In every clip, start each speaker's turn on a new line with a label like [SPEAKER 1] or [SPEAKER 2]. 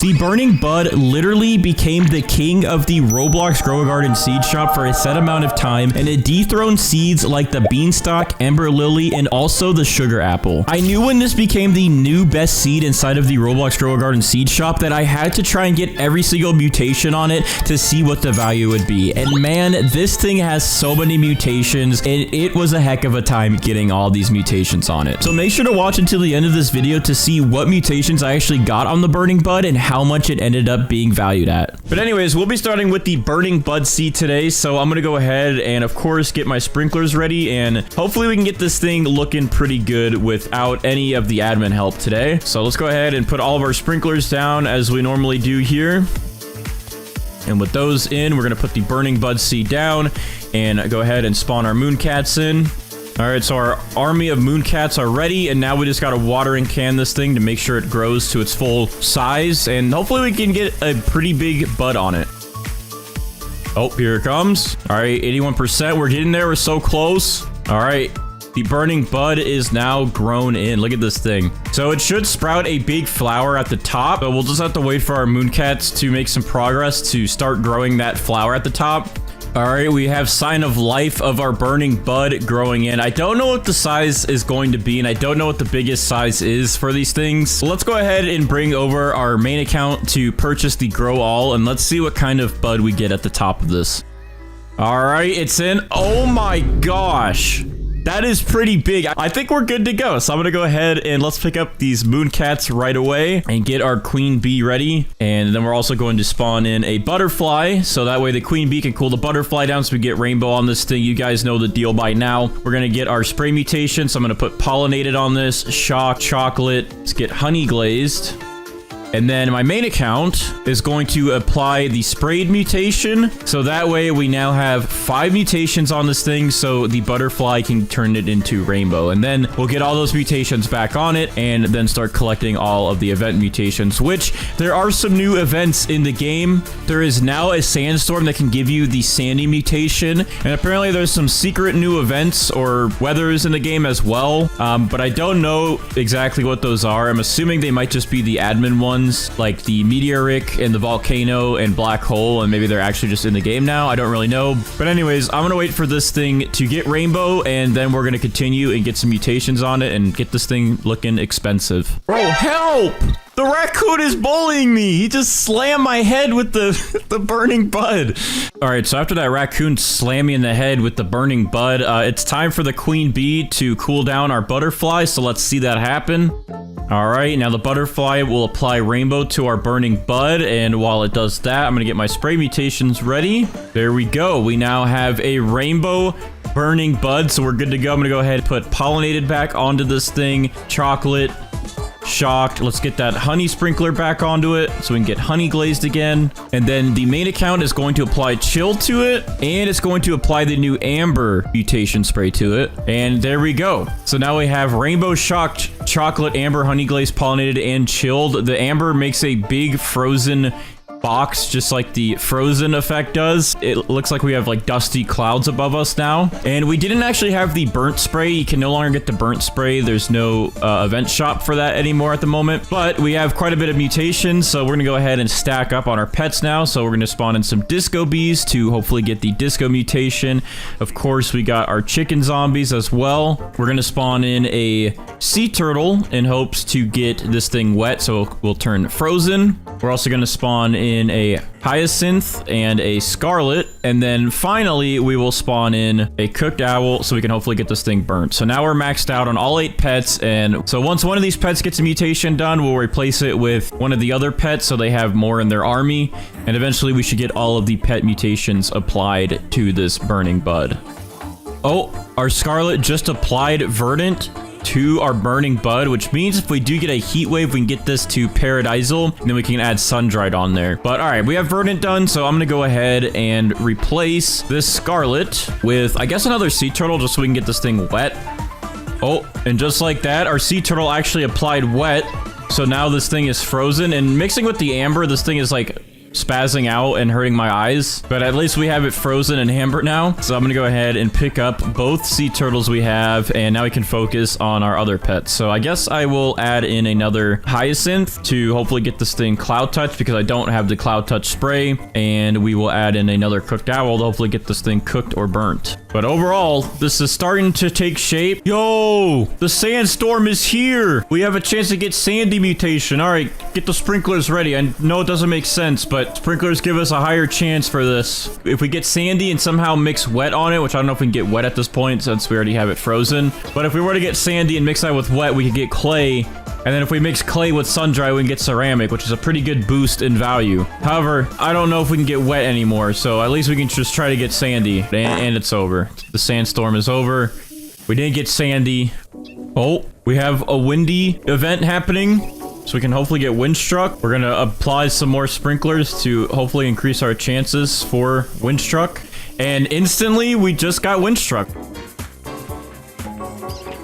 [SPEAKER 1] The Burning Bud literally became the king of the Roblox Grow a Garden seed shop for a set amount of time, and it dethroned seeds like the beanstalk, ember lily, and also the sugar apple. I knew when this became the new best seed inside of the Roblox Grow a Garden seed shop that I had to try and get every single mutation on it to see what the value would be. And man, this thing has so many mutations, and it was a heck of a time getting all these mutations on it. So make sure to watch until the end of this video to see what mutations I actually got on the Burning Bud and how much it ended up being valued at. But anyways, we'll be starting with the Burning Bud seed today. So I'm gonna go ahead and of course get my sprinklers ready, and hopefully we can get this thing looking pretty good without any of the admin help today. So let's go ahead and put all of our sprinklers down as we normally do here. And with those in, we're gonna put the Burning Bud seed down and go ahead and spawn our Mooncats in. All right, so our army of Mooncats are ready, and now we just got to water and can this thing to make sure it grows to its full size, and hopefully we can get a pretty big bud on it. Oh, here it comes. All right, 81%. We're getting there. We're so close. All right. The Burning Bud is now grown in. Look at this thing. So it should sprout a big flower at the top, but we'll just have to wait for our Mooncats to make some progress to start growing that flower at the top. All right, we have sign of life of our Burning Bud growing in. I don't know what the size is going to be, and I don't know what the biggest size is for these things. So let's go ahead and bring over our main account to purchase the Grow All, and let's see what kind of bud we get at the top of this. All right, it's in. Oh my gosh. That is pretty big. I think we're good to go. So I'm going to go ahead and let's pick up these Mooncats right away and get our queen bee ready. And then we're also going to spawn in a butterfly. So that way the queen bee can cool the butterfly down so we get rainbow on this thing. You guys know the deal by now. We're going to get our spray mutation. So I'm going to put pollinated on this, shock, chocolate. Let's get honey glazed. And then my main account is going to apply the sprayed mutation. So that way we now have 5 mutations on this thing. So the butterfly can turn it into rainbow. And then we'll get all those mutations back on it and then start collecting all of the event mutations, which there are some new events in the game. There is now a sandstorm that can give you the sandy mutation. And apparently there's some secret new events or weathers in the game as well. But I don't know exactly what those are. I'm assuming they might just be the admin ones, like the meteoric and the volcano and black hole, and maybe they're actually just in the game now. I don't really know. But anyways, I'm gonna wait for this thing to get rainbow, and then we're gonna continue and get some mutations on it and get this thing looking expensive. Bro, help! The raccoon is bullying me. He just slammed my head with the Burning Bud. All right, so after that raccoon slammed me in the head with the Burning Bud, it's time for the queen bee to cool down our butterfly. So let's see that happen. All right, now the butterfly will apply rainbow to our Burning Bud, and while it does that, I'm gonna get my spray mutations ready. There we go. We now have a rainbow Burning Bud, so we're good to go. I'm gonna go ahead and put pollinated back onto this thing, chocolate, shocked. Let's get that honey sprinkler back onto it so we can get honey glazed again. And then the main account is going to apply chill to it, and it's going to apply the new amber mutation spray to it. And there we go. So now we have rainbow shocked, chocolate, amber, honey glazed, pollinated, and chilled. The amber makes a big frozen box, just like the frozen effect does. It looks like we have like dusty clouds above us now. And we didn't actually have the burnt spray. You can no longer get the burnt spray. There's no event shop for that anymore at the moment, but we have quite a bit of mutations. So we're gonna go ahead and stack up on our pets now. So we're gonna spawn in some disco bees to hopefully get the disco mutation. Of course, we got our chicken zombies as well. We're gonna spawn in a sea turtle in hopes to get this thing wet, so we'll turn frozen. We're also gonna spawn in a hyacinth and a scarlet, and then finally we will spawn in a cooked owl so we can hopefully get this thing burnt. So now we're maxed out on all 8 pets, and so once one of these pets gets a mutation done, we'll replace it with one of the other pets so they have more in their army, and eventually we should get all of the pet mutations applied to this Burning Bud. Oh, our scarlet just applied verdant to our Burning Bud, which means if we do get a heat wave, we can get this to paradisal, and then we can add sun-dried on there. But all right, we have verdant done, so I'm gonna go ahead and replace this scarlet with, I guess, another sea turtle just so we can get this thing wet. Oh, and just like that, our sea turtle actually applied wet, so now this thing is frozen, and mixing with the amber, this thing is like spazzing out and hurting my eyes, but at least we have it frozen and amber now. So I'm gonna go ahead and pick up both sea turtles we have, and now we can focus on our other pets. So I guess I will add in another hyacinth to hopefully get this thing cloud touch, because I don't have the cloud touch spray, and we will add in another cooked owl to hopefully get this thing cooked or burnt. But overall, this is starting to take shape. Yo, the sandstorm is here. We have a chance to get sandy mutation. All right, get the sprinklers ready. I know it doesn't make sense, but sprinklers give us a higher chance for this. If we get sandy and somehow mix wet on it, which I don't know if we can get wet at this point since we already have it frozen, but if we were to get sandy and mix that with wet, we could get clay. And then if we mix clay with sun-dry, we can get ceramic, which is a pretty good boost in value. However, I don't know if we can get wet anymore, so at least we can just try to get sandy. And it's over. The sandstorm is over. We didn't get sandy. Oh, we have a windy event happening, so we can hopefully get windstruck. We're gonna apply some more sprinklers to hopefully increase our chances for windstruck. And instantly, we just got windstruck.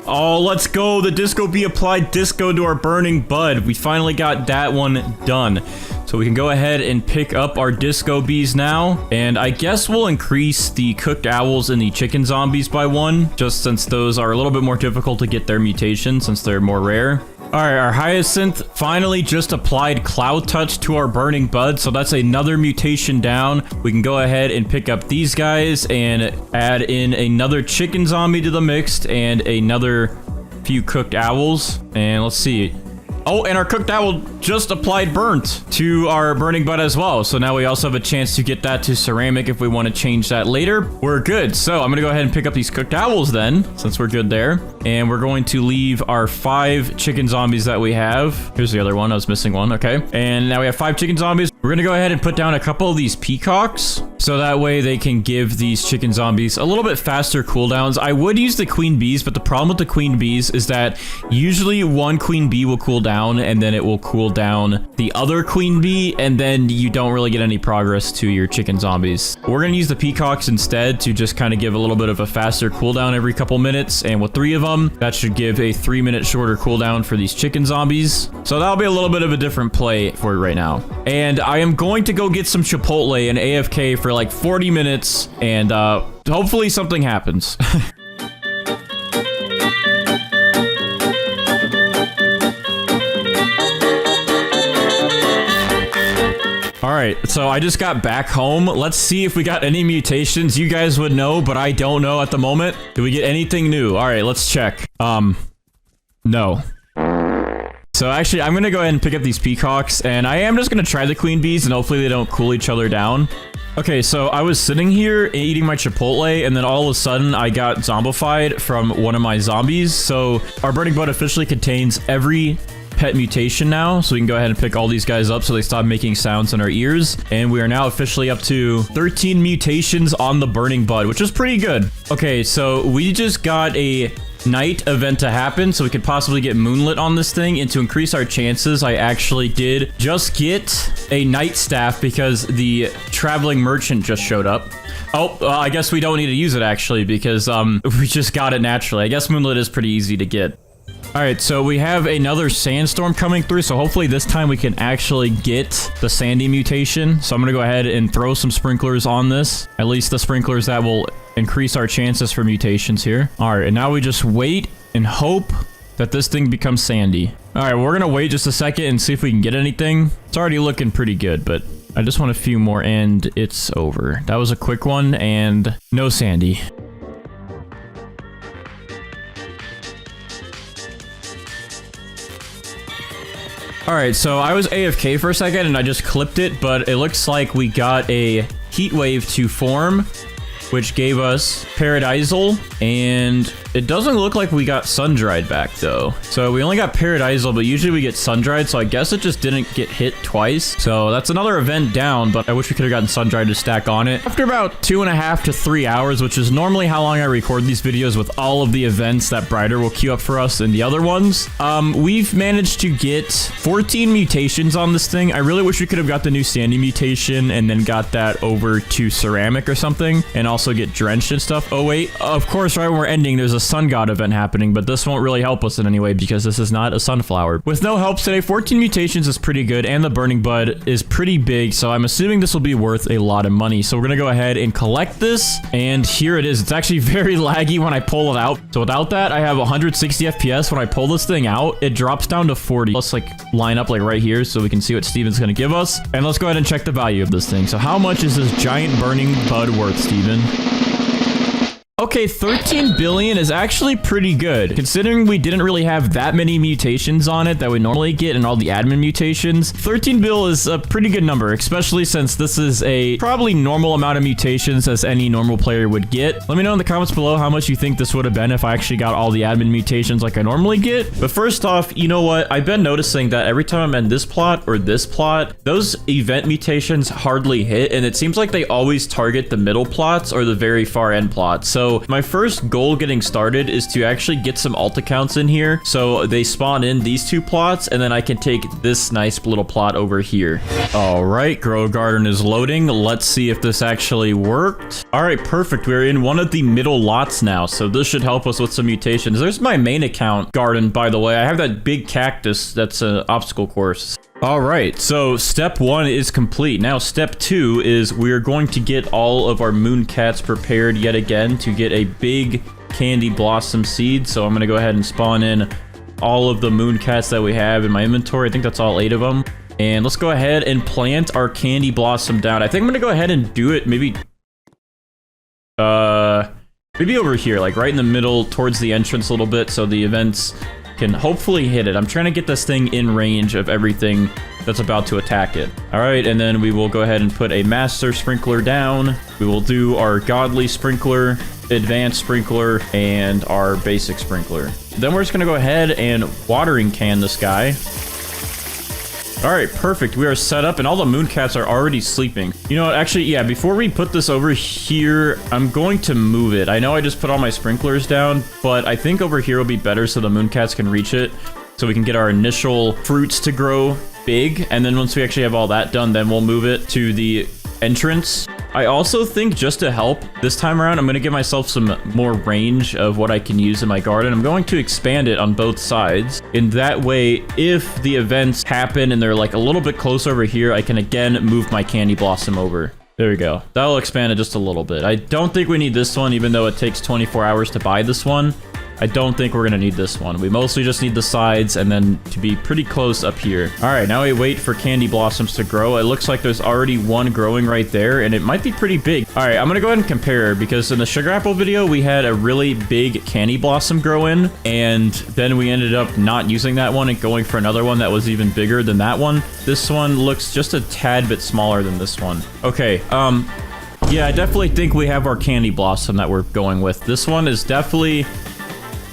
[SPEAKER 1] Oh, let's go. The disco bee applied disco to our burning bud. We finally got that one done. So we can go ahead and pick up our disco bees now. And I guess we'll increase the cooked owls and the chicken zombies by 1, just since those are a little bit more difficult to get their mutation since they're more rare. All right, our hyacinth finally just applied cloud touch to our burning bud, so that's another mutation down. We can go ahead and pick up these guys and add in another chicken zombie to the mix and another few cooked owls. And let's see. Oh, and our cooked owl just applied burnt to our burning bud as well. So now we also have a chance to get that to ceramic if we want to change that later. We're good. So I'm going to go ahead and pick up these cooked owls then, since we're good there. And we're going to leave our 5 chicken zombies that we have. Here's the other one. I was missing one. Okay. And now we have 5 chicken zombies. We're going to go ahead and put down a couple of these peacocks, so that way they can give these chicken zombies a little bit faster cooldowns. I would use the queen bees, but the problem with the queen bees is that usually one queen bee will cool down, and then it will cool down the other queen bee, and then you don't really get any progress to your chicken zombies. We're going to use the peacocks instead to just kind of give a little bit of a faster cooldown every couple minutes, and with 3 of them, that should give a 3-minute shorter cooldown for these chicken zombies. So that'll be a little bit of a different play for it right now. And I am going to go get some Chipotle and AFK for like 40 minutes, and hopefully something happens. All right, so I just got back home. Let's see if we got any mutations. You guys would know, but I don't know at the moment. Did we get anything new? All right, let's check. No. So actually, I'm gonna go ahead and pick up these peacocks, and I am just gonna try the queen bees, and hopefully they don't cool each other down. Okay, so I was sitting here eating my Chipotle, and then all of a sudden I got zombified from one of my zombies. So our burning bud officially contains every pet mutation now, so we can go ahead and pick all these guys up so they stop making sounds in our ears. And we are now officially up to 13 mutations on the burning bud, which is pretty good. Okay, so we just got a night event to happen, so we could possibly get moonlit on this thing. And to increase our chances, I actually did just get a night staff because the traveling merchant just showed up. Oh, I guess we don't need to use it actually, because we just got it naturally. I guess moonlit is pretty easy to get. All right, so we have another sandstorm coming through, so hopefully this time we can actually get the sandy mutation. So I'm gonna go ahead and throw some sprinklers on this, at least the sprinklers that will increase our chances for mutations here. All right, and now we just wait and hope that this thing becomes sandy. All right, we're gonna wait just a second and see if we can get anything. It's already looking pretty good, but I just want a few more, and it's over. That was a quick one, and no sandy. All right, so I was AFK for a second and I just clipped it, but it looks like we got a heat wave to form, which gave us Paradisal, and it doesn't look like we got sun-dried back though. So we only got Paradisal, but usually we get sun-dried, so I guess it just didn't get hit twice. So that's another event down, but I wish we could have gotten sun-dried to stack on it. After about 2.5 to 3 hours, which is normally how long I record these videos with all of the events that Brighter will queue up for us and the other ones, we've managed to get 14 mutations on this thing. I really wish we could have got the new Sandy mutation and then got that over to ceramic or something, and also get drenched and stuff. Oh, wait. Of course, right when we're ending, there's a sun god event happening, but this won't really help us in any way because this is not a sunflower. With no help today, 14 mutations is pretty good, and the burning bud is pretty big, so I'm assuming this will be worth a lot of money. So we're gonna go ahead and collect this, and here it is. It's actually very laggy when I pull it out. So without that, I have 160 FPS. When I pull this thing out, it drops down to 40. Let's like line up like right here so we can see what Steven's gonna give us. And let's go ahead and check the value of this thing. So how much is this giant burning bud worth, Steven? Okay, 13 billion is actually pretty good. Considering we didn't really have that many mutations on it that we normally get and all the admin mutations, 13 bill is a pretty good number, especially since this is a probably normal amount of mutations as any normal player would get. Let me know in the comments below how much you think this would have been if I actually got all the admin mutations like I normally get. But first off, you know what? I've been noticing that every time I'm in this plot or this plot, those event mutations hardly hit, and it seems like they always target the middle plots or the very far end plots. So my first goal getting started is to actually get some alt accounts in here so they spawn in these two plots, and then I can take this nice little plot over here. All right, Grow Garden is loading. Let's see if this actually worked. All right, perfect. We're in one of the middle lots now, so this should help us with some mutations. There's my main account garden, by the way. I have that big cactus that's an obstacle course. All right, so step 1 is complete. Now step 2 is we're going to get all of our moon cats prepared yet again to get a big candy blossom seed. So I'm gonna go ahead and spawn in all of the moon cats that we have in my inventory. I think that's all 8 of them. And let's go ahead and plant our candy blossom down. I think I'm gonna go ahead and do it maybe over here, like right in the middle towards the entrance a little bit, so the events can hopefully hit it. I'm trying to get this thing in range of everything that's about to attack it. All right, and then we will go ahead and put a master sprinkler down. We will do our godly sprinkler, advanced sprinkler, and our basic sprinkler. Then we're just gonna go ahead and watering can this guy. All right, perfect. We are set up, and all the moon cats are already sleeping. You know what? Actually, yeah, before we put this over here, I'm going to move it. I know I just put all my sprinklers down, but I think over here will be better so the moon cats can reach it, so we can get our initial fruits to grow big. And then once we actually have all that done, then we'll move it to the entrance. I also think, just to help this time around, I'm going to give myself some more range of what I can use in my garden. I'm going to expand it on both sides. In that way, if the events happen and they're like a little bit close over here, I can again move my candy blossom over. There we go. That'll expand it just a little bit. I don't think we need this one, even though it takes 24 hours to buy this one. I don't think we're going to need this one. We mostly just need the sides and then to be pretty close up here. All right, now we wait for candy blossoms to grow. It looks like there's already one growing right there, and it might be pretty big. All right, I'm going to go ahead and compare, because in the sugar apple video, we had a really big candy blossom grow in, and then we ended up not using that one and going for another one that was even bigger than that one. This one looks just a tad bit smaller than this one. Okay, yeah, I definitely think we have our candy blossom that we're going with. This one is definitely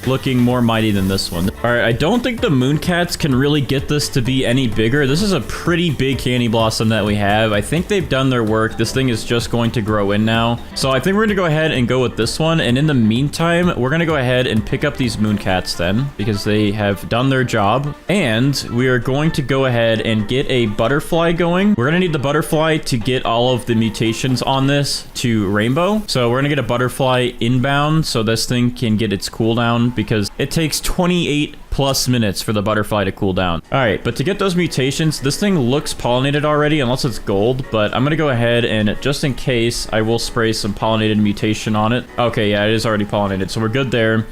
[SPEAKER 1] looking more mighty than this one. All right, I don't think the moon cats can really get this to be any bigger. This is a pretty big candy blossom that we have. I think they've done their work. This thing is just going to grow in now. So I think we're gonna go ahead and go with this one. And in the meantime, we're gonna go ahead and pick up these moon cats then, because they have done their job. And we are going to go ahead and get a butterfly going. We're gonna need the butterfly to get all of the mutations on this to rainbow. So we're gonna get a butterfly inbound so this thing can get its cooldown, because it takes 28 plus minutes for the butterfly to cool down. All right, but to get those mutations, this thing looks pollinated already, unless it's gold, but I'm gonna go ahead and, just in case, I will spray some pollinated mutation on it. Okay, yeah, it is already pollinated, so we're good there.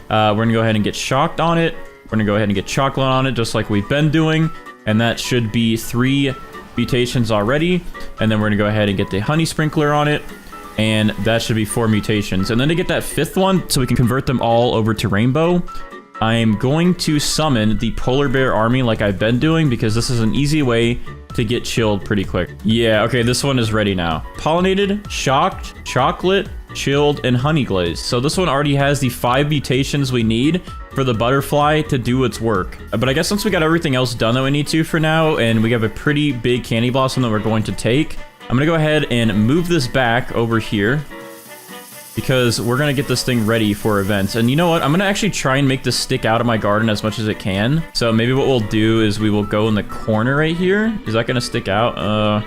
[SPEAKER 1] We're gonna go ahead and get shocked on it. We're gonna go ahead and get chocolate on it, just like we've been doing, and that should be 3 mutations already. And then we're gonna go ahead and get the honey sprinkler on it, and that should be 4 mutations. And then to get that 5th one, so we can convert them all over to rainbow, I'm going to summon the polar bear army like I've been doing, because this is an easy way to get chilled pretty quick. Yeah, okay, this one is ready now. Pollinated, shocked, chocolate, chilled, and honey glazed. So this one already has the 5 mutations we need for the butterfly to do its work. But I guess since we got everything else done that we need to for now, and we have a pretty big candy blossom that we're going to take, I'm gonna go ahead and move this back over here, because we're gonna get this thing ready for events. And you know what? I'm gonna actually try and make this stick out of my garden as much as it can. So maybe what we'll do is we will go in the corner right here. Is that gonna stick out?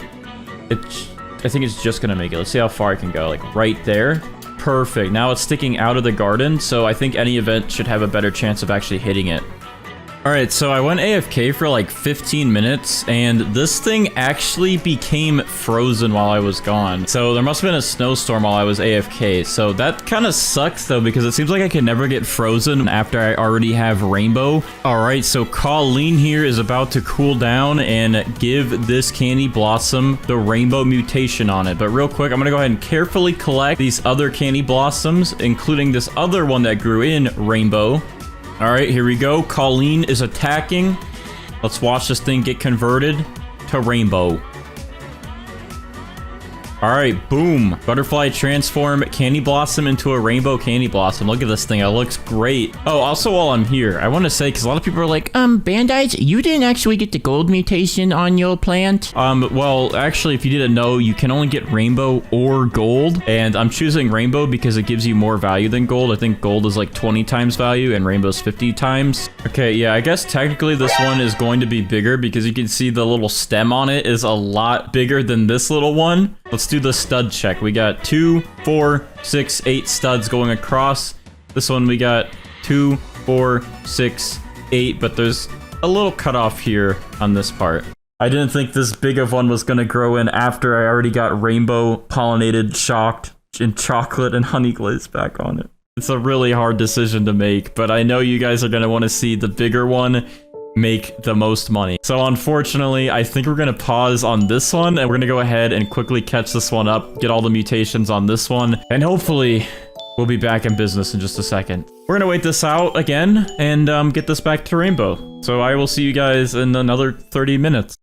[SPEAKER 1] It I think it's just gonna make it. Let's see how far I can go. Like right there. Perfect. Now it's sticking out of the garden, so I think any event should have a better chance of actually hitting it. All right, so I went AFK for like 15 minutes, and this thing actually became frozen while I was gone. So there must have been a snowstorm while I was AFK. So that kind of sucks, though, because it seems like I can never get frozen after I already have Rainbow. All right, so Colleen here is about to cool down and give this Candy Blossom the Rainbow Mutation on it. But real quick, I'm going to go ahead and carefully collect these other Candy Blossoms, including this other one that grew in Rainbow. All right, here we go. Colleen is attacking. Let's watch this thing get converted to Rainbow. All right, boom. Butterfly transform Candy Blossom into a Rainbow Candy Blossom. Look at this thing. It looks great. Oh, also while I'm here, I want to say, because a lot of people are like, Bandites, you didn't actually get the gold mutation on your plant? Well, actually, if you didn't know, you can only get Rainbow or Gold. And I'm choosing Rainbow because it gives you more value than Gold. I think Gold is like 20 times value and Rainbow's 50 times. Okay, yeah, I guess technically this one is going to be bigger because you can see the little stem on it is a lot bigger than this little one. Let's do the stud check. We got 2, 4, 6, 8 studs going across. This one we got 2, 4, 6, 8, but there's a little cutoff here on this part. I didn't think this big of one was going to grow in after I already got Rainbow pollinated, shocked, and chocolate and honey glaze back on it. It's a really hard decision to make, but I know you guys are going to want to see the bigger one make the most money. So unfortunately, I think we're gonna pause on this one, and we're gonna go ahead and quickly catch this one up, get all the mutations on this one, and hopefully we'll be back in business in just a second. We're gonna wait this out again and get this back to Rainbow. So I will see you guys in another 30 minutes.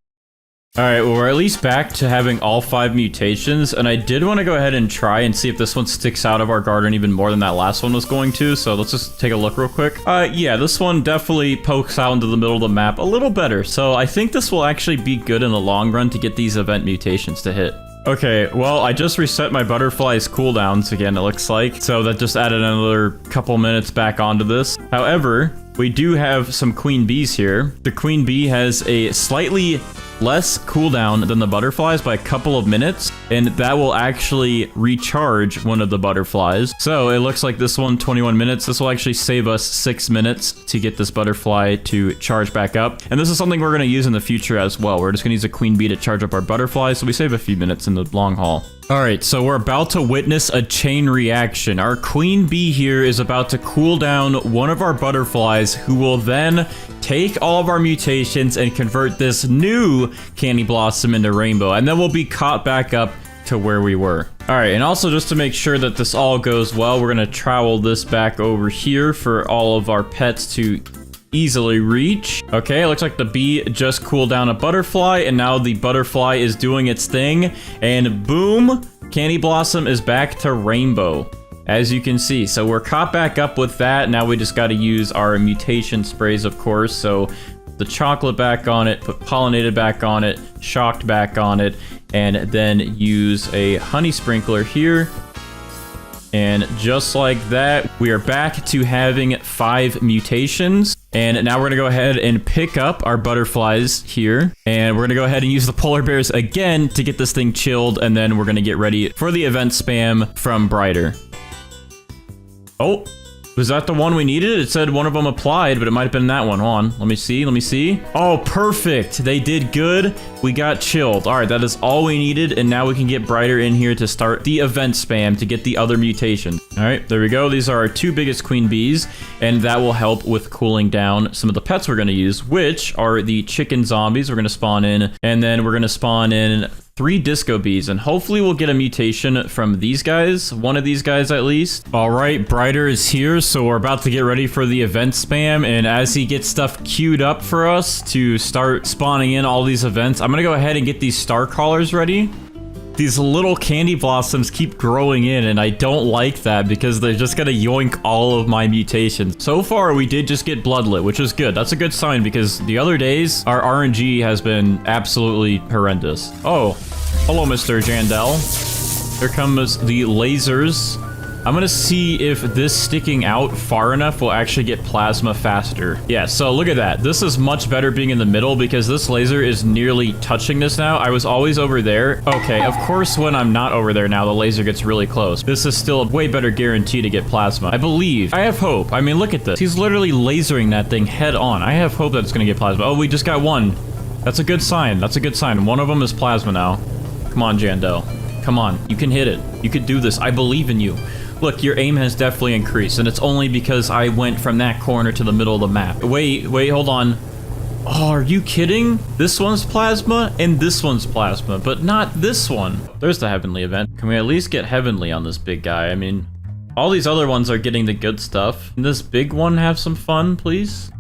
[SPEAKER 1] All right, well, we're at least back to having all 5 mutations, and I did want to go ahead and try and see if this one sticks out of our garden even more than that last one was going to, so let's just take a look real quick. Yeah, this one definitely pokes out into the middle of the map a little better, so I think this will actually be good in the long run to get these event mutations to hit. Okay, well, I just reset my butterfly's cooldowns again, it looks like, so that just added another couple minutes back onto this. However, we do have some queen bees here. The queen bee has a slightly less cooldown than the butterflies by a couple of minutes, and that will actually recharge one of the butterflies. So it looks like this one, 21 minutes. This will actually save us 6 minutes to get this butterfly to charge back up. And this is something we're going to use in the future as well. We're just going to use a queen bee to charge up our butterfly, so we save a few minutes in the long haul. All right, so we're about to witness a chain reaction. Our queen bee here is about to cool down one of our butterflies, who will then take all of our mutations and convert this new Candy Blossom into Rainbow, and then we'll be caught back up to where we were. All right, and also just to make sure that this all goes well, we're gonna trowel this back over here for all of our pets to easily reach. Okay, it looks like the bee just cooled down a butterfly, and now the butterfly is doing its thing, and boom, Candy Blossom is back to Rainbow, as you can see. So we're caught back up with that. Now we just got to use our mutation sprays, of course. So the chocolate back on it, put pollinated back on it, shocked back on it, and then use a honey sprinkler here. And just like that, we are back to having 5 mutations. And now we're gonna go ahead and pick up our butterflies here. And we're gonna go ahead and use the polar bears again to get this thing chilled. And then we're gonna get ready for the event spam from Brighter. Oh, was that the one we needed? It said one of them applied, but it might have been that one. Hold on, let me see. Oh, perfect. They did good. We got chilled. All right, that is all we needed. And now we can get Brighter in here to start the event spam to get the other mutation. All right, there we go. These are our 2 biggest queen bees, and that will help with cooling down some of the pets we're going to use, which are the chicken zombies we're going to spawn in. And then we're going to spawn in 3 disco bees, and hopefully we'll get a mutation from these guys, one of these guys at least. All right, Brighter is here, so we're about to get ready for the event spam, and as he gets stuff queued up for us to start spawning in all these events, I'm gonna go ahead and get these star crawlers ready. These little candy blossoms keep growing in, and I don't like that because they're just gonna yoink all of my mutations. So far, we did just get bloodlet, which is good. That's a good sign because the other days, our RNG has been absolutely horrendous. Oh, hello, Mr. Jandel. Here comes the lasers. I'm gonna see if this sticking out far enough will actually get plasma faster. Yeah, so look at that. This is much better being in the middle because this laser is nearly touching this now. I was always over there. Okay, of course when I'm not over there now, the laser gets really close. This is still a way better guarantee to get plasma. I believe. I have hope. I mean, look at this. He's literally lasering that thing head on. I have hope that it's gonna get plasma. Oh, we just got one. That's a good sign. That's a good sign. One of them is plasma now. Come on, Jandel. Come on. You can hit it. You can do this. I believe in you. Look, your aim has definitely increased, and it's only because I went from that corner to the middle of the map. Wait, hold on. Oh, are you kidding? This one's plasma, and this one's plasma, but not this one. There's the heavenly event. Can we at least get heavenly on this big guy? I mean, all these other ones are getting the good stuff. Can this big one have some fun, please?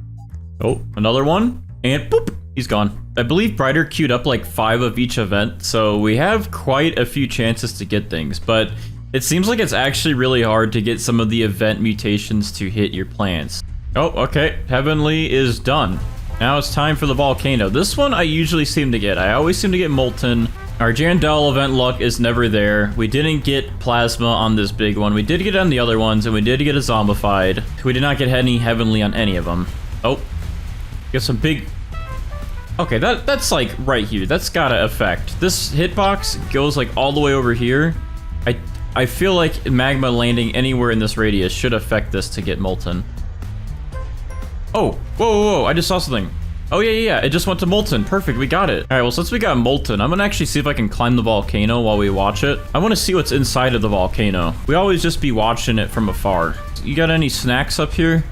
[SPEAKER 1] Oh, another one, and boop, he's gone. I believe Brighter queued up like 5 of each event, so we have quite a few chances to get things, but it seems like it's actually really hard to get some of the event mutations to hit your plants. Oh, okay. Heavenly is done. Now it's time for the volcano. This one I usually seem to get. I always seem to get Molten. Our Jandel event luck is never there. We didn't get plasma on this big one. We did get it on the other ones, and we did get a zombified. We did not get any heavenly on any of them. Oh, get some big... Okay, that's like right here. That's gotta affect. This hitbox goes like all the way over here. I feel like magma landing anywhere in this radius should affect this to get Molten. Oh, whoa, I just saw something. Oh, yeah, it just went to Molten. Perfect, we got it. All right, well, since we got Molten, I'm gonna actually see if I can climb the volcano while we watch it. I wanna see what's inside of the volcano. We always just be watching it from afar. You got any snacks up here?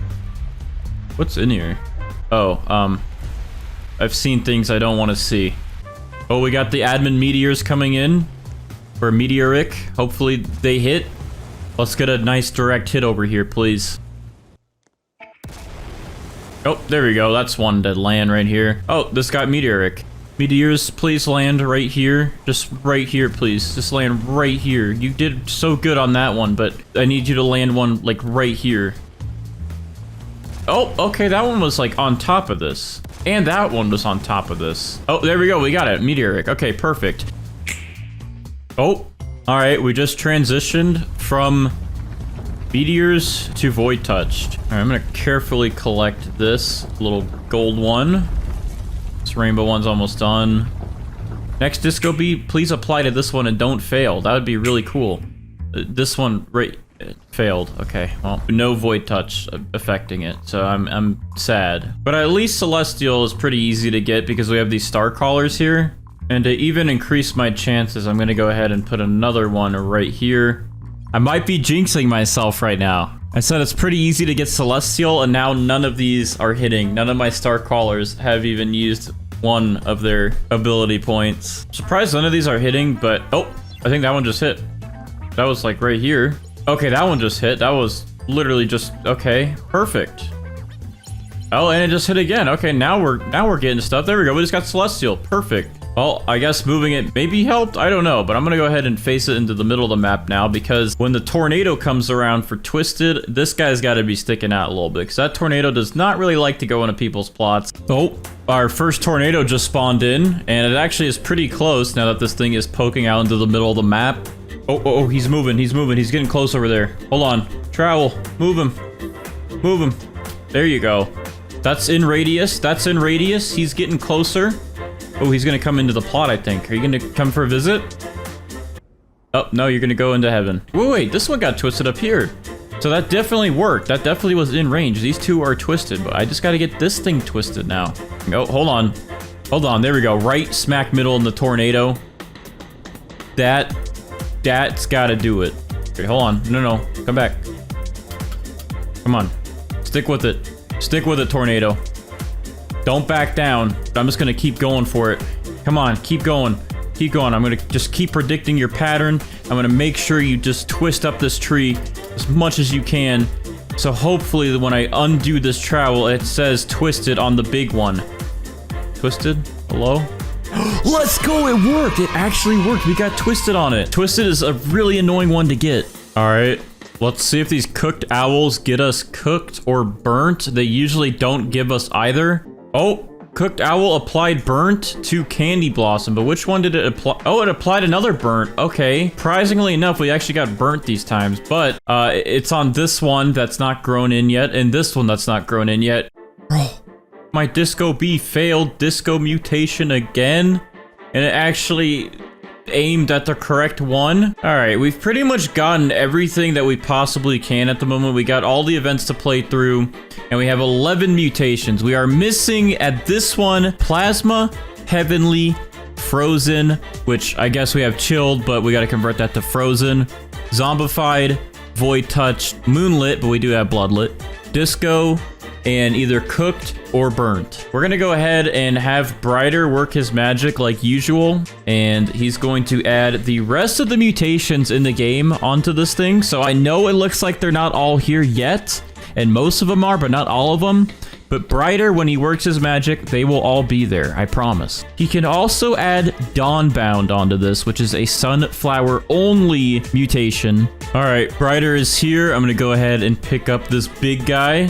[SPEAKER 1] What's in here? Oh, I've seen things I don't wanna see. Oh, we got the admin meteors coming in. For meteoric, hopefully they hit. Let's get a nice direct hit over here, please. Oh, there we go. That's one to land right here. Oh, this got meteoric. Meteors, please land right here. Just right here, please. Just land right here. You did so good on that one, but I need you to land one like right here. Oh, okay, that one was like on top of this. And that one was on top of this. Oh, there we go. We got it. Meteoric. Okay, perfect. Oh, all right, we just transitioned from meteors to void touched. All right, I'm gonna carefully collect this little gold one. This rainbow one's almost done. Next disco beat, please apply to this one and don't fail. That would be really cool. This one failed. Okay, well, no void touch affecting it, so I'm sad. But at least Celestial is pretty easy to get because we have these star callers here. And to even increase my chances, I'm gonna go ahead and put another one right here. I might be jinxing myself right now. I said it's pretty easy to get Celestial, and now none of these are hitting. None of my star callers have even used one of their ability points. Surprised none of these are hitting, but oh, I think that one just hit. That was like right here. Okay, that one just hit. That was literally just, okay, perfect. Oh, and it just hit again. Okay, now we're getting stuff. There we go. We just got Celestial. Perfect. Well, I guess moving it maybe helped. I don't know, but I'm gonna go ahead and face it into the middle of the map now because when the tornado comes around for Twisted, this guy's got to be sticking out a little bit because that tornado does not really like to go into people's plots. Oh, our first tornado just spawned in, and it actually is pretty close now that this thing is poking out into the middle of the map. Oh, he's moving. He's getting close over there. Hold on. Trowel. Move him. There you go. That's in radius. He's getting closer. Oh, he's gonna come into the plot, I think. Are you gonna come for a visit? Oh, no, you're gonna go into heaven. Wait, this one got twisted up here. So that definitely worked. That definitely was in range. These two are twisted, but I just gotta get this thing twisted now. Oh, hold on. There we go. Right smack middle in the tornado. That's gotta do it. Okay, hold on. No. Come back. Come on. Stick with it, tornado. Don't back down. I'm just gonna keep going for it. Come on, keep going. I'm gonna just keep predicting your pattern. I'm gonna make sure you just twist up this tree as much as you can. So hopefully when I undo this trowel, it says twisted on the big one. Twisted? Hello? Let's go, it worked! It actually worked. We got twisted on it. Twisted is a really annoying one to get. All right. Let's see if these cooked owls get us cooked or burnt. They usually don't give us either. Oh, Cooked owl applied burnt to candy blossom, but which one did it apply? Oh, it applied another burnt. Okay. Surprisingly enough, we actually got burnt these times, but it's on this one that's not grown in yet, and this one that's not grown in yet. Bro, my disco bee failed disco mutation again, and it actually aimed at the correct one. All right, we've pretty much gotten everything that we possibly can at the moment. We got all the events to play through, and we have 11 mutations. We are missing at this one plasma, heavenly, frozen, which I guess we have chilled, but we got to convert that to frozen, zombified, void touch, moonlit, but we do have bloodlit, disco, and either cooked or burnt. We're gonna go ahead and have Brighter work his magic like usual, and he's going to add the rest of the mutations in the game onto this thing. So I know it looks like they're not all here yet, and most of them are, but not all of them. But Brighter, when he works his magic, they will all be there, I promise. He can also add Dawnbound onto this, which is a sunflower-only mutation. All right, Brighter is here. I'm gonna go ahead and pick up this big guy.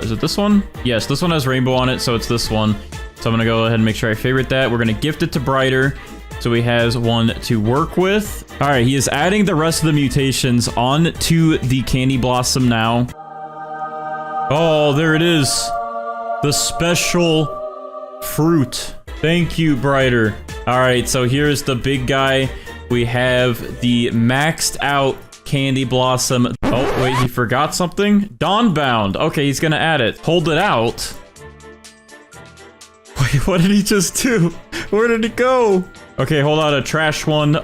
[SPEAKER 1] Is it this one? Yes, this one has rainbow on it, so it's this one. So I'm gonna go ahead and make sure I favorite that. We're gonna gift it to Brighter, so he has one to work with. All right, he is adding the rest of the mutations onto the candy blossom now. Oh, there it is. The special fruit. Thank you, Brighter. All right, so here's the big guy. We have the maxed out candy blossom. Oh, wait, he forgot something? Dawnbound. Okay, he's gonna add it. Hold it out. Wait, what did he just do? Where did it go? Okay, hold on, a trash one.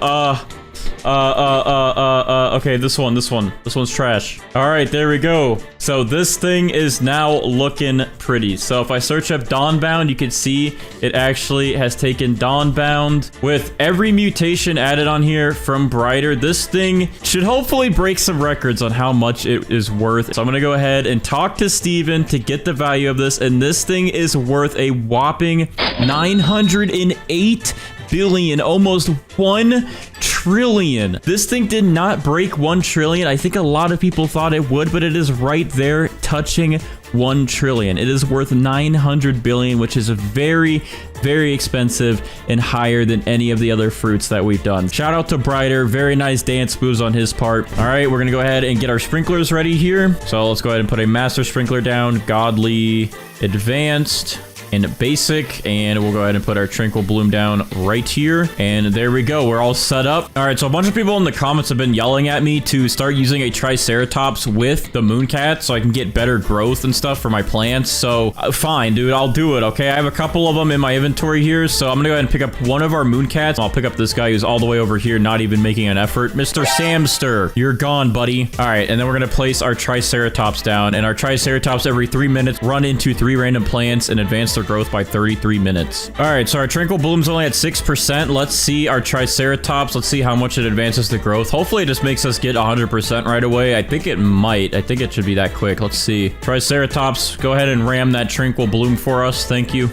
[SPEAKER 1] Okay, this one's trash. All right, there we go. So this thing is now looking pretty. So if I search up Dawnbound, you can see it actually has taken Dawnbound. With every mutation added on here from Brighter, this thing should hopefully break some records on how much it is worth. So I'm gonna go ahead and talk to Steven to get the value of this, and this thing is worth a whopping 908 billion, almost 1 trillion. This thing did not break 1 trillion. I think a lot of people thought it would, but it is right there touching 1 trillion. It is worth 900 billion, which is very, very expensive and higher than any of the other fruits that we've done. Shout out to Brighter. Very nice dance moves on his part. All right, we're gonna go ahead and get our sprinklers ready here. So let's go ahead and put a master sprinkler down, godly, advanced, and basic, and we'll go ahead and put our Tranquil bloom down right here, and there we go. We're all set up. All right, so a bunch of people in the comments have been yelling at me to start using a Triceratops with the Mooncat so I can get better growth and stuff for my plants. So fine, dude, I'll do it. Okay, I have a couple of them in my inventory here, so I'm gonna go ahead and pick up one of our Mooncats. I'll pick up this guy who's all the way over here, not even making an effort. Mr. Samster, you're gone, buddy. All right, and then we're gonna place our Triceratops down, and our Triceratops every 3 minutes run into 3 random plants and advance their growth by 33 minutes. All right, so our Tranquil bloom's only at 6%. Let's see our Triceratops. Let's see how much it advances the growth. Hopefully it just makes us get 100% right away. I think it might. I think it should be that quick. Let's see. Triceratops, go ahead and ram that Tranquil bloom for us. Thank you.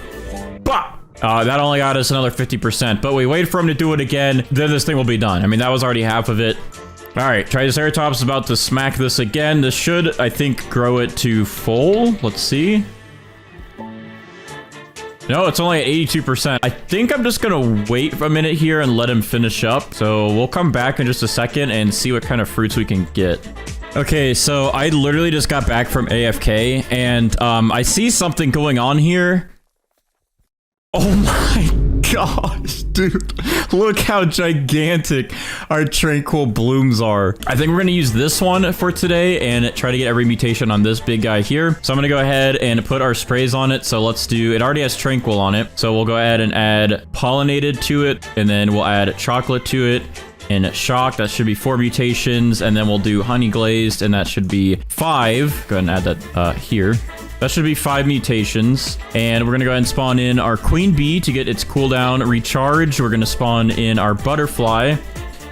[SPEAKER 1] Bah! That only got us another 50%, but we wait for him to do it again, then this thing will be done. I mean, that was already half of it. All right, Triceratops is about to smack this again. This should, I think, grow it to full. Let's see. No, it's only at 82%. I think I'm just gonna wait for a minute here and let him finish up. So we'll come back in just a second and see what kind of fruits we can get. Okay, so I literally just got back from AFK, and I see something going on here. Oh my gosh, dude. Look how gigantic our Tranquil blooms are. I think we're gonna use this one for today and try to get every mutation on this big guy here. So I'm gonna go ahead and put our sprays on it. So let's do, it already has Tranquil on it. So we'll go ahead and add pollinated to it, and then we'll add chocolate to it. And shock, that should be 4 mutations, and then we'll do honey glazed, and that should be 5. Go ahead and add that here. That should be 5 mutations. And we're gonna go ahead and spawn in our queen bee to get its cooldown recharged. We're gonna spawn in our butterfly,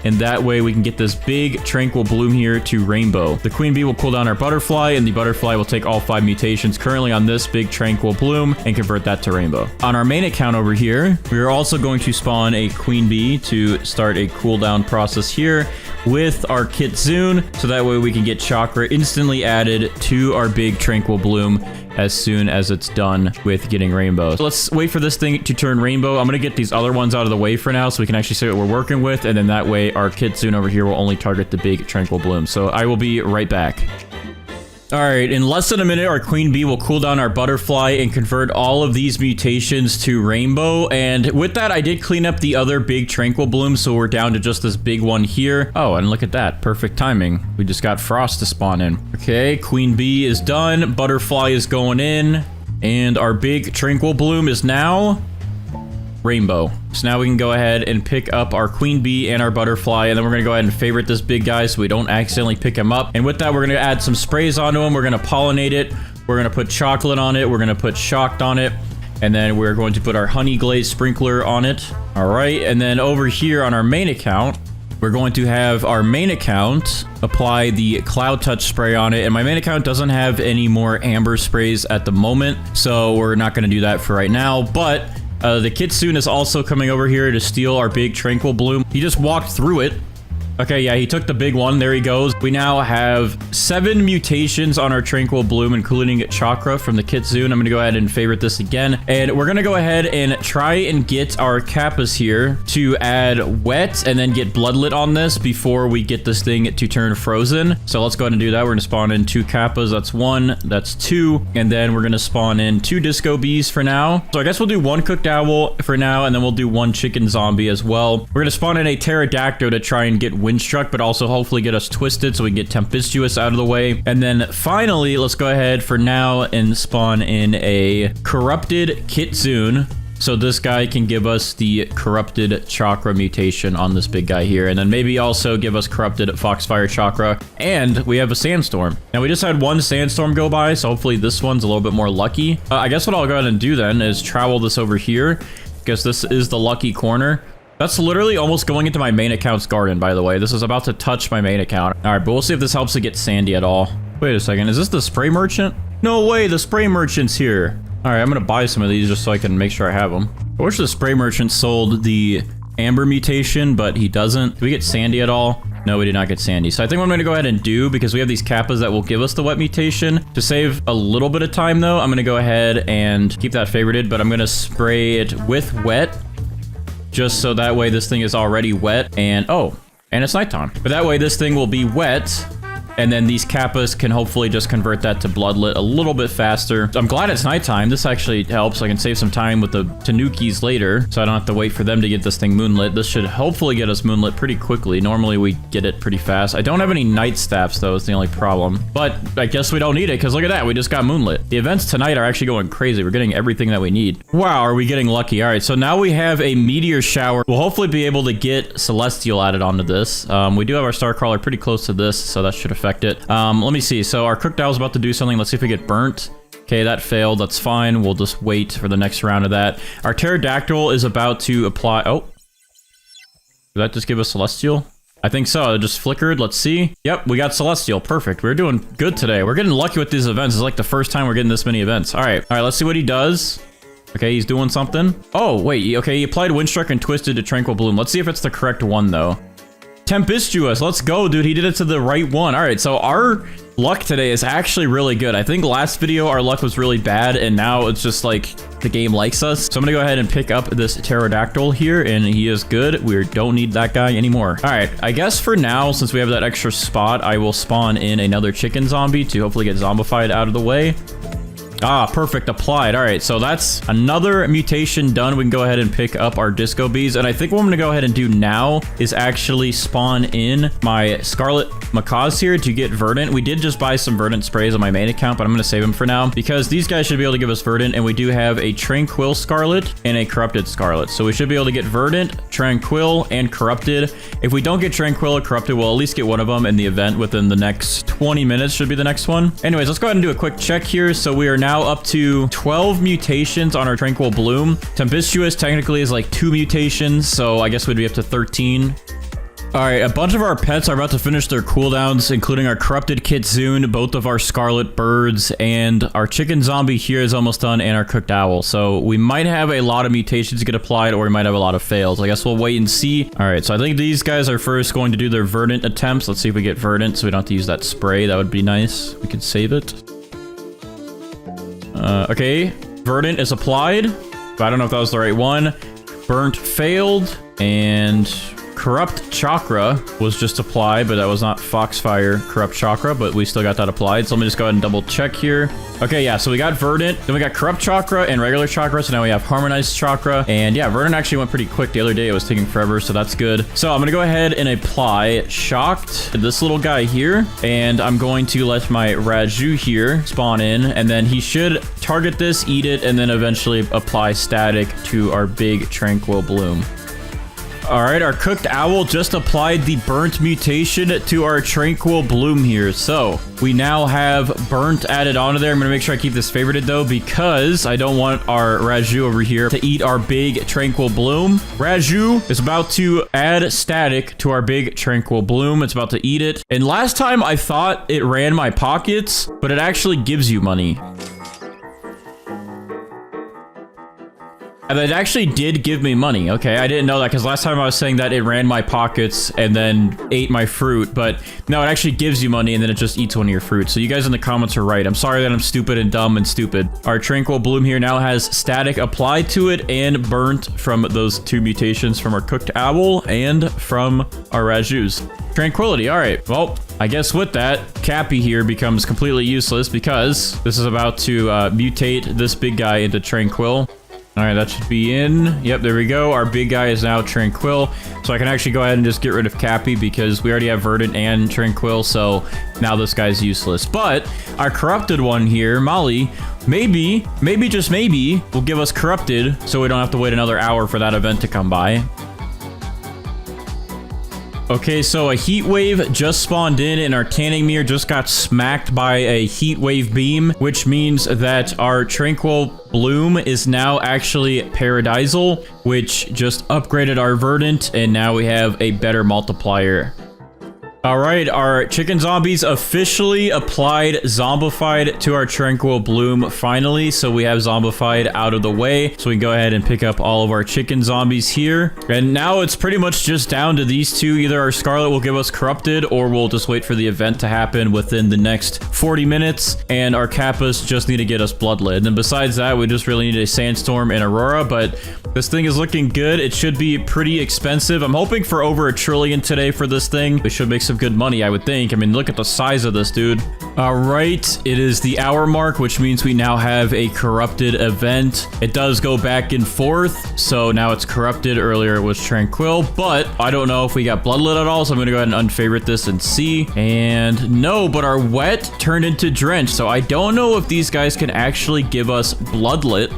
[SPEAKER 1] and that way we can get this big Tranquil bloom here to rainbow. The queen bee will cool down our butterfly, and the butterfly will take all 5 mutations currently on this big Tranquil bloom and convert that to rainbow. On our main account over here, we are also going to spawn a queen bee to start a cooldown process here with our Kitsune, so that way we can get chakra instantly added to our big Tranquil bloom as soon as it's done with getting rainbow. So let's wait for this thing to turn rainbow. I'm going to get these other ones out of the way for now so we can actually see what we're working with. And then that way our kitsune over here will only target the big tranquil bloom. So I will be right back. All right, in less than a minute, our queen bee will cool down our butterfly and convert all of these mutations to rainbow. And with that, I did clean up the other big tranquil bloom, so we're down to just this big one here. Oh, and look at that. Perfect timing. We just got frost to spawn in. Okay, queen bee is done. Butterfly is going in. And our big tranquil bloom is now rainbow. So now we can go ahead and pick up our queen bee and our butterfly, and then we're gonna go ahead and favorite this big guy so we don't accidentally pick him up. And with that, we're gonna add some sprays onto him. We're gonna pollinate it. We're gonna put chocolate on it. We're gonna put shocked on it. And then we're going to put our honey glaze sprinkler on it. All right, and then over here on our main account, we're going to have our main account apply the cloud touch spray on it. And my main account doesn't have any more amber sprays at the moment, so we're not gonna do that for right now. But the kitsune is also coming over here to steal our big tranquil bloom. He just walked through it. Okay, yeah, he took the big one. There he goes. We now have 7 mutations on our tranquil bloom, including chakra from the kitsune. I'm going to go ahead and favorite this again. And we're going to go ahead and try and get our kappas here to add wet and then get bloodlet on this before we get this thing to turn frozen. So let's go ahead and do that. We're going to spawn in 2 kappas. That's 1. That's 2. And then we're going to spawn in 2 disco bees for now. So I guess we'll do 1 cooked owl for now, and then we'll do 1 chicken zombie as well. We're going to spawn in a pterodactyl to try and get Windstruck, but also hopefully get us twisted so we can get tempestuous out of the way. And then finally, let's go ahead for now and spawn in a corrupted kitsune. So this guy can give us the corrupted chakra mutation on this big guy here. And then maybe also give us corrupted foxfire chakra. And we have a sandstorm. Now we just had 1 sandstorm go by, so hopefully this one's a little bit more lucky. I guess what I'll go ahead and do then is travel this over here, because this is the lucky corner. That's literally almost going into my main account's garden, by the way. This is about to touch my main account. All right, but we'll see if this helps to get sandy at all. Wait a second, is this the spray merchant? No way, the spray merchant's here. All right, I'm gonna buy some of these just so I can make sure I have them. I wish the spray merchant sold the amber mutation, but he doesn't. Did we get sandy at all? No, we did not get sandy. So I think what I'm gonna go ahead and do, because we have these kappas that will give us the wet mutation, to save a little bit of time though, I'm gonna go ahead and keep that favorited, but I'm gonna spray it with wet, just so that way this thing is already wet. And oh, and it's nighttime, but that way this thing will be wet, and then these kappas can hopefully just convert that to bloodlet a little bit faster. So I'm glad it's nighttime. This actually helps. I can save some time with the tanukis later, so I don't have to wait for them to get this thing moonlit. This should hopefully get us moonlit pretty quickly. Normally we get it pretty fast. I don't have any night staffs though, is the only problem. But I guess we don't need it, because look at that, we just got moonlit. The events tonight are actually going crazy. We're getting everything that we need. Wow, are we getting lucky? All right, so now we have a meteor shower. We'll hopefully be able to get celestial added onto this. We do have our star crawler pretty close to this, so that should affect it. Let me see. So our cooked owl is about to do something. Let's see if we get burnt. Okay, that failed. That's fine. We'll just wait for the next round of that. Our pterodactyl is about to apply. Oh, did that just give us celestial? I think so. It just flickered. Let's see. Yep, we got celestial. Perfect. We're doing good today. We're getting lucky with these events. It's like the first time we're getting this many events. All right. All right, let's see what he does. Okay, he's doing something. Oh, wait. Okay, he applied Windstruck and twisted to Tranquil Bloom. Let's see if it's the correct one, though. Tempestuous. Let's go, dude. He did it to the right one. All right, so our luck today is actually really good. I think last video our luck was really bad, and now it's just like the game likes us. So I'm gonna go ahead and pick up this pterodactyl here, and he is good. We don't need that guy anymore. All right, I guess for now, since we have that extra spot, I will spawn in another chicken zombie to hopefully get zombified out of the way. Ah, perfect. Applied. All right, so that's another mutation done. We can go ahead and pick up our disco bees. And I think what I'm going to go ahead and do now is actually spawn in my scarlet macaws here to get verdant. We did just buy some verdant sprays on my main account, but I'm going to save them for now because these guys should be able to give us verdant. And we do have a tranquil scarlet and a corrupted scarlet. So we should be able to get verdant, tranquil, and corrupted. If we don't get tranquil or corrupted, we'll at least get one of them in the event within the next 20 minutes should be the next one. Anyways, let's go ahead and do a quick check here. So we are now up to 12 mutations on our Tranquil Bloom. Tempestuous technically is like 2 mutations, so I guess we'd be up to 13. All right, a bunch of our pets are about to finish their cooldowns, including our corrupted kitsune, both of our scarlet birds, and our chicken zombie here is almost done, and our cooked owl. So we might have a lot of mutations get applied, or we might have a lot of fails. I guess we'll wait and see. All right, so I think these guys are first going to do their verdant attempts. Let's see if we get verdant so we don't have to use that spray. That would be nice. We could save it. Okay, Verdant is applied, but I don't know if that was the right one. Burnt failed, and Corrupt Chakra was just applied, but that was not Foxfire Corrupt Chakra, but we still got that applied. So let me just go ahead and double check here. Okay, yeah, so we got Verdant, then we got Corrupt Chakra and regular Chakra, so now we have Harmonized Chakra. And yeah, Verdant actually went pretty quick the other day. It was taking forever, so that's good. So I'm gonna go ahead and apply Shocked to this little guy here, and I'm going to let my Raju here spawn in, and then he should target this, eat it, and then eventually apply Static to our big Tranquil Bloom. All right, our Cooked Owl just applied the Burnt Mutation to our Tranquil Bloom here. So we now have Burnt added onto there. I'm going to make sure I keep this favorited, though, because I don't want our Raju over here to eat our big Tranquil Bloom. Raju is about to add Static to our big Tranquil Bloom. It's about to eat it. And last time I thought it ran my pockets, but it actually gives you money. And it actually did give me money. Okay, I didn't know that because last time I was saying that it ran my pockets and then ate my fruit. But no, it actually gives you money and then it just eats one of your fruits. So you guys in the comments are right. I'm sorry that I'm stupid and dumb and stupid. Our Tranquil Bloom here now has Static applied to it and Burnt from those 2 mutations from our Cooked Owl and from our Rajus. Tranquility. All right. Well, I guess with that, Cappy here becomes completely useless because this is about to mutate this big guy into Tranquil. All right, that should be in. Yep, there we go. Our big guy is now Tranquil. So I can actually go ahead and just get rid of Cappy because we already have Verdant and Tranquil. So now this guy's useless. But our corrupted one here, Molly, maybe, just maybe, will give us corrupted so we don't have to wait another hour for that event to come by. Okay, so a heat wave just spawned in and our Tanning Mirror just got smacked by a heat wave beam, which means that our Tranquil Bloom is now actually Paradisal, which just upgraded our Verdant, and now we have a better multiplier. All right, our chicken zombies officially applied Zombified to our Tranquil Bloom finally. So we have Zombified out of the way. So we can go ahead and pick up all of our chicken zombies here. And now it's pretty much just down to these two. Either our Scarlet will give us Corrupted or we'll just wait for the event to happen within the next 40 minutes. And our Kappas just need to get us Bloodlet. And then besides that, we just really need a Sandstorm and Aurora. But this thing is looking good. It should be pretty expensive. I'm hoping for over $1 trillion today for this thing. We should make some good money, I would think. I mean, look at the size of this, dude. All right, it is the hour mark, which means we now have a corrupted event. It does go back and forth, so now it's corrupted. Earlier it was Tranquil, but I don't know if we got Bloodlet at all, so I'm gonna go ahead and unfavorite this and see. And no, but our Wet turned into Drench, so I don't know if these guys can actually give us Bloodlet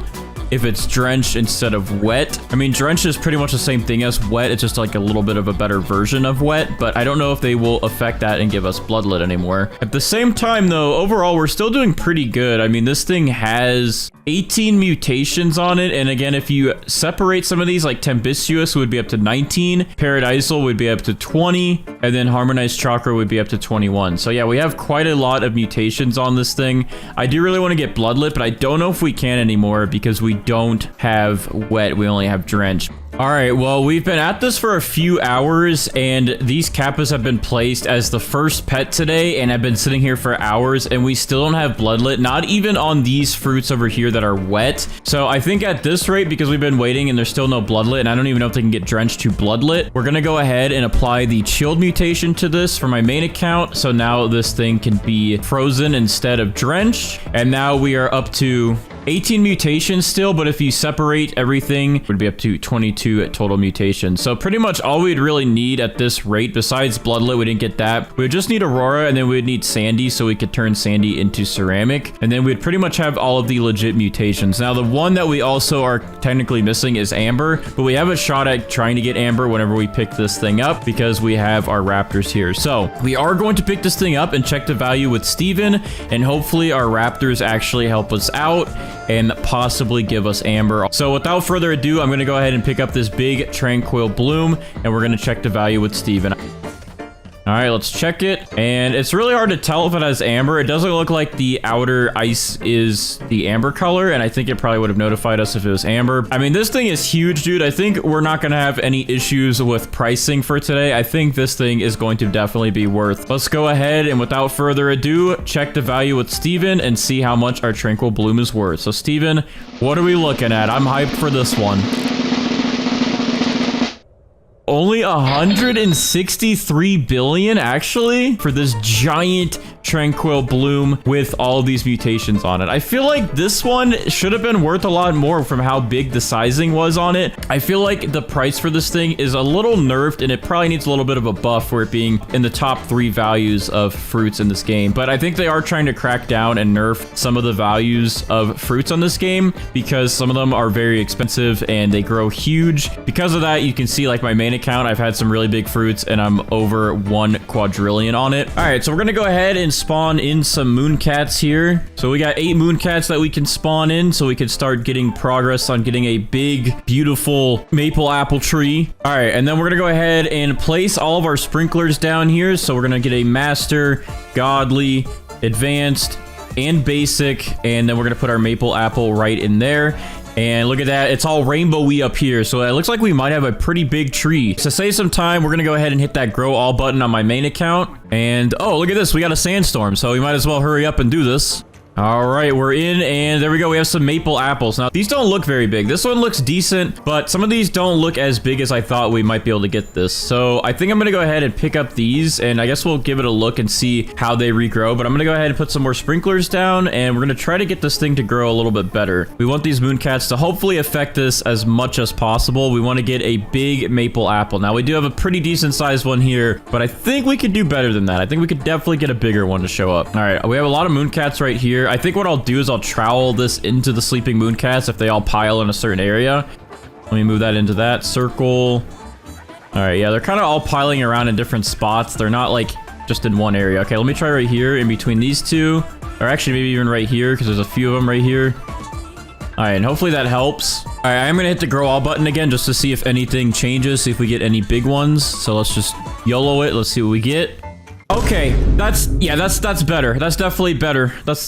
[SPEAKER 1] if it's Drenched instead of Wet. I mean, Drenched is pretty much the same thing as Wet. It's just like a little bit of a better version of Wet, but I don't know if they will affect that and give us Bloodlet anymore. At the same time, though, overall, we're still doing pretty good. I mean, this thing has 18 mutations on it, and again, if you separate some of these, like Tempestuous would be up to 19, Paradisal would be up to 20, and then Harmonized Chakra would be up to 21. So yeah, we have quite a lot of mutations on this thing. I do really want to get Bloodlet, but I don't know if we can anymore because we don't have Wet. We only have Drench. All right, well, we've been at this for a few hours, and these Kappas have been placed as the first pet today, and I've been sitting here for hours, and we still don't have Bloodlet, not even on these fruits over here that are Wet. So I think at this rate, because we've been waiting and there's still no Bloodlet, and I don't even know if they can get Drenched to Bloodlet, we're gonna go ahead and apply the Chilled mutation to this for my main account, so now this thing can be frozen instead of Drenched, and now we are up to 18 mutations still, but if you separate everything, it would be up to 22 total mutations. So pretty much all we'd really need at this rate, besides Bloodlet, we didn't get that. We would just need Aurora, and then we'd need Sandy, so we could turn Sandy into Ceramic. And then we'd pretty much have all of the legit mutations. Now, the one that we also are technically missing is Amber, but we have a shot at trying to get Amber whenever we pick this thing up because we have our Raptors here. So we are going to pick this thing up and check the value with Steven, and hopefully our Raptors actually help us out and possibly give us Amber. So without further ado, I'm going to go ahead and pick up this big Tranquil Bloom, and we're going to check the value with Steven. All right, let's check it. And it's really hard to tell if it has amber. It doesn't look like the outer ice is the amber color, and I think it probably would have notified us if it was amber. I mean, this thing is huge, dude. I think we're not going to have any issues with pricing for today. I think this thing is going to definitely be worth. Let's go ahead and without further ado, check the value with Steven and see how much our Tranquil Bloom is worth. So Steven, what are we looking at? I'm hyped for this one. Only 163 billion actually for this giant Tranquil Bloom with all of these mutations on it. I feel like this one should have been worth a lot more from how big the sizing was on it. I feel like the price for this thing is a little nerfed and it probably needs a little bit of a buff for it being in the top 3 values of fruits in this game. But I think they are trying to crack down and nerf some of the values of fruits on this game because some of them are very expensive and they grow huge. Because of that, you can see like my main account, I've had some really big fruits and I'm over 1 quadrillion on it. All right, so we're gonna go ahead and spawn in some mooncats here. So we got 8 mooncats that we can spawn in so we can start getting progress on getting a big, beautiful maple apple tree. All right, and then we're gonna go ahead and place all of our sprinklers down here. So we're gonna get a master, godly, advanced, and basic, and then we're gonna put our maple apple right in there. And look at that, it's all rainbow-y up here, so it looks like we might have a pretty big tree. To save some time, we're gonna go ahead and hit that grow all button on my main account. And oh, look at this, we got a sandstorm, so we might as well hurry up and do this. All right, we're in, and there we go. We have some maple apples. Now, these don't look very big. This one looks decent, but some of these don't look as big as I thought we might be able to get this. So I think I'm going to go ahead and pick up these, and I guess we'll give it a look and see how they regrow. But I'm going to go ahead and put some more sprinklers down, and we're going to try to get this thing to grow a little bit better. We want these mooncats to hopefully affect this as much as possible. We want to get a big maple apple. Now, we do have a pretty decent sized one here, but I think we could do better than that. I think we could definitely get a bigger one to show up. All right, we have a lot of mooncats right here. I think what I'll do is I'll trowel this into the sleeping mooncats if they all pile in a certain area. Let me move that into that circle. All right, yeah, they're kind of all piling around in different spots. They're not like just in one area. Okay, let me try right here in between these two, or actually maybe even right here because there's a few of them right here. All right, and hopefully that helps. All right, I'm gonna hit the grow all button again just to see if anything changes, see if we get any big ones. So let's just YOLO it. Let's see what we get. Okay, that's better. That's definitely better. That's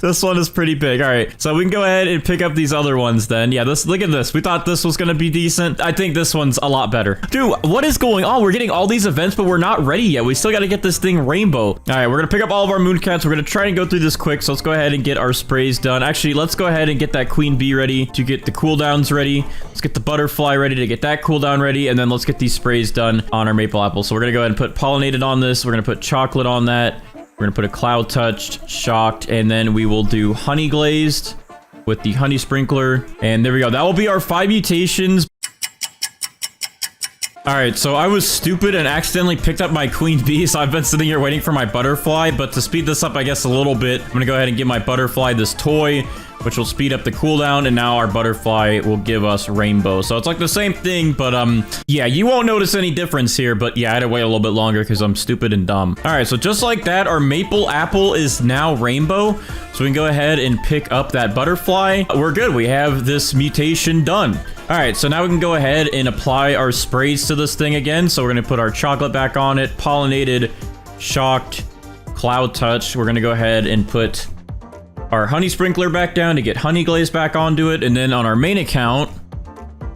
[SPEAKER 1] this one is pretty big. All right, so we can go ahead and pick up these other ones then. Yeah, look at this. We thought this was gonna be decent. I think this one's a lot better. Dude, what is going on? We're getting all these events, but we're not ready yet. We still got to get this thing rainbow. All right, we're gonna pick up all of our mooncats. We're gonna try and go through this quick. So let's go ahead and get our sprays done. Actually, let's go ahead and get that queen bee ready to get the cooldowns ready. Let's get the butterfly ready to get that cooldown ready, and then let's get these sprays done on our maple apple. So we're gonna go ahead and put pollinated on this. We're gonna put chocolate on that. We're gonna put a cloud touched, shocked, and then we will do honey glazed with the honey sprinkler. And there we go. That will be our 5 mutations. All right, so I was stupid and accidentally picked up my queen bee, so I've been sitting here waiting for my butterfly. But to speed this up, I guess, a little bit, I'm gonna go ahead and give my butterfly this toy, which will speed up the cooldown, and now our butterfly will give us rainbow. So it's like the same thing, but yeah, you won't notice any difference here, but yeah, I had to wait a little bit longer because I'm stupid and dumb. All right, so just like that, our maple apple is now rainbow. So we can go ahead and pick up that butterfly. We're good, we have this mutation done. All right, so now we can go ahead and apply our sprays to this thing again. So we're gonna put our chocolate back on it, pollinated, shocked, cloud touch. We're gonna go ahead and put our honey sprinkler back down to get honey glaze back onto it. And then on our main account,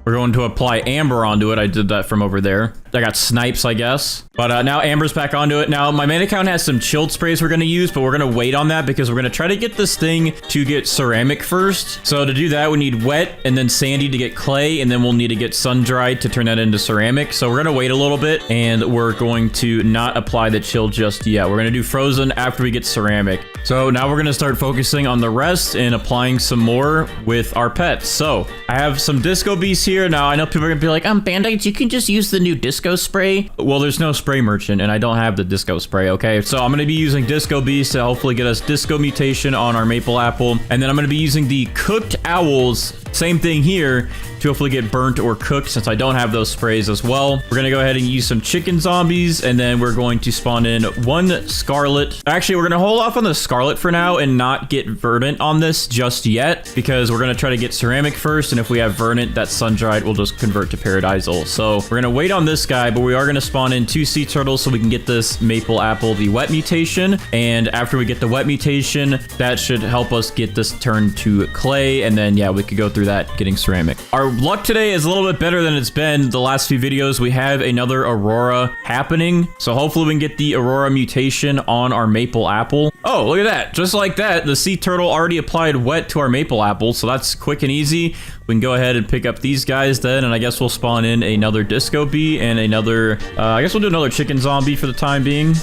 [SPEAKER 1] we're going to apply amber onto it. I did that from over there. I got snipes, I guess. But now amber's back onto it. Now, my main account has some chilled sprays we're going to use, but we're going to wait on that because we're going to try to get this thing to get ceramic first. So to do that, we need wet and then sandy to get clay, and then we'll need to get sun-dried to turn that into ceramic. So we're going to wait a little bit, and we're going to not apply the chill just yet. We're going to do frozen after we get ceramic. So now we're going to start focusing on the rest and applying some more with our pets. So I have some disco bees here. Now, I know people are going to be like, Bandites, you can just use the new disco spray. Well, there's no spray merchant, and I don't have the disco spray, okay? So I'm going to be using disco bees to hopefully get us disco mutation on our maple apple. And then I'm going to be using the cooked owls Same thing here to hopefully get burnt or cooked, since I don't have those sprays as well. We're gonna go ahead and use some chicken zombies, and then we're going to spawn in 1 scarlet. Actually, we're gonna hold off on the scarlet for now and not get verdant on this just yet, because we're gonna try to get ceramic first, and if we have verdant, that sun-dried will just convert to paradisal. So we're gonna wait on this guy, but we are gonna spawn in 2 sea turtles so we can get this maple apple, the wet mutation. And after we get the wet mutation, that should help us get this turned to clay, and then yeah, we could go through that getting ceramic. Our luck today is a little bit better than it's been the last few videos. We have another aurora happening, so hopefully we can get the aurora mutation on our maple apple. Oh, look at that. Just like that, the sea turtle already applied wet to our maple apple, so that's quick and easy. We can go ahead and pick up these guys then, and I guess we'll spawn in another disco bee and another, I guess we'll do another chicken zombie for the time being.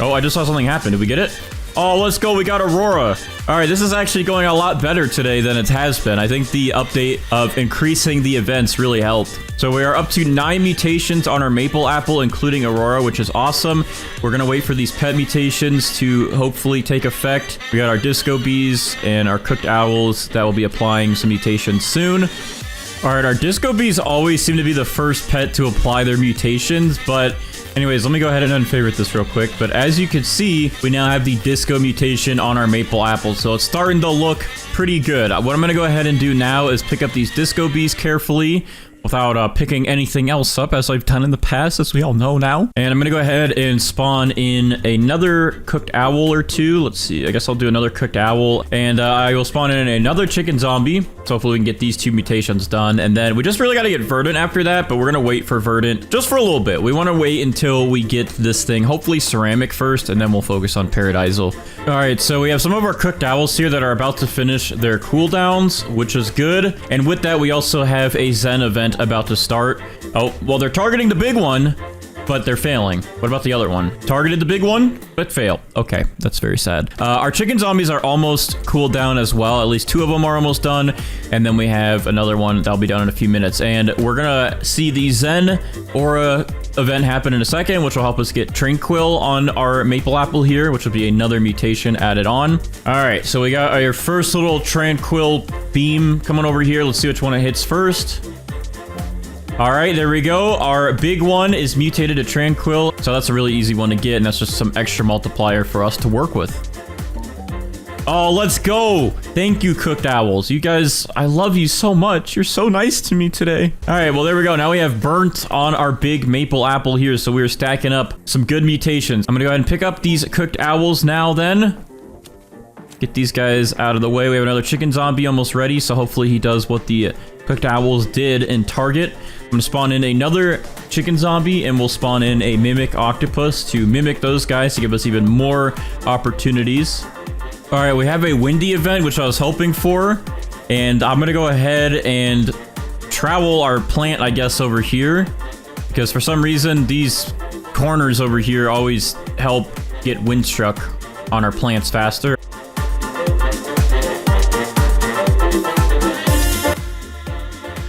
[SPEAKER 1] Oh, I just saw something happen. Did we get it? Oh, let's go. We got Aurora. All right, this is actually going a lot better today than it has been. I think the update of increasing the events really helped. So we are up to 9 mutations on our maple apple, including Aurora, which is awesome. We're going to wait for these pet mutations to hopefully take effect. We got our disco bees and our cooked owls that will be applying some mutations soon. All right, our disco bees always seem to be the first pet to apply their mutations, but anyways, let me go ahead and unfavorite this real quick. But as you can see, we now have the disco mutation on our maple apple, so it's starting to look pretty good. What I'm going to go ahead and do now is pick up these disco bees carefully without picking anything else up, as I've done in the past, as we all know now. And I'm going to go ahead and spawn in another cooked owl or 2. Let's see. I guess I'll do another cooked owl. And I will spawn in another chicken zombie. So hopefully we can get these 2 mutations done. And then we just really got to get verdant after that, but we're going to wait for verdant just for a little bit. We want to wait until we get this thing, hopefully ceramic first, and then we'll focus on paradisal. All right, so we have some of our cooked owls here that are about to finish their cooldowns, which is good. And with that, we also have a Zen event about to start. Oh, well, they're targeting the big one, but they're failing. What about the other one? Targeted the big one, but fail. Okay, that's very sad. Our chicken zombies are almost cooled down as well. At least 2 of them are almost done. And then we have another one that'll be done in a few minutes. And we're gonna see the Zen Aura event happen in a second, which will help us get Tranquil on our maple apple here, which will be another mutation added on. All right, so we got our first little Tranquil beam coming over here. Let's see which one it hits first. All right, there we go. Our big one is mutated to Tranquil, so that's a really easy one to get, and that's just some extra multiplier for us to work with. Oh, let's go. Thank you, cooked owls. You guys, I love you so much. You're so nice to me today. All right, well, there we go. Now we have burnt on our big maple apple here, so we're stacking up some good mutations. I'm gonna go ahead and pick up these cooked owls now then. Get these guys out of the way. We have another chicken zombie almost ready, so hopefully he does what the cooked owls did in target. I'm gonna spawn in another chicken zombie, and we'll spawn in a mimic octopus to mimic those guys to give us even more opportunities. All right, we have a windy event, which I was hoping for, and I'm gonna go ahead and travel our plant, I guess, over here, because for some reason these corners over here always help get wind struck on our plants faster.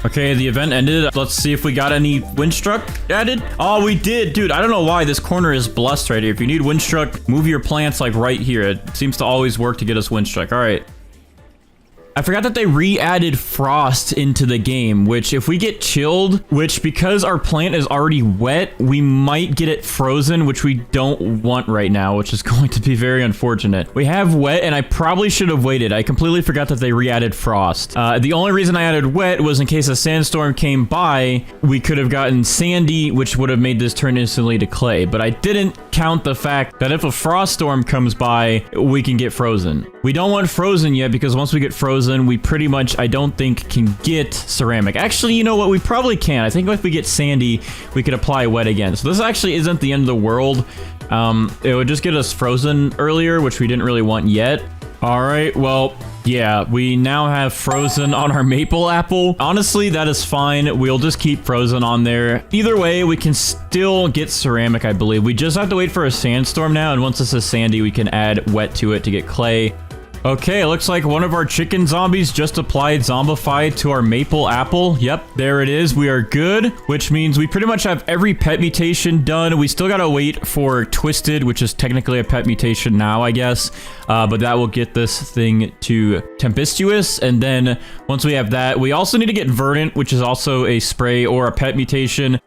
[SPEAKER 1] Okay, the event ended. Let's see if we got any windstruck added. Oh, we did. Dude, I don't know why this corner is blessed right here. If you need windstruck, move your plants like right here. It seems to always work to get us windstruck. All right. I forgot that they re-added frost into the game, which if we get chilled, which because our plant is already wet, we might get it frozen, which we don't want right now, which is going to be very unfortunate. We have wet, and I probably should have waited. I completely forgot that they re-added frost. The only reason I added wet was in case a sandstorm came by, we could have gotten sandy, which would have made this turn instantly to clay. But I didn't count the fact that if a frost storm comes by, we can get frozen. We don't want frozen yet, because once we get frozen, we pretty much, I don't think, can get ceramic. Actually, you know what? We probably can. I think if we get sandy, we could apply wet again. So this actually isn't the end of the world. It would just get us frozen earlier, which we didn't really want yet. All right, well, yeah, we now have frozen on our maple apple. Honestly, that is fine. We'll just keep frozen on there. Either way, we can still get ceramic, I believe. We just have to wait for a sandstorm now, and once this is sandy, we can add wet to it to get clay. Okay, it looks like one of our chicken zombies just applied Zombify to our maple apple. Yep, there it is. We are good, which means we pretty much have every pet mutation done. We still gotta wait for Twisted, which is technically a pet mutation now, I guess. But that will get this thing to Tempestuous. And then once we have that, we also need to get Verdant, which is also a spray or a pet mutation.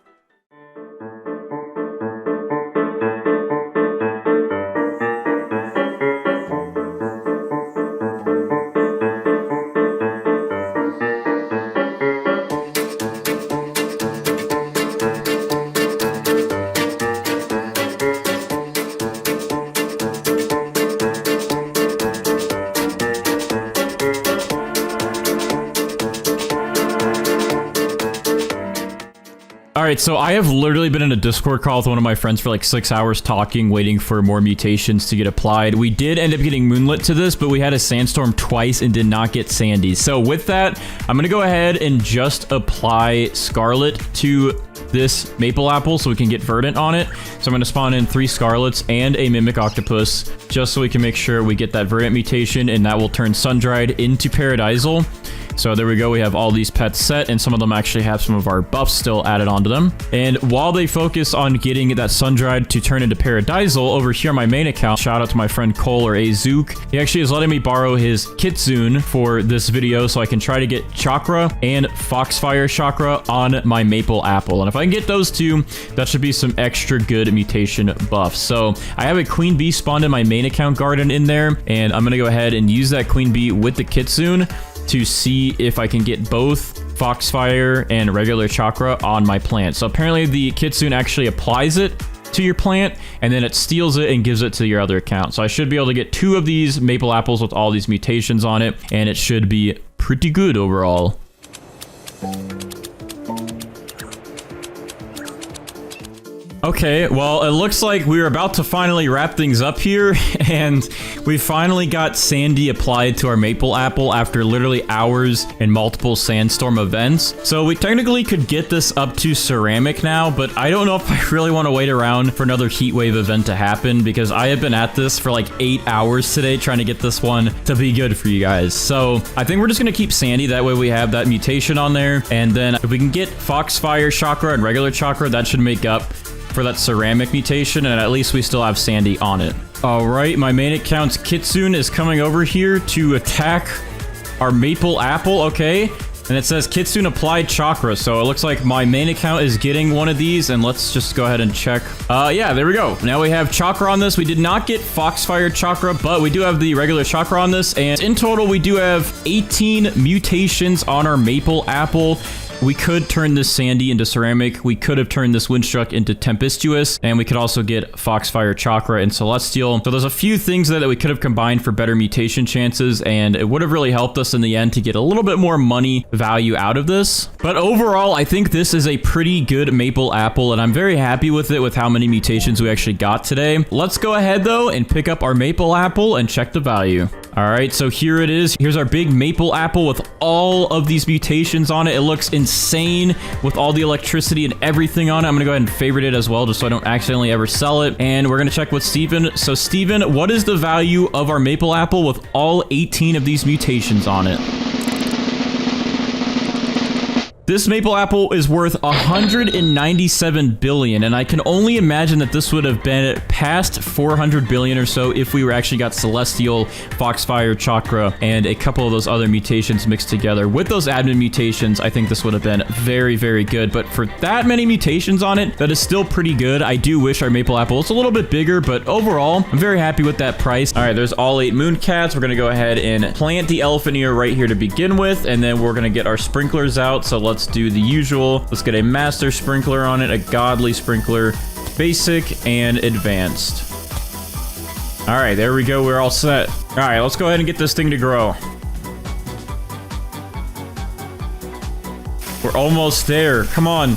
[SPEAKER 1] Alright, so I have literally been in a Discord call with one of my friends for like 6 hours talking, waiting for more mutations to get applied. We did end up getting Moonlit to this, but we had a Sandstorm twice and did not get Sandy. So with that, I'm going to go ahead and just apply Scarlet to this maple apple so we can get Verdant on it. So I'm going to spawn in 3 Scarlets and a Mimic Octopus just so we can make sure we get that Verdant mutation, and that will turn Sundried into Paradisal. So there we go. We have all these pets set, and some of them actually have some of our buffs still added onto them. And while they focus on getting that Sundried to turn into Paradisal, over here on my main account, shout out to my friend Cole or Azook. He actually is letting me borrow his Kitsune for this video so I can try to get Chakra and Foxfire Chakra on my maple apple. And if I can get those two, that should be some extra good mutation buffs. So I have a Queen Bee spawned in my main account garden in there, and I'm going to go ahead and use that Queen Bee with the Kitsune to see if I can get both Foxfire and regular Chakra on my plant. So apparently the Kitsune actually applies it to your plant, and then it steals it and gives it to your other account. So I should be able to get 2 of these maple apples with all these mutations on it, and it should be pretty good overall. Okay, well, it looks like we're about to finally wrap things up here, and we finally got Sandy applied to our maple apple after literally hours and multiple sandstorm events. So we technically could get this up to ceramic now, but I don't know if I really want to wait around for another heat wave event to happen, because I have been at this for like 8 hours today trying to get this one to be good for you guys. So I think we're just going to keep Sandy, that way we have that mutation on there, and then if we can get Foxfire Chakra and regular Chakra, that should make up for that ceramic mutation, and at least we still have Sandy on it. All right, my main account's Kitsune is coming over here to attack our maple apple. Okay, and it says Kitsune applied Chakra, so it looks like my main account is getting one of these, and let's just go ahead and check. Yeah, there we go. Now we have Chakra on this. We did not get Foxfire Chakra, but we do have the regular Chakra on this, and in total we do have 18 mutations on our maple apple. We could turn this Sandy into ceramic. We could have turned this Windstruck into tempestuous, and we could also get Foxfire Chakra and Celestial. So there's a few things that we could have combined for better mutation chances, and it would have really helped us in the end to get a little bit more money value out of this. But overall, I think this is a pretty good maple apple, and I'm very happy with it with how many mutations we actually got today. Let's go ahead though and pick up our maple apple and check the value. All right, so here it is. Here's our big maple apple with all of these mutations on it. It looks insane with all the electricity and everything on it. I'm gonna go ahead and favorite it as well, just so I don't accidentally ever sell it. And we're gonna check with Steven. So Steven, what is the value of our maple apple with all 18 of these mutations on it? This maple apple is worth 197 billion, and I can only imagine that this would have been past 400 billion or so if we were actually got Celestial, Foxfire, Chakra, and a couple of those other mutations mixed together. With those admin mutations, I think this would have been very, very good, but for that many mutations on it, that is still pretty good. I do wish our maple apple was a little bit bigger, but overall, I'm very happy with that price. All right, there's all 8 Mooncats. We're gonna go ahead and plant the elephant ear right here to begin with, and then we're gonna get our sprinklers out, so let's do the usual. Let's get a master sprinkler on it, a godly sprinkler, basic, and advanced. All right, there we go. We're all set. All right, let's go ahead and get this thing to grow. We're almost there. Come on.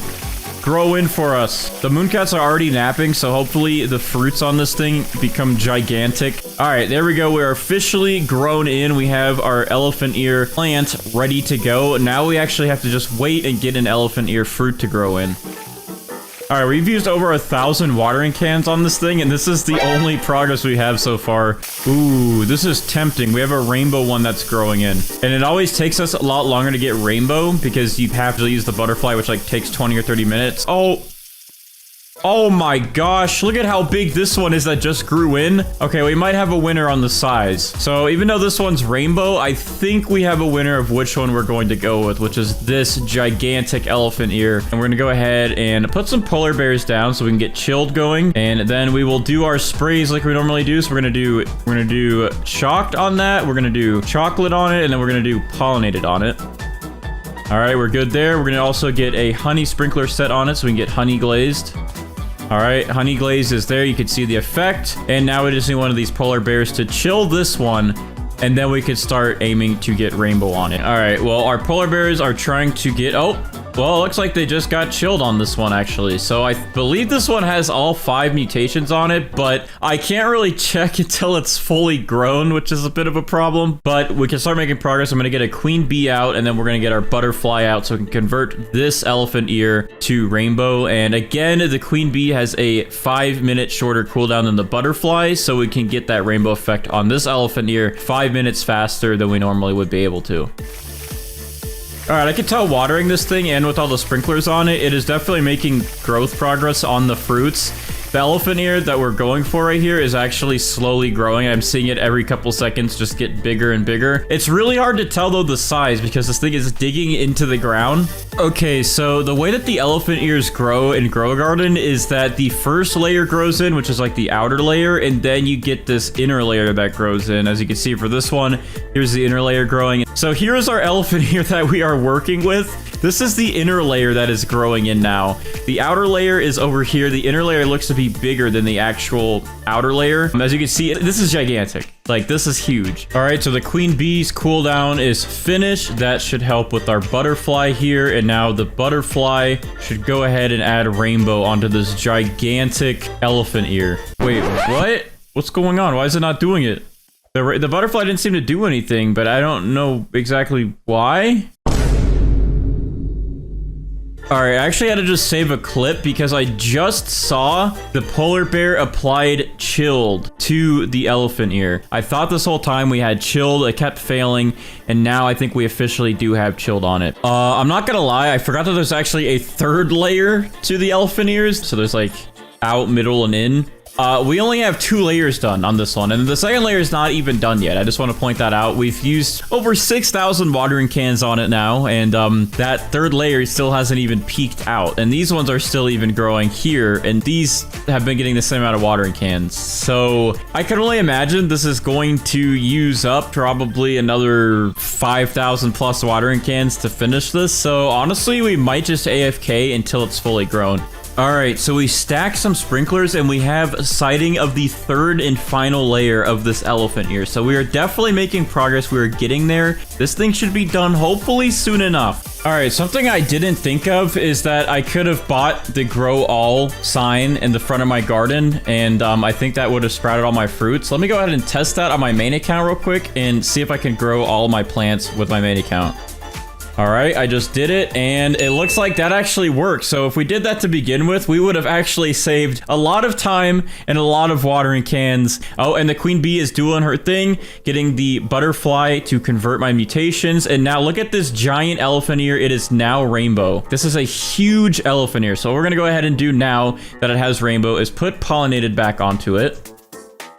[SPEAKER 1] Grow in for us. The Mooncats are already napping, so hopefully the fruits on this thing become gigantic. All right, there we go. We're officially grown in. We have our elephant ear plant ready to go. Now we actually have to just wait and get an elephant ear fruit to grow in. All right, we've used over 1,000 watering cans on this thing, and this is the only progress we have so far. Ooh, this is tempting. We have a rainbow one that's growing in. And it always takes us a lot longer to get rainbow because you have to use the butterfly, which like takes 20 or 30 minutes. Oh my gosh, look at how big this one is that just grew in. Okay, we might have a winner on the size. So even though this one's rainbow, I think we have a winner of which one we're going to go with, which is this gigantic elephant ear. And we're gonna go ahead and put some polar bears down so we can get chilled going. And then we will do our sprays like we normally do. So we're gonna do shocked on that. We're gonna do chocolate on it, and then we're gonna do pollinated on it. All right, we're good there. We're gonna also get a honey sprinkler set on it so we can get honey glazed. All right, honey glaze is there. You can see the effect. And now we just need one of these polar bears to chill this one. And then we could start aiming to get rainbow on it. All right, well, our polar bears are trying to get... Oh, well, it looks like they just got chilled on this one, actually. So I believe this one has all 5 mutations on it, but I can't really check until it's fully grown, which is a bit of a problem. But we can start making progress. I'm going to get a queen bee out, and then we're going to get our butterfly out so we can convert this elephant ear to rainbow. And again, the queen bee has a 5-minute shorter cooldown than the butterfly, so we can get that rainbow effect on this elephant ear 5 minutes faster than we normally would be able to. All right, I can tell watering this thing and with all the sprinklers on it, it is definitely making growth progress on the fruits. The elephant ear that we're going for right here is actually slowly growing. I'm seeing it every couple seconds just get bigger and bigger. It's really hard to tell though the size because this thing is digging into the ground. Okay, so the way that the elephant ears grow in Grow a Garden is that the first layer grows in, which is like the outer layer, and then you get this inner layer that grows in. As you can see for this one, here's the inner layer growing. So here's our elephant ear that we are working with. This is the inner layer that is growing in now. The outer layer is over here. The inner layer looks to be bigger than the actual outer layer. As you can see, this is gigantic. Like, this is huge. All right, so the queen bee's cooldown is finished. That should help with our butterfly here. And now the butterfly should go ahead and add rainbow onto this gigantic elephant ear. Wait, what? What's going on? Why is it not doing it? The butterfly didn't seem to do anything, but I don't know exactly why. All right, I actually had to just save a clip because I just saw the polar bear applied chilled to the elephant ear. I thought this whole time we had chilled, it kept failing, and now I think we officially do have chilled on it. I'm not gonna lie, I forgot that there's actually a 3rd layer to the elephant ears. So there's like out, middle, and in. We only have 2 layers done on this one, and the 2nd layer is not even done yet. I just want to point that out. We've used over 6,000 watering cans on it now, and that 3rd layer still hasn't even peaked out. And these ones are still even growing here, and these have been getting the same amount of watering cans. So I can only imagine this is going to use up probably another 5,000 plus watering cans to finish this. So honestly, we might just AFK until it's fully grown. All right, so we stacked some sprinklers and we have a sighting of the 3rd and final layer of this elephant ear. So we are definitely making progress. We are getting there. This thing should be done hopefully soon enough. All right, something I didn't think of is that I could have bought the grow all sign in the front of my garden, and I think that would have sprouted all my fruits. Let me go ahead and test that on my main account real quick and see if I can grow all my plants with my main account. All right, I just did it, and it looks like that actually worked. So if we did that to begin with, we would have actually saved a lot of time and a lot of watering cans. Oh, and the queen bee is doing her thing, getting the butterfly to convert my mutations. And now look at this giant elephant ear. It is now rainbow. This is a huge elephant ear. So what we're gonna go ahead and do now that it has rainbow is put pollinated back onto it.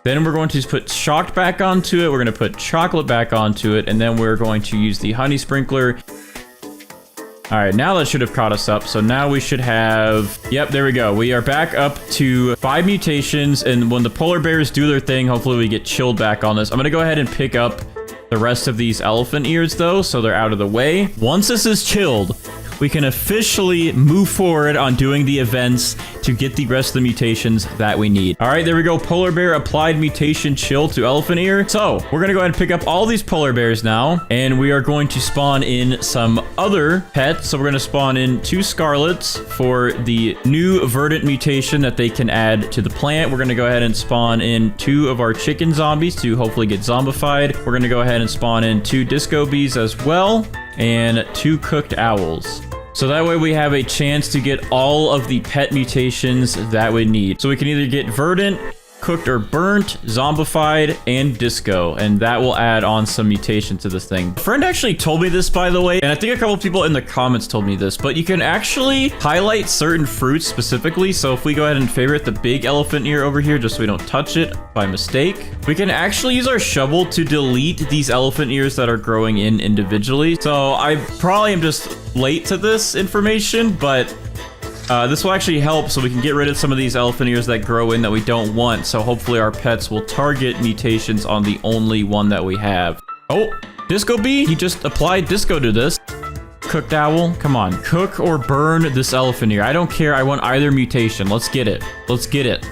[SPEAKER 1] Then we're going to put shocked back onto it. We're going to put chocolate back onto it. And then we're going to use the honey sprinkler. All right, now that should have caught us up. So now we should have... Yep, there we go. We are back up to 5 mutations. And when the polar bears do their thing, hopefully we get chilled back on this. I'm going to go ahead and pick up the rest of these elephant ears, though, so they're out of the way. Once this is chilled, we can officially move forward on doing the events to get the rest of the mutations that we need. All right, there we go. Polar bear applied mutation chill to elephant ear. So we're going to go ahead and pick up all these polar bears now, and we are going to spawn in some other pets. So we're going to spawn in 2 scarlets for the new verdant mutation that they can add to the plant. We're going to go ahead and spawn in 2 of our chicken zombies to hopefully get zombified. We're going to go ahead and spawn in 2 disco bees as well, and 2 cooked owls. So that way we have a chance to get all of the pet mutations that we need. So we can either get verdant, cooked or burnt, zombified, and disco, and that will add on some mutation to this thing. A friend actually told me this, by the way, and I think a couple people in the comments told me this, but you can actually highlight certain fruits specifically. So if we go ahead and favorite the big elephant ear over here, just so we don't touch it by mistake, we can actually use our shovel to delete these elephant ears that are growing in individually. So I probably am just late to this information, but this will actually help so we can get rid of some of these elephant ears that grow in that we don't want. So hopefully our pets will target mutations on the only one that we have. Oh, Disco Bee, he just applied disco to this. Cooked owl, come on. Cook or burn this elephant ear. I don't care. I want either mutation. Let's get it. Let's get it.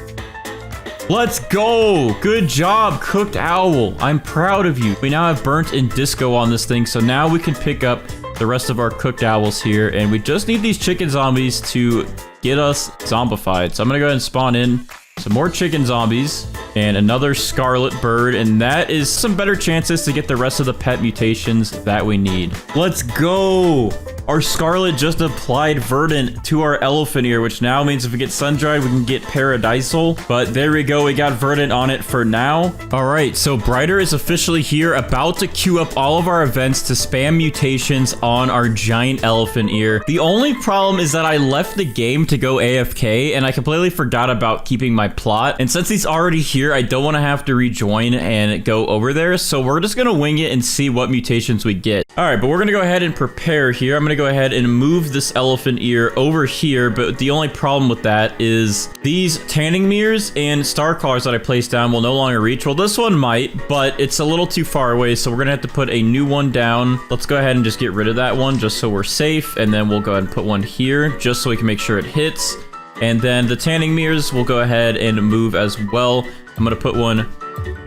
[SPEAKER 1] Let's go. Good job, Cooked Owl. I'm proud of you. We now have burnt and disco on this thing. So now we can pick up the rest of our cooked owls here, and we just need these chicken zombies to get us zombified. So I'm gonna go ahead and spawn in some more chicken zombies and another scarlet bird, and that is some better chances to get the rest of the pet mutations that we need. Let's go. Our scarlet just applied verdant to our elephant ear, which now means if we get sun-dried, we can get paradisal. But there we go. We got verdant on it for now. All right, so Brighter is officially here, about to queue up all of our events to spam mutations on our giant elephant ear. The only problem is that I left the game to go AFK, and I completely forgot about keeping my plot. And since he's already here, I don't want to have to rejoin and go over there. So we're just going to wing it and see what mutations we get. All right, but we're going to go ahead and prepare here. I'm going to go ahead and move this elephant ear over here, but the only problem with that is these tanning mirrors and star collars that I placed down will no longer reach. Well, this one might, but it's a little too far away, so we're gonna have to put a new one down. Let's go ahead and just get rid of that one just so we're safe, and then we'll go ahead and put one here just so we can make sure it hits. And then the tanning mirrors will go ahead and move as well. I'm gonna put one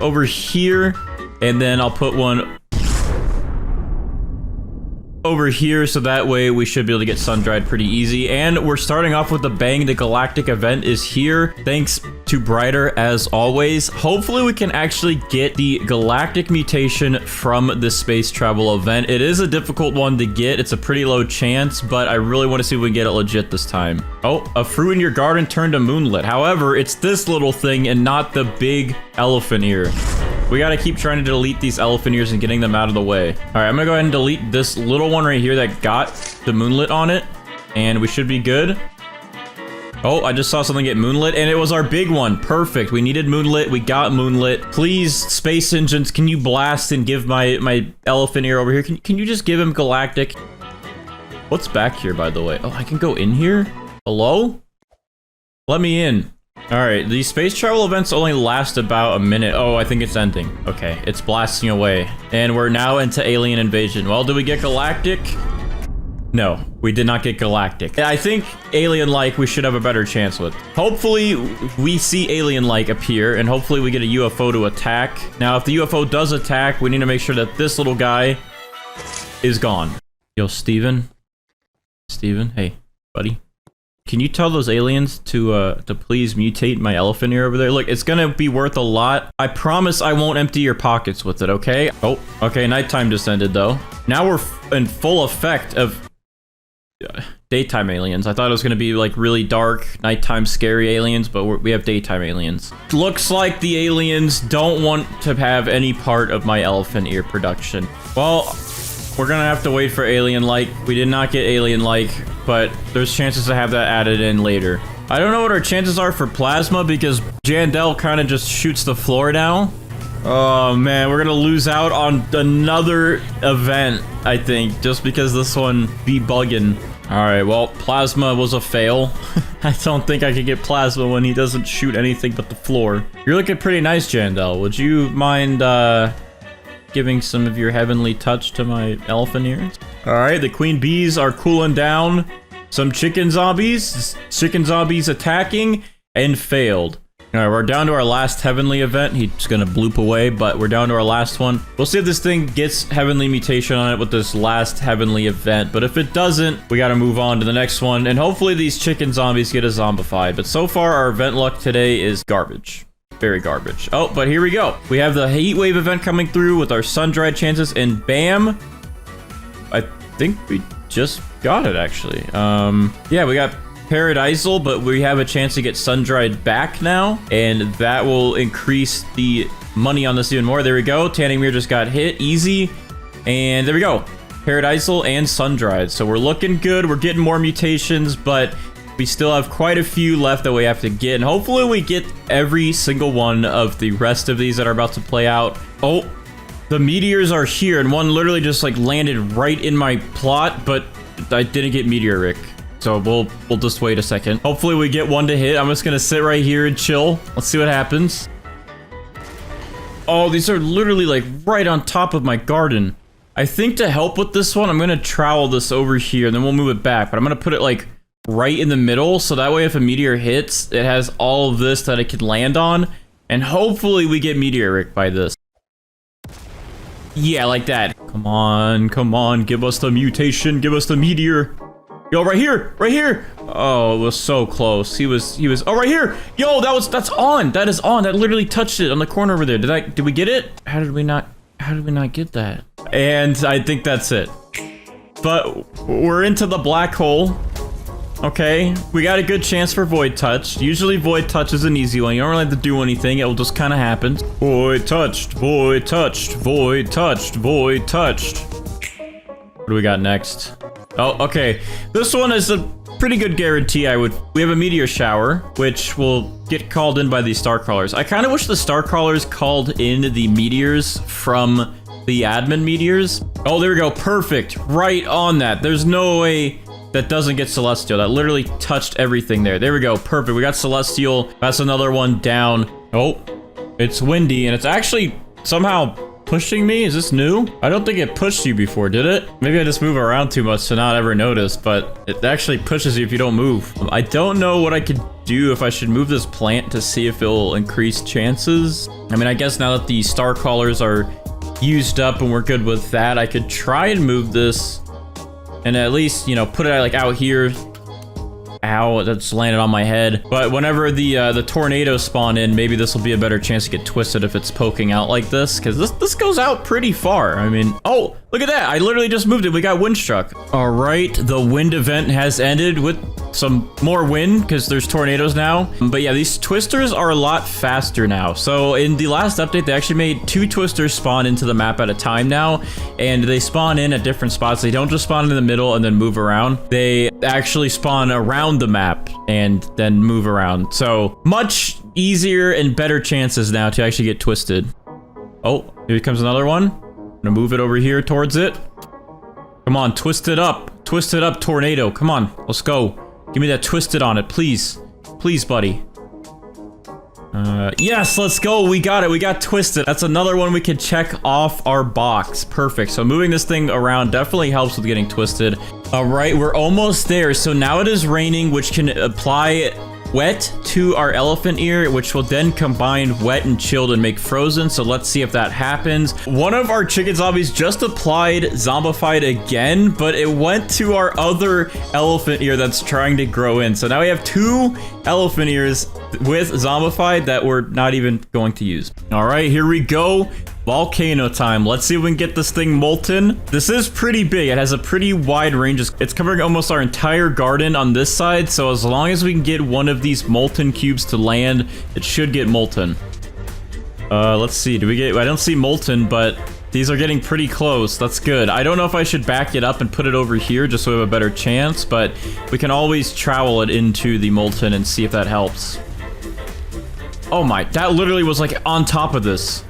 [SPEAKER 1] over here, and then I'll put one over here, so that way we should be able to get sun-dried pretty easy. And we're starting off with a bang. The galactic event is here, thanks to Brighter as always. Hopefully we can actually get the galactic mutation from the space travel event. It is a difficult one to get. It's a pretty low chance, but I really want to see if we can get it legit this time. Oh, a fruit in your garden turned to moonlit. However, it's this little thing and not the big elephant ear. We gotta keep trying to delete these elephant ears and getting them out of the way. All right, I'm gonna go ahead and delete this little one right here that got the moonlit on it, and we should be good. Oh, I just saw something get moonlit, and it was our big one. Perfect. We needed moonlit. We got moonlit. Please, space engines, can you blast and give my elephant ear over here? Can you just give him galactic? What's back here, by the way? Oh, I can go in here? Hello? Let me in. All right, these space travel events only last about a minute. Oh, I think it's ending. Okay, it's blasting away. And we're now into alien invasion. Well, did we get galactic? No, we did not get galactic. I think alien-like we should have a better chance with. Hopefully, we see alien-like appear, and hopefully we get a UFO to attack. Now, if the UFO does attack, we need to make sure that this little guy is gone. Yo, Steven? Steven? Hey, buddy. Can you tell those aliens to please mutate my elephant ear over there? Look, it's gonna be worth a lot. I promise I won't empty your pockets with it, okay? Oh, okay, nighttime just ended, though. Now we're in full effect of daytime aliens. I thought it was gonna be, like, really dark, nighttime scary aliens, but we have daytime aliens. Looks like the aliens don't want to have any part of my elephant ear production. Well, we're gonna have to wait for alien-like. We did not get alien-like, but there's chances to have that added in later. I don't know what our chances are for plasma because Jandel kind of just shoots the floor now. Oh man, we're gonna lose out on another event, I think, just because this one be bugging. All right, well, plasma was a fail. I don't think I could get plasma when he doesn't shoot anything but the floor. You're looking pretty nice, Jandel. Would you mind, giving some of your heavenly touch to my elephant ears? All right, the queen bees are cooling down. Some chicken zombies attacking and failed. All right, we're down to our last heavenly event. He's gonna bloop away, but we're down to our last one. We'll see if this thing gets heavenly mutation on it with this last heavenly event, but if it doesn't, we gotta move on to the next one, and hopefully these chicken zombies get us zombified. But so far, our event luck today is garbage. Very garbage. Oh, but here we go. We have the heat wave event coming through with our sun-dried chances, and bam! I think we just got it, actually. Yeah, we got Paradisal, but we have a chance to get Sun-Dried back now, and that will increase the money on this even more. There we go. Tanning Mirror just got hit. Easy. And there we go. Paradisal and Sun-Dried. So we're looking good. We're getting more mutations, but we still have quite a few left that we have to get. And hopefully we get every single one of the rest of these that are about to play out. Oh, the meteors are here, and one literally just like landed right in my plot, but I didn't get Meteoric. So we'll just wait a second. Hopefully we get one to hit. I'm just gonna sit right here and chill. Let's see what happens. Oh, these are literally like right on top of my garden. I think to help with this one, I'm gonna trowel this over here and then we'll move it back. But I'm gonna put it like right in the middle, so that way if a meteor hits, it has all of this that it could land on. And hopefully we get Meteoric by this. Yeah, like that. Come on, give us the mutation, give us the meteor. Yo, right here, right here. Oh, it was so close. He was, oh, right here. Yo, that's on. That is on. That literally touched it on the corner over there. Did we get it? How did we not get that? And I think that's it. But we're into the black hole. Okay, we got a good chance for Void Touch. Usually Void Touch is an easy one. You don't really have to do anything. It will just kind of happen. Void touched, void touched, void touched, void touched. What do we got next? Oh, okay. This one is a pretty good guarantee. We have a meteor shower, which will get called in by these star crawlers. I kind of wish the star crawlers called in the meteors from the admin meteors. Oh, there we go. Perfect. Right on that. There's no way that doesn't get Celestial. That literally touched everything there. There we go. Perfect. We got Celestial. That's another one down. Oh, it's windy, and it's actually somehow pushing me. Is this new? I don't think it pushed you before, did it? Maybe I just move around too much to not ever notice, but it actually pushes you if you don't move. I don't know what I could do, if I should move this plant to see if it'll increase chances. I mean, I guess now that the star crawlers are used up and we're good with that, I could try and move this and at least, you know, put it like out here. Ow, that's landed on my head. But whenever the tornadoes spawn in, maybe this will be a better chance to get twisted if it's poking out like this, because this goes out pretty far. I mean, oh, look at that. I literally just moved it. We got Windstruck. All right, the wind event has ended with some more wind because there's tornadoes now. But yeah, these twisters are a lot faster now. So in the last update, they actually made 2 twisters spawn into the map at a time now, and they spawn in at different spots. They don't just spawn in the middle and then move around. They actually spawn around the map and then move around. So much easier and better chances now to actually get twisted. Oh, here comes another one. I'm gonna move it over here towards it. Come on, twist it up, tornado. Come on, let's go. Give me that twisted on it, please. Please, buddy. Yes, let's go. We got it. We got twisted. That's another one we can check off our box. Perfect. So moving this thing around definitely helps with getting twisted. All right, we're almost there. So now it is raining, which can apply wet to our elephant ear, which will then combine wet and chilled and make frozen. So let's see if that happens. One of our chicken zombies just applied zombified again, but it went to our other elephant ear that's trying to grow in. So now we have 2 elephant ears with zombified that we're not even going to use. All right, here we go. Volcano time. Let's see if we can get this thing molten. This is pretty big. It has a pretty wide range. It's covering almost our entire garden on this side. So as long as we can get one of these molten cubes to land, it should get molten. Let's see. I don't see molten, but these are getting pretty close. That's good. I don't know if I should back it up and put it over here just so we have a better chance, but we can always trowel it into the molten and see if that helps. Oh my, that literally was like on top of this.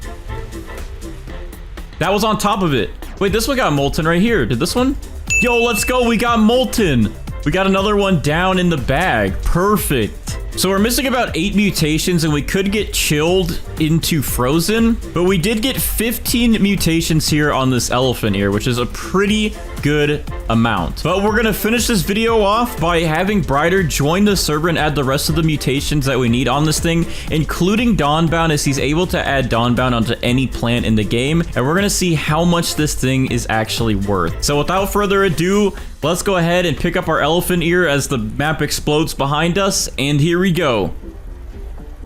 [SPEAKER 1] That was on top of it. Wait, this one got molten right here. Did this one? Yo, let's go. We got molten. We got another one down in the bag. Perfect. So we're missing about 8 mutations, and we could get chilled into frozen, but we did get 15 mutations here on this elephant ear, which is a pretty good amount. But we're gonna finish this video off by having Brighter join the server and add the rest of the mutations that we need on this thing, including Dawnbound, as he's able to add Dawnbound onto any plant in the game, and we're gonna see how much this thing is actually worth. So without further ado, let's go ahead and pick up our elephant ear as the map explodes behind us, and here we go.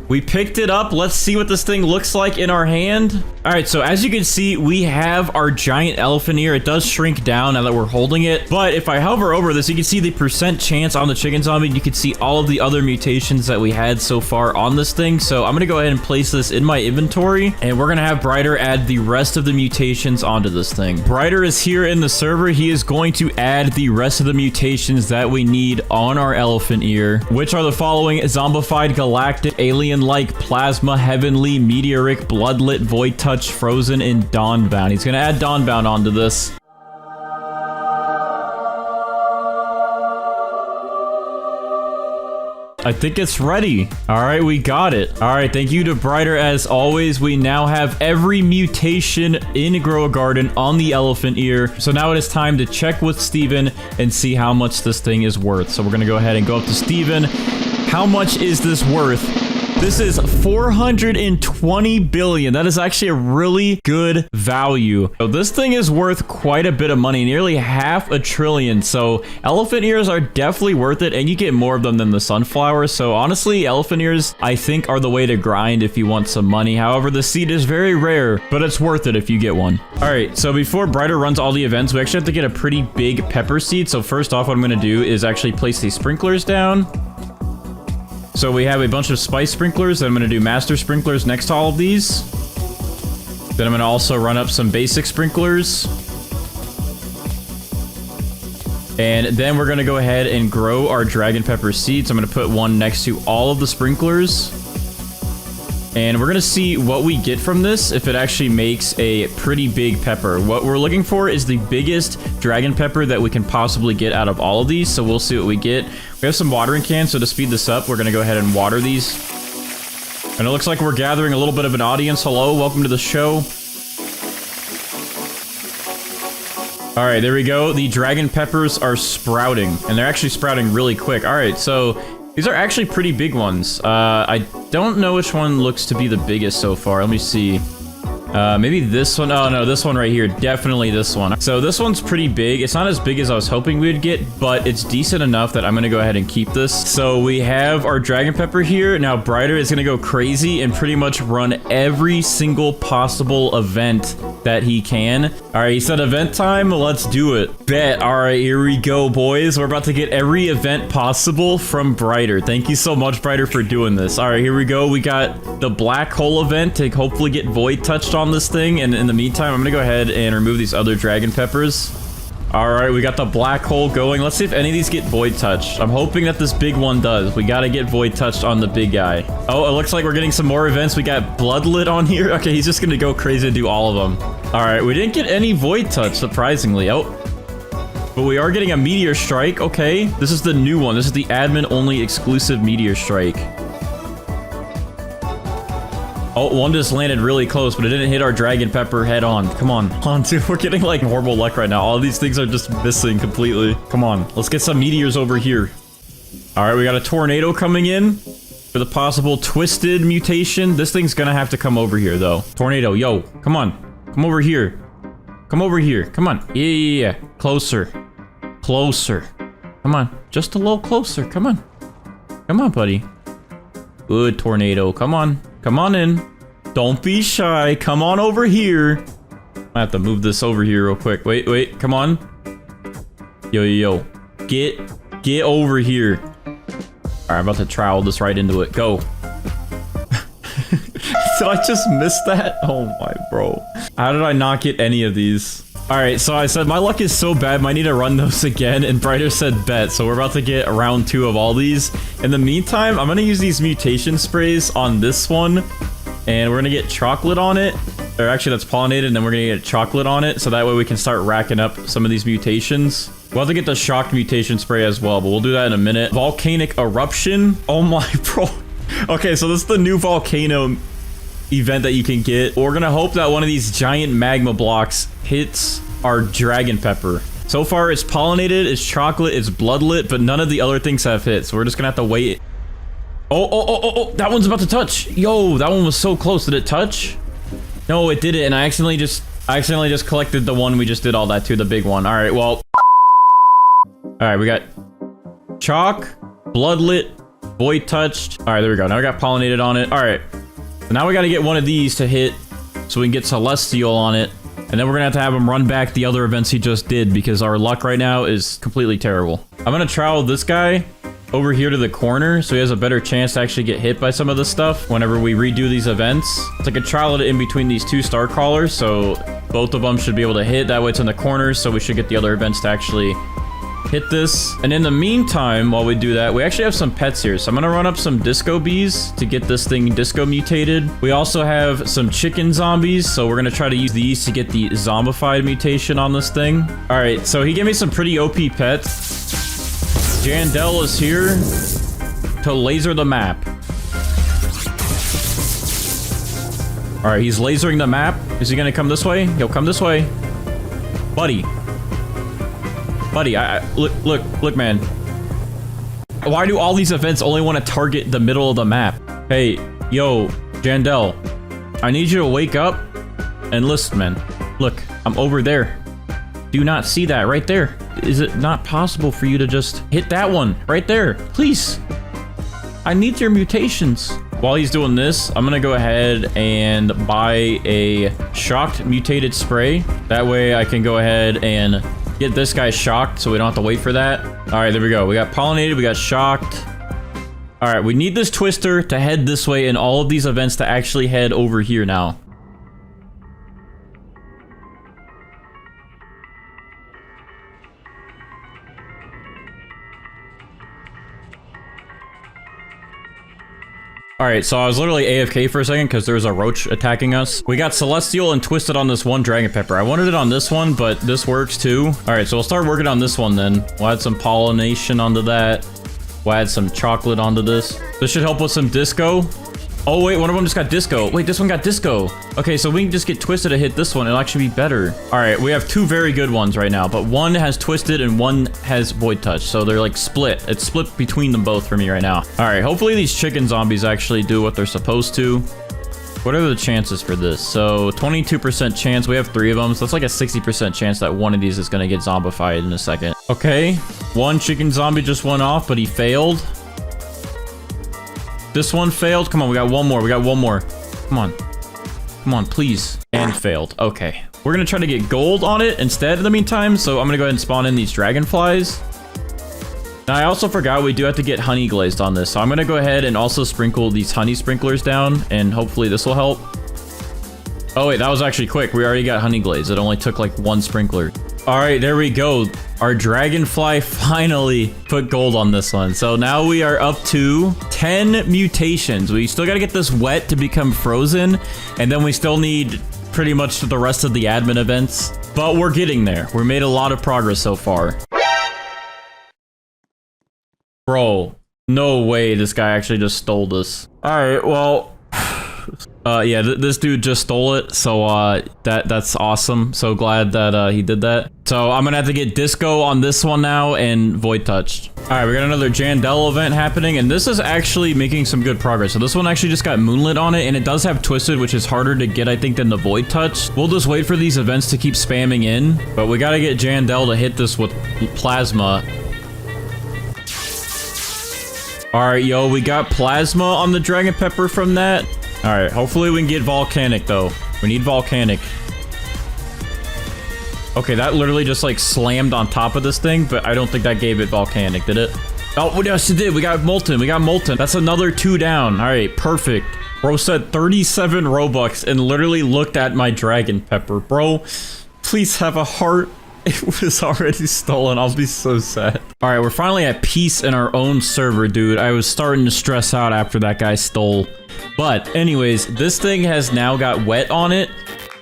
[SPEAKER 1] We picked it up. Let's see what this thing looks like in our hand. All right, so as you can see, we have our giant elephant ear. It does shrink down now that we're holding it. But if I hover over this, you can see the percent chance on the chicken zombie. You can see all of the other mutations that we had so far on this thing. So I'm going to go ahead and place this in my inventory. And we're going to have Brighter add the rest of the mutations onto this thing. Brighter is here in the server. He is going to add the rest of the mutations that we need on our elephant ear, which are the following: zombified, galactic, alien-like, plasma, heavenly, meteoric, bloodlit, void touch, frozen, and dawnbound. He's gonna add dawnbound onto this. I think it's ready. All right, we got it. All right, thank you to Brighter as always. We now have every mutation in Grow a Garden on the elephant ear. So now it is time to check with Steven and see how much this thing is worth. So we're gonna go ahead and go up to Steven. How much is this worth? This is 420 billion. That is actually a really good value. So this thing is worth quite a bit of money, nearly $500 billion. So elephant ears are definitely worth it, and you get more of them than the sunflower. So honestly, elephant ears, I think, are the way to grind if you want some money. However, the seed is very rare, but it's worth it if you get one. All right, so before Brighter runs all the events, we actually have to get a pretty big pepper seed. So first off, what I'm gonna do is actually place these sprinklers down. So we have a bunch of spice sprinklers. Then I'm going to do master sprinklers next to all of these. Then I'm going to also run up some basic sprinklers. And then we're going to go ahead and grow our dragon pepper seeds. I'm going to put one next to all of the sprinklers. And we're going to see what we get from this, if it actually makes a pretty big pepper. What we're looking for is the biggest dragon pepper that we can possibly get out of all of these. So we'll see what we get. We have some watering cans, so to speed this up, we're going to go ahead and water these. And it looks like we're gathering a little bit of an audience. Hello, welcome to the show. All right, there we go. The dragon peppers are sprouting, and they're actually sprouting really quick. All right, so these are actually pretty big ones. I don't know which one looks to be the biggest so far. Let me see. Maybe this one. Oh, no, this one right here. Definitely this one. So this one's pretty big. It's not as big as I was hoping we would get, but it's decent enough that I'm going to go ahead and keep this. So we have our dragon pepper here. Now, Brighter is going to go crazy and pretty much run every single possible event that he can. All right, he said event time. Let's do it. Bet. All right, here we go, boys. We're about to get every event possible from Brighter. Thank you so much, Brighter, for doing this. All right, here we go. We got the black hole event to hopefully get void touched on this thing, and in the meantime, I'm gonna go ahead and remove these other dragon peppers. All right, we got the black hole going. Let's see if any of these get void touched. I'm hoping that this big one does. We gotta get void touched on the big guy. Oh, it looks like we're getting some more events. We got bloodlit on here. Okay, he's just gonna go crazy and do all of them. All right, we didn't get any void touch, surprisingly. Oh, but we are getting a meteor strike. Okay, this is the new one. This is the admin only exclusive meteor strike. Oh, one just landed really close, but it didn't hit our dragon pepper head on. Come on. Come on, dude. We're getting, like, horrible luck right now. All these things are just missing completely. Come on. Let's get some meteors over here. All right, we got a tornado coming in for the possible twisted mutation. This thing's gonna have to come over here, though. Tornado, yo. Come on. Come over here. Come over here. Come on. Yeah. Closer. Closer. Come on. Just a little closer. Come on. Come on, buddy. Good tornado. Come on. Come on in. Don't be shy. Come on over here. I have to move this over here real quick. Wait. Come on. Yo. Get over here. All right, I'm about to trowel this right into it. Go. Did I just miss that? Oh my, bro. How did I not get any of these? All right, so I said my luck is so bad, might need to run those again, and Brighter said bet, so we're about to get round 2 of all these. In the meantime, I'm gonna use these mutation sprays on this one, and we're gonna get chocolate on it. Or actually, that's pollinated, and then we're gonna get chocolate on it, so that way we can start racking up some of these mutations. We'll have to get the shocked mutation spray as well, but we'll do that in a minute. Volcanic eruption. Oh my, bro. Okay, so this is the new volcano event that you can get. We're gonna hope that one of these giant magma blocks hits our dragon pepper. So far, it's pollinated, it's chocolate, it's bloodlit, but none of the other things have hit, so we're just gonna have to wait. Oh, that one's about to touch. Yo, that one was so close. Did it touch? No, it didn't, and I accidentally just collected the one we just did all that to, the big one. All right, well. All right, we got chalk, bloodlit, Void touched. All right, there we go. Now we got pollinated on it. All right. So now we got to get one of these to hit so we can get Celestial on it. And then we're going to have him run back the other events he just did because our luck right now is completely terrible. I'm going to travel this guy over here to the corner so he has a better chance to actually get hit by some of this stuff whenever we redo these events. It's like a trial it in between these two star crawlers, so both of them should be able to hit. That way it's in the corners, so we should get the other events to actually hit this. And in the meantime, while we do that, we actually have some pets here. So I'm gonna run up some disco bees to get this thing disco mutated. We also have some chicken zombies, so we're gonna try to use these to get the zombified mutation on this thing. All right, so he gave me some pretty OP pets. Jandel is here to laser the map. All right, he's lasering the map. Is he gonna come this way? He'll come this way. Buddy, look, man. Why do all these events only want to target the middle of the map? Hey, yo, Jandel, I need you to wake up and listen, man. Look, I'm over there. Do you not see that right there? Is it not possible for you to just hit that one right there? Please. I need your mutations. While he's doing this, I'm gonna go ahead and buy a shocked mutated spray. That way I can go ahead and get this guy shocked so we don't have to wait for that. All right, there we go. We got pollinated, we got shocked. All right, we need this twister to head this way and all of these events to actually head over here now. All right, so I was literally AFK for a second because there was a roach attacking us. We got Celestial and Twisted on this one Dragon Pepper. I wanted it on this one, but this works too. All right, so we'll start working on this one then. We'll add some pollination onto that. We'll add some chocolate onto this. This should help with some disco. Oh, wait, one of them just got disco. Wait, this one got disco. Okay, so we can just get Twisted to hit this one. It'll actually be better. All right, we have two very good ones right now, but one has Twisted and one has Void Touch. So they're like split. It's split between them both for me right now. All right, hopefully these chicken zombies actually do what they're supposed to. What are the chances for this? So 22% chance. We have 3 of them. So that's like a 60% chance that one of these is going to get zombified in a second. Okay, one chicken zombie just went off, but he failed. This one failed. Come on, we got one more. We got one more. Come on. Come on, please. And failed. Okay. We're going to try to get gold on it instead in the meantime. So I'm going to go ahead and spawn in these dragonflies. Now, I also forgot we do have to get honey glazed on this. So I'm going to go ahead and also sprinkle these honey sprinklers down. And hopefully this will help. Oh, wait, that was actually quick. We already got honey glazed. It only took like 1 sprinkler. All right, there we go. Our dragonfly finally put gold on this one. So now we are up to 10 mutations. We still got to get this wet to become frozen. And then we still need pretty much the rest of the admin events. But we're getting there. We made a lot of progress so far. Bro, no way this guy actually just stole this. All right, well... yeah, this dude just stole it, so that's awesome. So glad that he did that. So I'm gonna have to get disco on this one now and void touched. All right, we got another Jandel event happening, and this is actually making some good progress. So this one actually just got moonlit on it, and it does have twisted, which is harder to get, I think, than the void touch. We'll just wait for these events to keep spamming in, but we gotta get Jandel to hit this with plasma. All right, yo, we got plasma on the dragon pepper from that. All right, hopefully we can get volcanic though. We need volcanic. Okay, that literally just like slammed on top of this thing, but I don't think that gave it volcanic, did it? Oh, yes, it did. We got molten. We got molten. That's another 2 down. All right, perfect. Bro said 37 Robux and literally looked at my dragon pepper. Bro, please have a heart. It was already stolen. I'll be so sad. All right, we're finally at peace in our own server, dude. I was starting to stress out after that guy stole. But anyways, this thing has now got wet on it.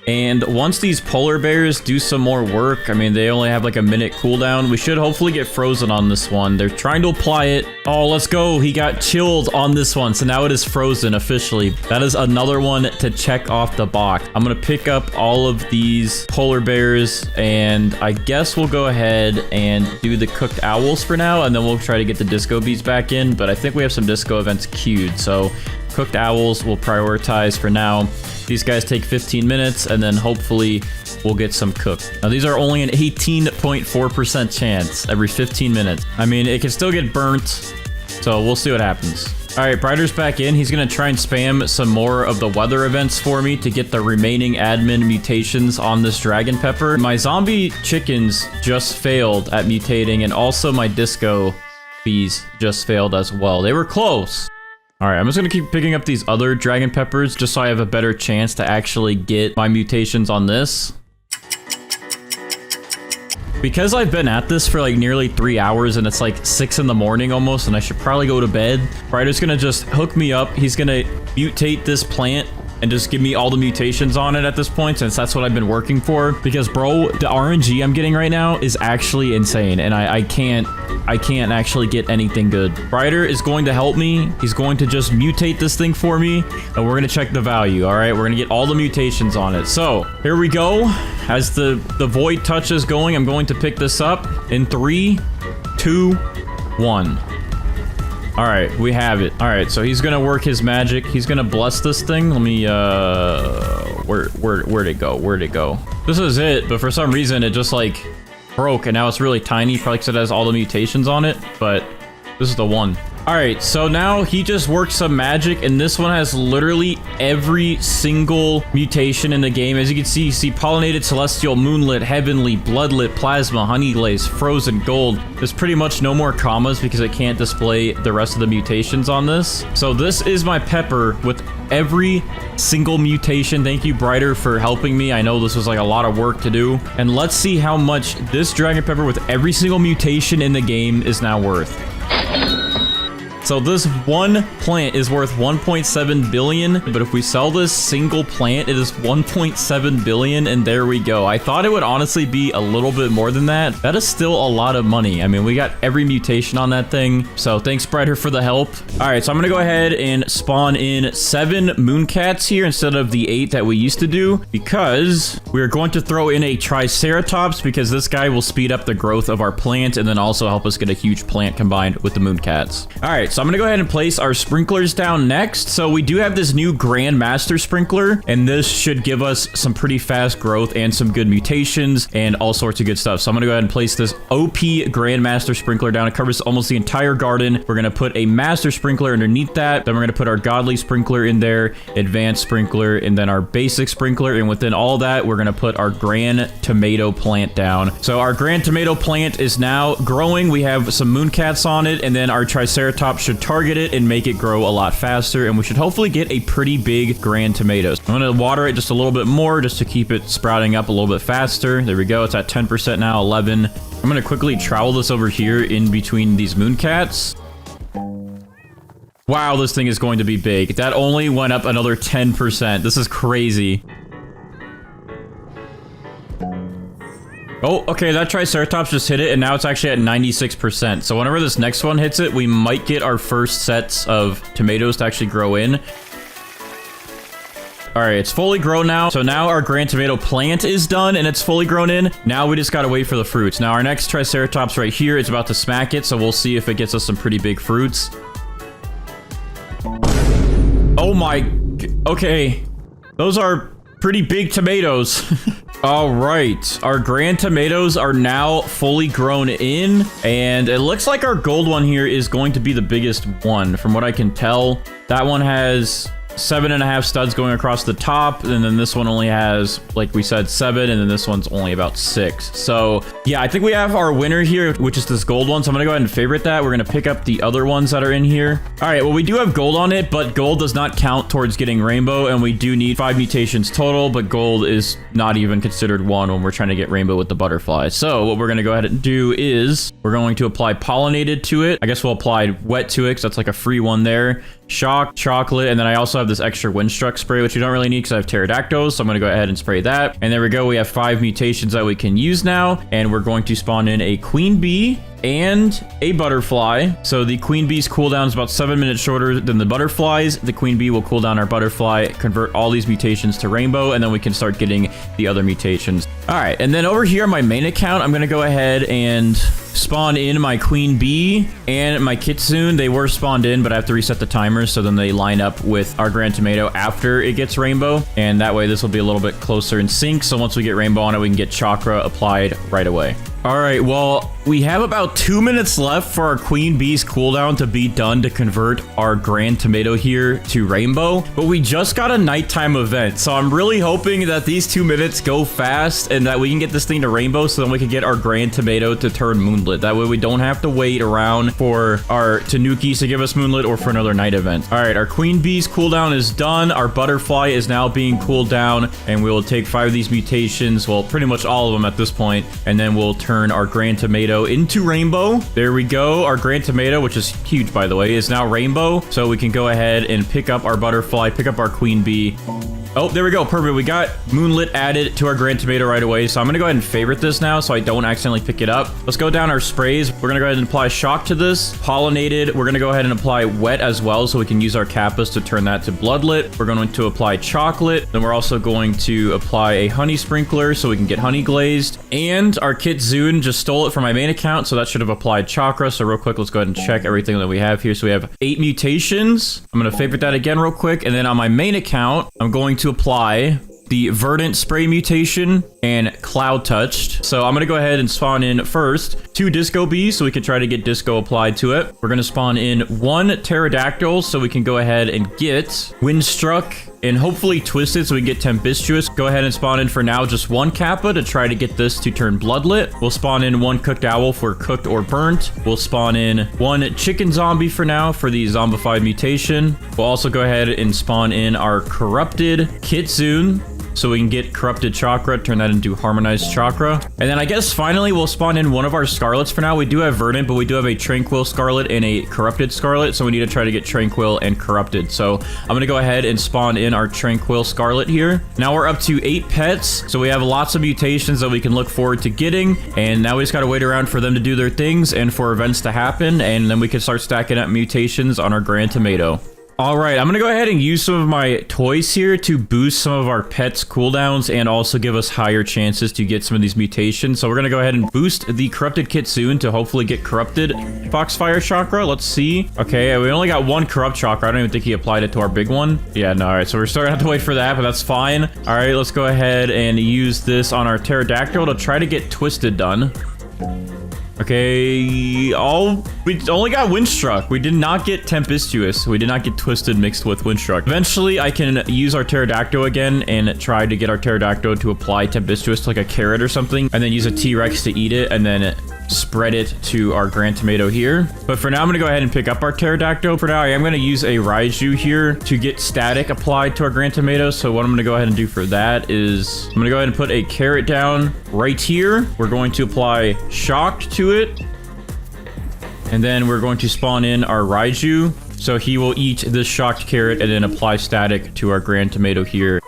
[SPEAKER 1] And once these polar bears do some more work, I mean, they only have like a minute cooldown. We should hopefully get frozen on this one. They're trying to apply it. Oh, let's go. He got chilled on this one. So now it is frozen officially. That is another one to check off the box. I'm going to pick up all of these polar bears. And I guess we'll go ahead and do the cooked owls for now. And then we'll try to get the disco bees back in. But I think we have some disco events queued. So cooked owls we'll prioritize for now. These guys take 15 minutes, and then hopefully we'll get some cooked. Now, these are only an 18.4% chance every 15 minutes. I mean, it can still get burnt, so So we'll see what happens. All right, Brighter's back in. He's going to try and spam some more of the weather events for me to get the remaining admin mutations on this dragon pepper. My zombie chickens just failed at mutating, and also my disco bees just failed as well. They were close. All right, I'm just going to keep picking up these other dragon peppers just so I have a better chance to actually get my mutations on this. Because I've been at this for like nearly 3 hours and it's like 6 in the morning almost and I should probably go to bed, Brighter's gonna just hook me up. He's gonna mutate this plant and just give me all the mutations on it at this point, since that's what I've been working for. Because bro, the RNG I'm getting right now is actually insane, and I can't actually get anything good. Brighter is going to help me. He's going to just mutate this thing for me, and we're gonna check the value. All right, we're gonna get all the mutations on it. So here we go. As the void touch is going, I'm going to pick this up in 3, 2, 1. All right, we have it. All right, so he's gonna work his magic. He's gonna bless this thing. Let me, where'd it go? Where'd it go? This is it, but for some reason it just like broke and now it's really tiny, probably because it has all the mutations on it, but this is the one. All right, so now he just worked some magic, and this one has literally every single mutation in the game. As you can see, you see pollinated, celestial, moonlit, heavenly, bloodlit, plasma, honey glaze, frozen gold. There's pretty much no more commas because it can't display the rest of the mutations on this. So this is my pepper with every single mutation. Thank you, Brighter, for helping me. I know this was like a lot of work to do. And let's see how much this dragon pepper with every single mutation in the game is now worth. So this one plant is worth 1.7 billion, but if we sell this single plant, it is 1.7 billion, and there we go. I thought it would honestly be a little bit more than that. That is still a lot of money. I mean, we got every mutation on that thing, so thanks, Brighter, for the help. All right, so I'm gonna go ahead and spawn in 7 mooncats here instead of the 8 that we used to do, because we're going to throw in a triceratops, because this guy will speed up the growth of our plant and then also help us get a huge plant combined with the mooncats. All right, so I'm gonna go ahead and place our sprinklers down next. So we do have this new Grand Master sprinkler, and this should give us some pretty fast growth and some good mutations and all sorts of good stuff. So I'm gonna go ahead and place this OP Grand Master sprinkler down. It covers almost the entire garden. We're gonna put a Master sprinkler underneath that. Then we're gonna put our Godly sprinkler in there, Advanced sprinkler, and then our Basic sprinkler. And within all that, we're gonna put our Grand Tomato plant down. So our Grand Tomato plant is now growing. We have some mooncats on it, and then our Triceratops should target it and make it grow a lot faster, and we should hopefully get a pretty big Grand Tomatoes. I'm gonna water it just a little bit more just to keep it sprouting up a little bit faster. There we go. It's at 10% now, 11. I'm gonna quickly trowel this over here in between these mooncats. Wow, this thing is going to be big. That only went up another 10%. This is crazy. Oh, okay, that Triceratops just hit it, and now it's actually at 96%. So whenever this next one hits it, we might get our first sets of tomatoes to actually grow in. All right, it's fully grown now. So now our Grand Tomato plant is done, and it's fully grown in. Now we just gotta wait for the fruits. Now our next Triceratops right here is about to smack it, so we'll see if it gets us some pretty big fruits. Oh my... Okay. Those are pretty big tomatoes. All right, our Grand Tomatoes are now fully grown in, and it looks like our gold one here is going to be the biggest one from what I can tell. That one has 7.5 studs going across the top, and then this one only has, like we said, 7, and then this one's only about 6. So yeah, I think we have our winner here, which is this gold one. So I'm gonna go ahead and favorite that. We're gonna pick up the other ones that are in here. All right, well, we do have gold on it, but gold does not count towards getting rainbow, and we do need 5 mutations total, but gold is not even considered one when we're trying to get rainbow with the butterfly. So what we're gonna go ahead and do is we're going to apply pollinated to it. I guess we'll apply wet to it because that's like a free one there. Shock, chocolate, and then I also have this extra windstruck spray, which you don't really need because I have pterodactyls, so I'm gonna go ahead and spray that. And there we go, we have 5 mutations that we can use now, and we're going to spawn in a queen bee and a butterfly. So the queen bee's cooldown is about 7 minutes shorter than the butterflies. The queen bee will cool down our butterfly, convert all these mutations to rainbow, and then we can start getting the other mutations. All right, and then over here on my main account, I'm gonna go ahead and spawn in my queen bee and my kitsune. They were spawned in, but I have to reset the timers so then they line up with our Grand Tomato after it gets rainbow, and that way this will be a little bit closer in sync. So once we get rainbow on it, we can get chakra applied right away. All right, well, we have about 2 minutes left for our Queen Bee's cooldown to be done to convert our Grand Tomato here to Rainbow, but we just got a nighttime event, so I'm really hoping that these 2 minutes go fast and that we can get this thing to Rainbow so then we can get our Grand Tomato to turn Moonlit. That way we don't have to wait around for our Tanukis to give us Moonlit or for another night event. All right, our Queen Bee's cooldown is done. Our Butterfly is now being cooled down, and we will take 5 of these mutations, well, pretty much all of them at this point, and then we'll turn our Grand Tomato into Rainbow. There we go. Our Grand Tomato, which is huge, by the way, is now Rainbow. So we can go ahead and pick up our Butterfly, pick up our Queen Bee. Oh, there we go. Perfect. We got Moonlit added to our Grand Tomato right away. So I'm going to go ahead and favorite this now so I don't accidentally pick it up. Let's go down our sprays. We're going to go ahead and apply Shock to this. Pollinated. We're going to go ahead and apply Wet as well so we can use our Kappas to turn that to Bloodlit. We're going to apply Chocolate. Then we're also going to apply a Honey Sprinkler so we can get Honey Glazed. And our Kitsune just stole it from my main account, so that should have applied Chakra. So real quick, let's go ahead and check everything that we have here. So we have 8 mutations. I'm going to favorite that again real quick. And then on my main account, I'm going to apply the Verdant Spray mutation and Cloud Touched. So I'm going to go ahead and spawn in first 2 Disco Bees so we can try to get Disco applied to it. We're going to spawn in 1 Pterodactyl so we can go ahead and get Windstruck and hopefully Twisted so we can get Tempestuous. Go ahead and spawn in for now just 1 Kappa to try to get this to turn Bloodlit. We'll spawn in 1 Cooked Owl for Cooked or Burnt. We'll spawn in 1 Chicken Zombie for now for the Zombified mutation. We'll also go ahead and spawn in our Corrupted Kitsune so we can get Corrupted Chakra, turn that into Harmonized Chakra. And then I guess finally we'll spawn in 1 of our Scarlets for now. We do have Verdant, but we do have a Tranquil Scarlet and a Corrupted Scarlet, so we need to try to get Tranquil and Corrupted. So I'm going to go ahead and spawn in our Tranquil Scarlet here. Now we're up to 8 pets, so we have lots of mutations that we can look forward to getting, and now we just got to wait around for them to do their things and for events to happen, and then we can start stacking up mutations on our Grand Tomato. All right, I'm going to go ahead and use some of my toys here to boost some of our pets' cooldowns and also give us higher chances to get some of these mutations. So we're going to go ahead and boost the Corrupted Kitsune to hopefully get Corrupted Foxfire Chakra. Let's see. Okay, we only got 1 Corrupt Chakra. I don't even think he applied it to our big one. Yeah, no, all right, so we're still going to have to wait for that, but that's fine. All right, let's go ahead and use this on our Pterodactyl to try to get Twisted done. Okay, we only got Windstruck. We did not get Tempestuous. We did not get Twisted mixed with Windstruck. Eventually, I can use our Pterodactyl again and try to get our Pterodactyl to apply Tempestuous to like a carrot or something, and then use a T-Rex to eat it, and then spread it to our Grand Tomato here. But for now, I'm going to go ahead and pick up our Pterodactyl. For now, I am going to use a Raiju here to get static applied to our Grand Tomato. So what I'm going to go ahead and do for that is I'm going to go ahead and put a carrot down right here. We're going to apply Shock to it. And then we're going to spawn in our Raiju. So he will eat this shocked carrot and then apply static to our Grand Tomato here.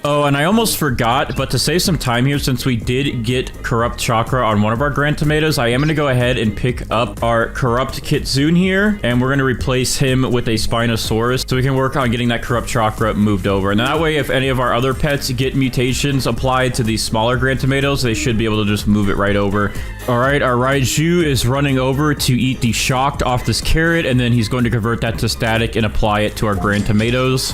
[SPEAKER 1] Oh, and I almost forgot, but to save some time here, since we did get Corrupt Chakra on one of our Grand Tomatoes, I am going to go ahead and pick up our Corrupt Kitsune here, and we're going to replace him with a Spinosaurus, so we can work on getting that Corrupt Chakra moved over. And that way, if any of our other pets get mutations applied to these smaller Grand Tomatoes, they should be able to just move it right over. All right, our Raiju is running over to eat the Shocked off this carrot, and then he's going to convert that to static and apply it to our Grand Tomatoes.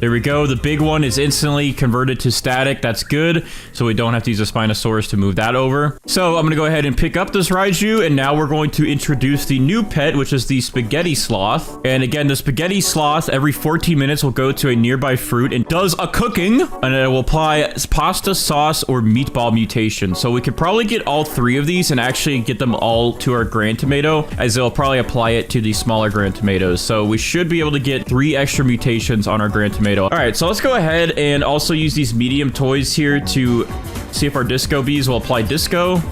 [SPEAKER 1] There we go. The big one is instantly converted to static. That's good. So we don't have to use a Spinosaurus to move that over. So I'm going to go ahead and pick up this Raiju. And now we're going to introduce the new pet, which is the Spaghetti Sloth. And again, the Spaghetti Sloth every 14 minutes will go to a nearby fruit and does a cooking. And it will apply pasta, sauce, or meatball mutation. So we could probably get all 3 of these and actually get them all to our Grand Tomato, as they'll probably apply it to the smaller Grand Tomatoes. So we should be able to get 3 extra mutations on our Grand Tomato. All right, so let's go ahead and also use these medium toys here to see if our Disco Bees will apply Disco.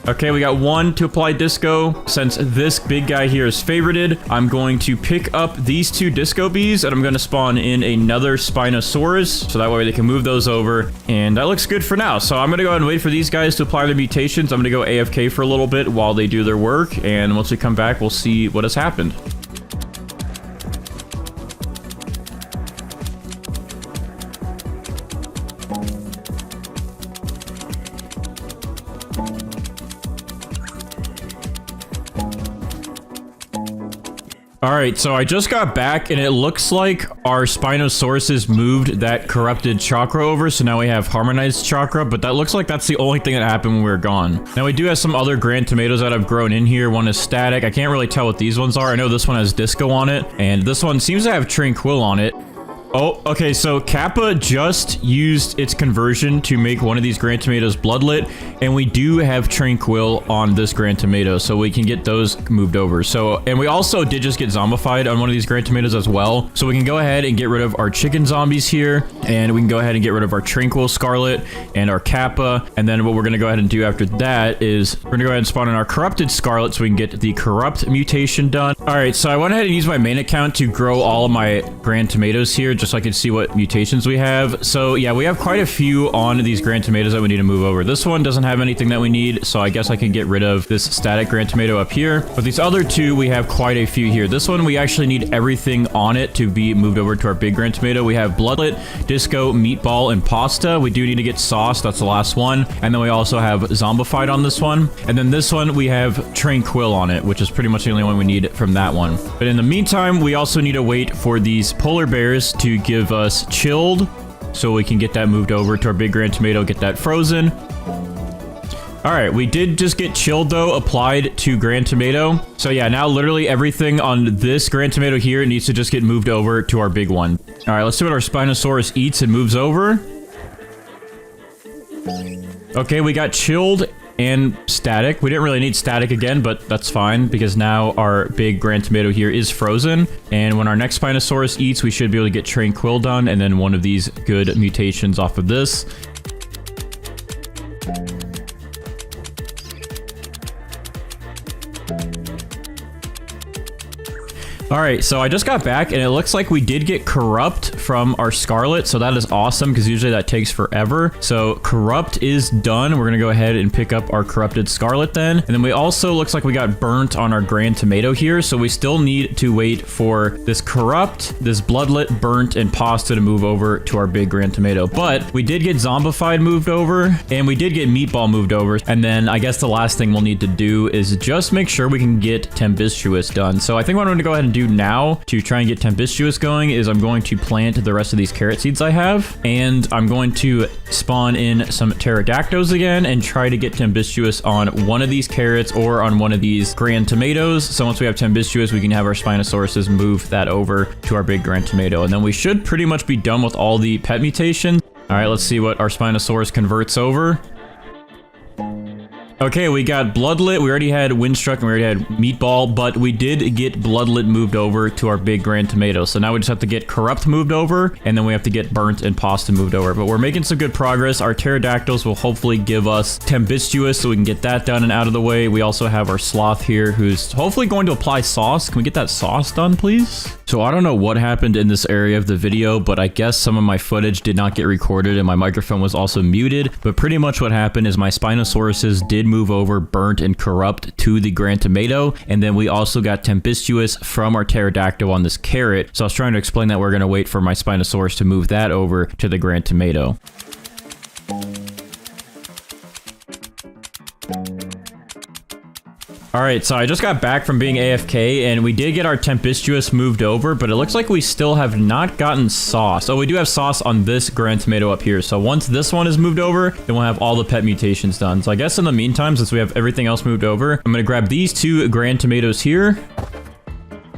[SPEAKER 1] Okay, we got 1 to apply Disco. Since this big guy here is favorited, I'm going to pick up these 2 Disco Bees, and I'm going to spawn in another Spinosaurus, so that way they can move those over. And that looks good for now. So I'm going to go ahead and wait for these guys to apply their mutations. I'm going to go AFK for a little bit while they do their work, and once we come back, we'll see what has happened. All right, so I just got back and it looks like our Spinosauruses moved that corrupted chakra over. So now we have harmonized chakra, but that looks like that's the only thing that happened when we were gone. Now we do have some other grand tomatoes that have grown in here. One is static. I can't really tell what these ones are. I know this one has disco on it and this one seems to have tranquil on it. Oh, okay, so Kappa just used its conversion to make one of these grand tomatoes bloodlit, and we do have Tranquil on this grand tomato, so we can get those moved over. So, and we also did just get zombified on one of these grand tomatoes as well, so we can go ahead and get rid of our chicken zombies here, and we can go ahead and get rid of our Tranquil Scarlet and our Kappa, and then what we're going to go ahead and do after that is we're going to go ahead and spawn in our corrupted Scarlet so we can get the corrupt mutation done. All right, so I went ahead and used my main account to grow all of my grand tomatoes here, just so I can see what mutations we have. So yeah, we have quite a few on these grand tomatoes that we need to move over. This one doesn't have anything that we need, so I guess I can get rid of this static grand tomato up here. But these other two, we have quite a few here. This one, we actually need everything on it to be moved over to our big grand tomato. We have bloodlet, disco, meatball, and pasta. We do need to get sauce. That's the last one. And then we also have zombified on this one. And then this one, we have tranquil on it, which is pretty much the only one we need from that one. But in the meantime, we also need to wait for these polar bears to give us chilled so we can get that moved over to our big grand tomato, get that frozen. All right, we did just get chilled though, applied to grand tomato. So yeah, now literally everything on this grand tomato here needs to just get moved over to our big one. All right, let's see what our Spinosaurus eats and moves over. Okay, we got chilled and static. We didn't really need static again, but that's fine because now our big grand tomato here is frozen. And when our next Spinosaurus eats, we should be able to get tranquil done and then one of these good mutations off of this. All right, so I just got back and it looks like we did get corrupt from our Scarlet. So that is awesome because usually that takes forever. So corrupt is done. We're going to go ahead and pick up our corrupted Scarlet then. And then we also looks like we got burnt on our grand tomato here. So we still need to wait for this corrupt, this bloodlet, burnt, and pasta to move over to our big grand tomato. But we did get zombified moved over and we did get meatball moved over. And then I guess the last thing we'll need to do is just make sure we can get tempestuous done. So I think what I'm going to go ahead and do now to try and get tempestuous going is I'm going to plant the rest of these carrot seeds I have, and I'm going to spawn in some pterodactyls again and try to get tempestuous on one of these carrots or on one of these grand tomatoes. So once we have tempestuous, we can have our Spinosauruses move that over to our big grand tomato, and then we should pretty much be done with all the pet mutations. All right, let's see what our Spinosaurus converts over. Okay, we got bloodlet. We already had windstruck and we already had meatball, but we did get bloodlet moved over to our big grand tomato. So now we just have to get corrupt moved over, and then we have to get burnt and pasta moved over. But we're making some good progress. Our pterodactyls will hopefully give us tempestuous, so we can get that done and out of the way. We also have our sloth here, who's hopefully going to apply sauce. Can we get that sauce done, please? So I don't know what happened in this area of the video, but I guess some of my footage did not get recorded and my microphone was also muted. But pretty much what happened is my Spinosauruses did move over burnt and corrupt to the grand tomato, and then we also got tempestuous from our pterodactyl on this carrot. So I was trying to explain that we're going to wait for my Spinosaurus to move that over to the grand tomato. All right, so I just got back from being AFK, and we did get our tempestuous moved over, but it looks like we still have not gotten sauce. Oh, we do have sauce on this grand tomato up here. So once this one is moved over, then we'll have all the pet mutations done. So I guess in the meantime, since we have everything else moved over, I'm going to grab these two grand tomatoes here.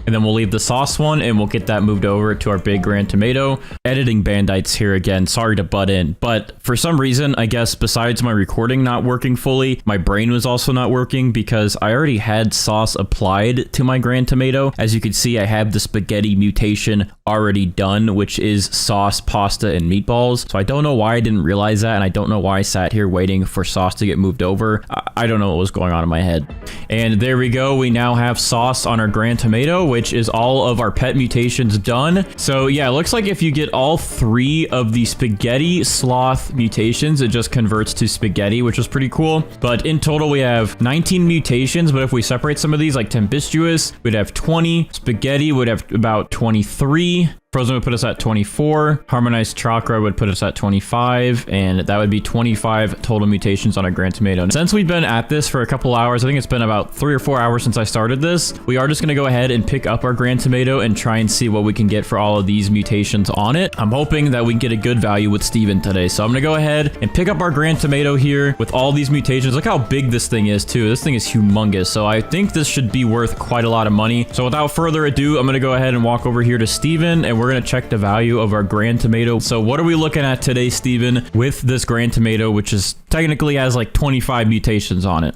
[SPEAKER 1] And then we'll leave the sauce one and we'll get that moved over to our big grand tomato. Editing Bandites here again. Sorry to butt in, but for some reason, I guess besides my recording not working fully, my brain was also not working because I already had sauce applied to my grand tomato. As you can see, I have the spaghetti mutation already done, which is sauce, pasta, and meatballs. So I don't know why I didn't realize that, and I don't know why I sat here waiting for sauce to get moved over. I don't know what was going on in my head. And there we go. We now have sauce on our grand tomato, which is all of our pet mutations done. So yeah, it looks like if you get all three of the spaghetti sloth mutations, it just converts to spaghetti, which is pretty cool. But in total, we have 19 mutations. But if we separate some of these, like tempestuous, we'd have 20. Spaghetti would have about 23. Frozen would put us at 24. Harmonized chakra would put us at 25. And that would be 25 total mutations on a Grand Tomato. Since we've been at this for a couple hours, I think it's been about 3 or 4 hours since I started this, we are just going to go ahead and pick up our Grand Tomato and try and see what we can get for all of these mutations on it. I'm hoping that we can get a good value with Steven today. So I'm going to go ahead and pick up our Grand Tomato here with all these mutations. Look how big this thing is too. This thing is humongous. So I think this should be worth quite a lot of money. So without further ado, I'm going to go ahead and walk over here to Steven and we're going to check the value of our Grand Tomato. So what are we looking at today, Steven, with this Grand Tomato, which is technically has like 25 mutations on it?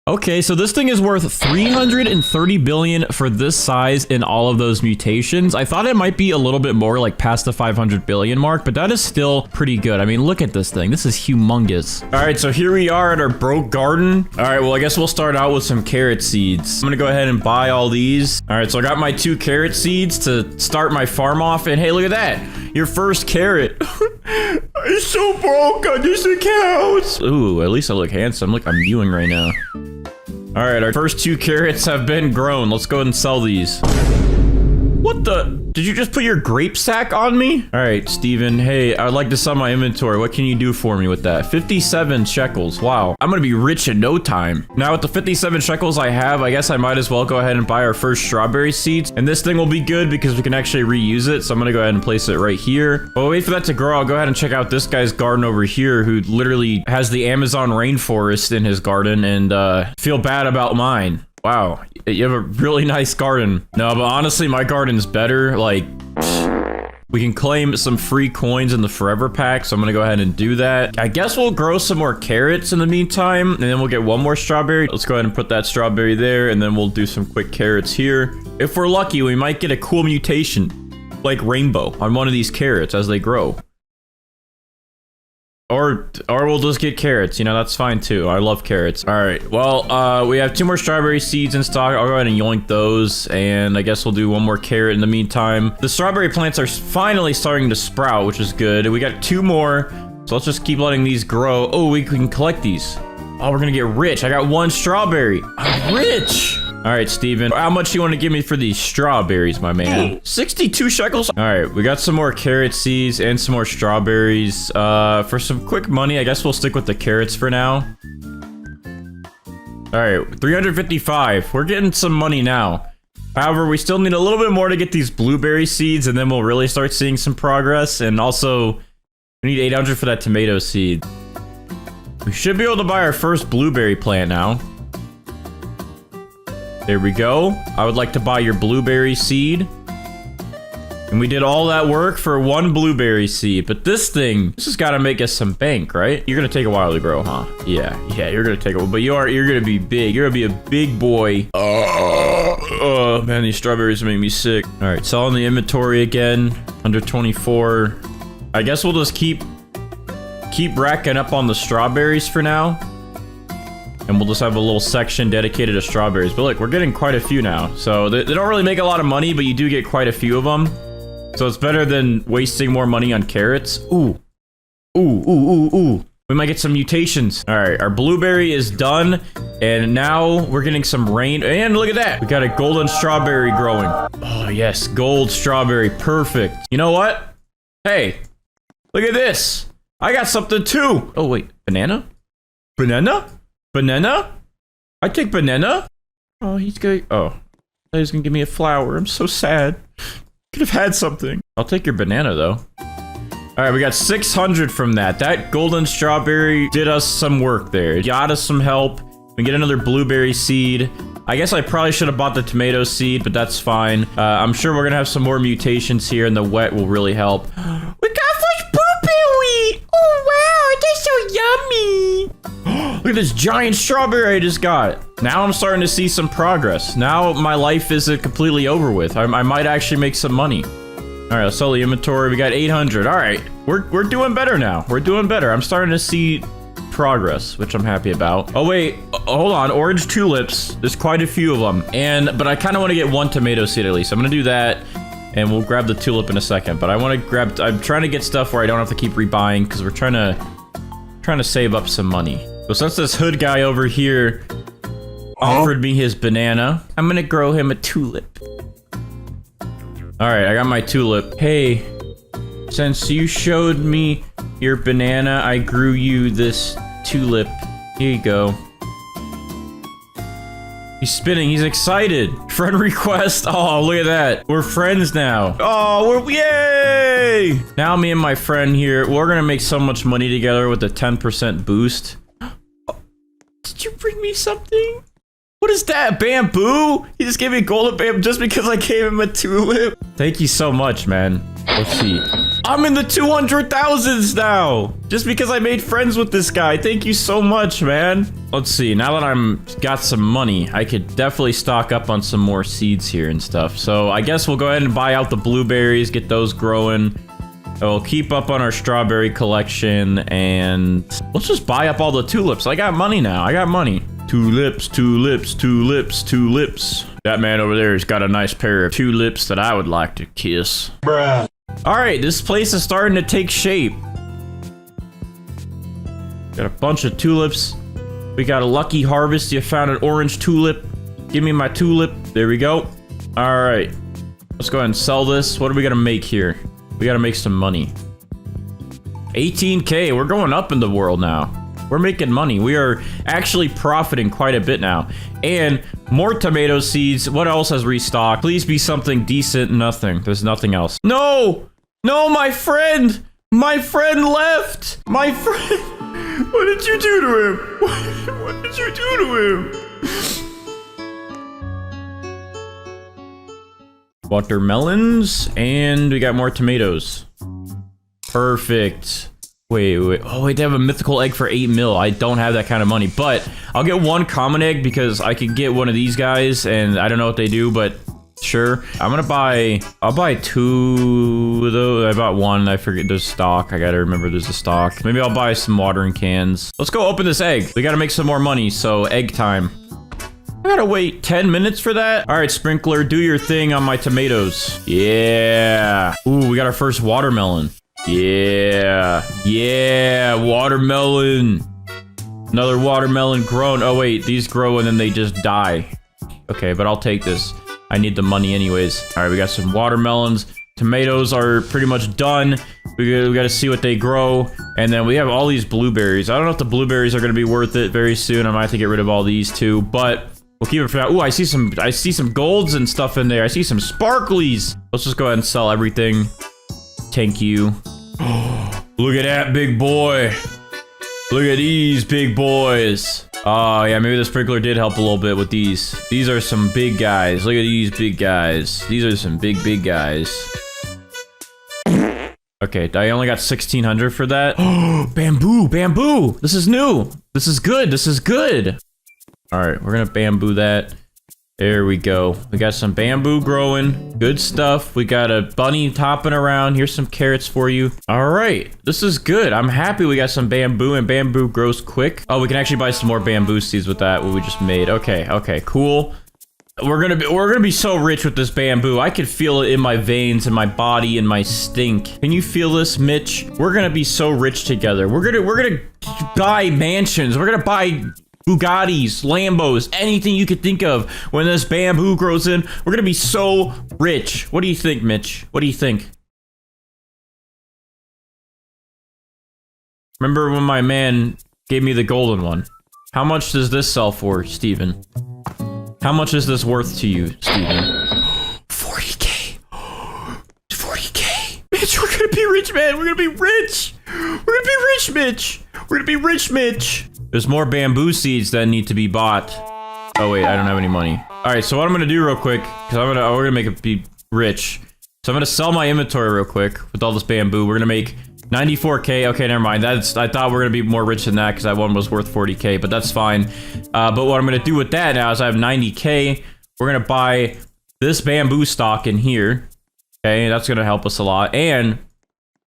[SPEAKER 1] Okay, so this thing is worth 330 billion for this size and all of those mutations. I thought it might be a little bit more, like past the 500 billion mark, but that is still pretty good. I mean, look at this thing. This is humongous. All right, so here we are at our broke garden. All right, well, I guess we'll start out with some carrot seeds. I'm gonna go ahead and buy all these. All right, so I got my 2 carrot seeds to start my farm off, and hey, look at that. Your first carrot. I'm so broke on this account. Ooh, at least I look handsome. Look, I'm viewing right now. All right, our first 2 carrots have been grown. Let's go ahead and sell these. What the? Did you just put your grape sack on me? All right, Steven. Hey, I'd like to sell my inventory. What can you do for me with that? 57 shekels. Wow. I'm gonna be rich in no time. Now with the 57 shekels I have, I guess I might as well go ahead and buy our first strawberry seeds. And this thing will be good because we can actually reuse it. So I'm gonna go ahead and place it right here. But wait for that to grow. I'll go ahead and check out this guy's garden over here who literally has the Amazon rainforest in his garden and feel bad about mine. Wow, you have a really nice garden. No, but honestly, my garden's better. Like, we can claim some free coins in the forever pack, so I'm gonna go ahead and do that. I guess we'll grow some more carrots in the meantime, and then we'll get one more strawberry. Let's go ahead and put that strawberry there, and then we'll do some quick carrots here. If we're lucky, we might get a cool mutation, like rainbow, on one of these carrots as they grow. Or we'll just get carrots, you know, that's fine too. I love carrots. All right, well, we have 2 more strawberry seeds in stock. I'll go ahead and yoink those, and I guess we'll do one more carrot in the meantime. The strawberry plants are finally starting to sprout, which is good. We got 2 more, so let's just keep letting these grow. Oh, we can collect these. Oh, we're gonna get rich. I got 1 strawberry. I'm rich. All right, Steven, how much do you want to give me for these strawberries, my man? 62 shekels? All right, we got some more carrot seeds and some more strawberries. For some quick money, I guess we'll stick with the carrots for now. All right, 355. We're getting some money now. However, we still need a little bit more to get these blueberry seeds, and then we'll really start seeing some progress. And also, we need 800 for that tomato seed. We should be able to buy our first blueberry plant now. There we go. I would like to buy your blueberry seed. And we did all that work for 1 blueberry seed. But this has got to make us some bank, right? You're going to take a while to grow, huh? Yeah, you're going to take a while. But you're going to be big. You're going to be a big boy. Oh, man, these strawberries make me sick. All right, selling the inventory again. Under 24. I guess we'll just keep racking up on the strawberries for now. And we'll just have a little section dedicated to strawberries. But look, we're getting quite a few now. So they don't really make a lot of money, but you do get quite a few of them. So it's better than wasting more money on carrots. Ooh. Ooh. We might get some mutations. All right, our blueberry is done. And now we're getting some rain. And look at that. We got a golden strawberry growing. Oh, yes. Gold strawberry. Perfect. You know what? Hey, look at this. I got something too. Oh, wait. Banana? Banana? Banana? I take banana? Oh, he's going. Oh, he's gonna give me a flower. I'm so sad. Could have had something. I'll take your banana though. All right, we got 600 from that. That golden strawberry did us some work there. Got us some help. We get another blueberry seed. I guess I probably should have bought the tomato seed, but that's fine. I'm sure we're gonna have some more mutations here, and the wet will really help. We got fresh blueberry! Oh wow, that's so yummy! Look at this giant strawberry I just got. Now I'm starting to see some progress. Now my life isn't completely over with. I might actually make some money. All right, let's sell the inventory. We got 800. All right, we're doing better now. We're doing better. I'm starting to see progress, which I'm happy about. Oh wait, hold on. Orange tulips. There's quite a few of them. But I kind of want to get 1 tomato seed at least. I'm gonna do that, and we'll grab the tulip in a second. But I want to grab. I'm trying to get stuff where I don't have to keep rebuying because we're trying to save up some money. So since this hood guy over here offered me his banana, I'm gonna grow him a tulip. All right, I got my tulip. Hey, since you showed me your banana, I grew you this tulip. Here you go. He's spinning. He's excited. Friend request. Oh, look at that. We're friends now. Oh, yay! Now me and my friend here, we're gonna make so much money together with a 10% boost. Oh, did you bring me something? What is that? Bamboo? He just gave me golden bamboo just because I gave him a tulip. Thank you so much, man. Let's see. I'm in the 200,000s now. Just because I made friends with this guy. Thank you so much, man. Let's see. Now that I'm got some money, I could definitely stock up on some more seeds here and stuff. So I guess we'll go ahead and buy out the blueberries, get those growing. We'll keep up on our strawberry collection, and let's just buy up all the tulips. I got money now. I got money. Tulips, tulips, tulips, tulips. That man over there has got a nice pair of tulips that I would like to kiss. Bruh. All right, this place is starting to take shape. Got a bunch of tulips. We got a lucky harvest. You found an orange tulip. Give me my tulip. There we go. All right. Let's go ahead and sell this. What are we gonna make here? We gotta make some money. 18K. We're going up in the world now. We're making money. We are actually profiting quite a bit now. And more tomato seeds. What else has restocked? Please be something decent. Nothing. There's nothing else. No! No, my friend! My friend left! My friend! What did you do to him? What did you do to him? Watermelons. And we got more tomatoes. Perfect. Wait. Oh, wait, they have a mythical egg for 8 mil. I don't have that kind of money, but I'll get one common egg because I could get one of these guys, and I don't know what they do, but sure. I'll buy 2 of those. I bought 1. I forget there's stock. I gotta remember there's a stock. Maybe I'll buy some watering cans. Let's go open this egg. We gotta make some more money, so egg time. I gotta wait 10 minutes for that? All right, Sprinkler, do your thing on my tomatoes. Yeah. Ooh, we got our first watermelon. Yeah, watermelon. Another watermelon grown. Oh wait, these grow and then they just die. Okay, but I'll take this. I need the money anyways. All right, we got some watermelons. Tomatoes are pretty much done. We got to see what they grow. And then we have all these blueberries. I don't know if the blueberries are going to be worth it very soon. I might have to get rid of all these too, but we'll keep it for now. Ooh, I see some golds and stuff in there. I see some sparklies. Let's just go ahead and sell everything. Thank you. Look at that big boy. Look at these big boys. Oh, yeah, maybe the sprinkler did help a little bit with these. These are some big guys. Look at these big guys. These are some big guys. Okay, I only got 1,600 for that. Oh, bamboo. This is new. This is good. All right, we're gonna bamboo that. There we go. We got some bamboo growing. Good stuff. We got a bunny hopping around. Here's some carrots for you. All right. This is good. I'm happy we got some bamboo, and bamboo grows quick. Oh, we can actually buy some more bamboo seeds with that, what we just made. Okay, cool. We're gonna be so rich with this bamboo. I can feel it in my veins, in my body, in my stink. Can you feel this, Mitch? We're gonna be so rich together. We're gonna buy mansions. We're gonna buy Bugattis, Lambos, anything you could think of. When this bamboo grows in, we're gonna be so rich. What do you think, Mitch? What do you think? Remember when my man gave me the golden one? How much does this sell for, Steven? How much is this worth to you, Steven? 40K. 40K. Mitch, we're gonna be rich, man. We're gonna be rich. We're gonna be rich, Mitch. We're gonna be rich, Mitch. There's more bamboo seeds that need to be bought. Oh wait, I don't have any money. All right, so what I'm gonna do real quick, because we're gonna make it be rich. So I'm gonna sell my inventory real quick with all this bamboo. We're gonna make 94K. Okay, never mind. I thought we were gonna be more rich than that because that one was worth 40K, but that's fine. But what I'm gonna do with that now is I have 90K. We're gonna buy this bamboo stock in here. Okay, that's gonna help us a lot. And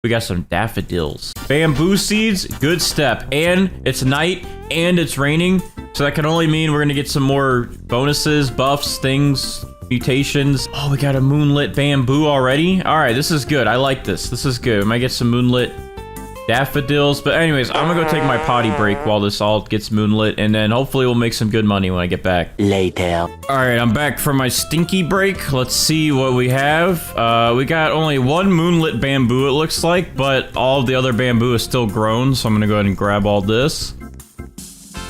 [SPEAKER 1] we got some daffodils. Bamboo seeds, good step. And it's night and it's raining. So that can only mean we're gonna get some more bonuses, buffs, things, mutations. Oh, we got a moonlit bamboo already. All right, this is good. I like this. This is good. We might get some moonlit daffodils. But anyways, I'm gonna go take my potty break while this all gets moonlit, and then hopefully we'll make some good money when I get back.
[SPEAKER 2] Later.
[SPEAKER 1] All right, I'm back from my stinky break. Let's see what we have. We got only one moonlit bamboo, it looks like, but all of the other bamboo is still grown, so I'm gonna go ahead and grab all this.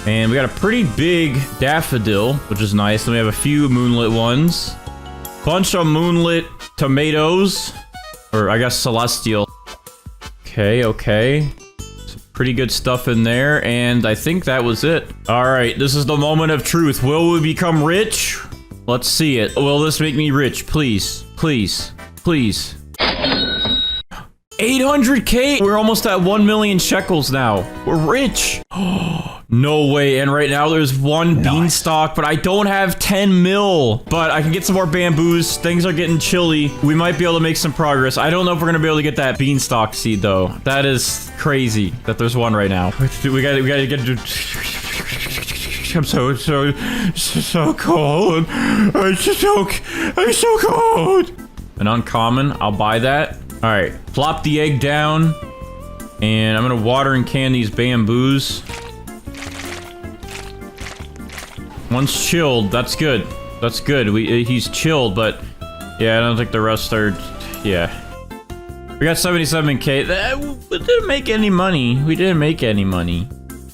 [SPEAKER 1] And we got a pretty big daffodil, which is nice. Then we have a few moonlit ones. Bunch of moonlit tomatoes, or I guess celestial. Okay, okay. Some pretty good stuff in there, and I think that was it. All right, this is the moment of truth. Will we become rich? Let's see it. Will this make me rich? Please, please, please. 800K? We're almost at 1 million shekels now. We're rich. No way. And right now there's one beanstalk, but I don't have 10 mil. But I can get some more bamboos. Things are getting chilly. We might be able to make some progress. I don't know if we're gonna be able to get that beanstalk seed though. That is crazy that there's one right now. We gotta get to... I'm so cold. I'm so cold. An uncommon, I'll buy that. All right, plop the egg down, and I'm gonna water and can these bamboos. One's chilled. That's good. That's good. He's chilled, but yeah, I don't think the rest are. Yeah, we got 77K. We didn't make any money. We didn't make any money.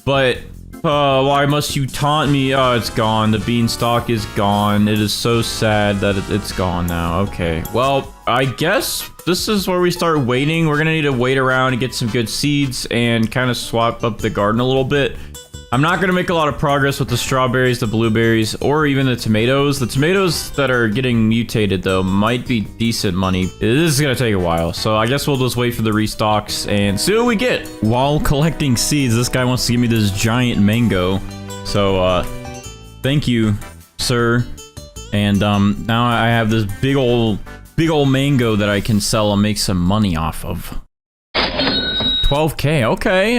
[SPEAKER 1] But why must you taunt me? Oh, it's gone. The beanstalk is gone. It is so sad that it's gone now. Okay. Well, I guess this is where we start waiting. We're gonna need to wait around and get some good seeds and kind of swap up the garden a little bit. I'm not gonna make a lot of progress with the strawberries, the blueberries, or even the tomatoes. The tomatoes that are getting mutated, though, might be decent money. This is gonna take a while, so I guess we'll just wait for the restocks and see what we get. While collecting seeds, this guy wants to give me this giant mango. So, thank you, sir. And, now I have this big old mango that I can sell and make some money off of. 12K,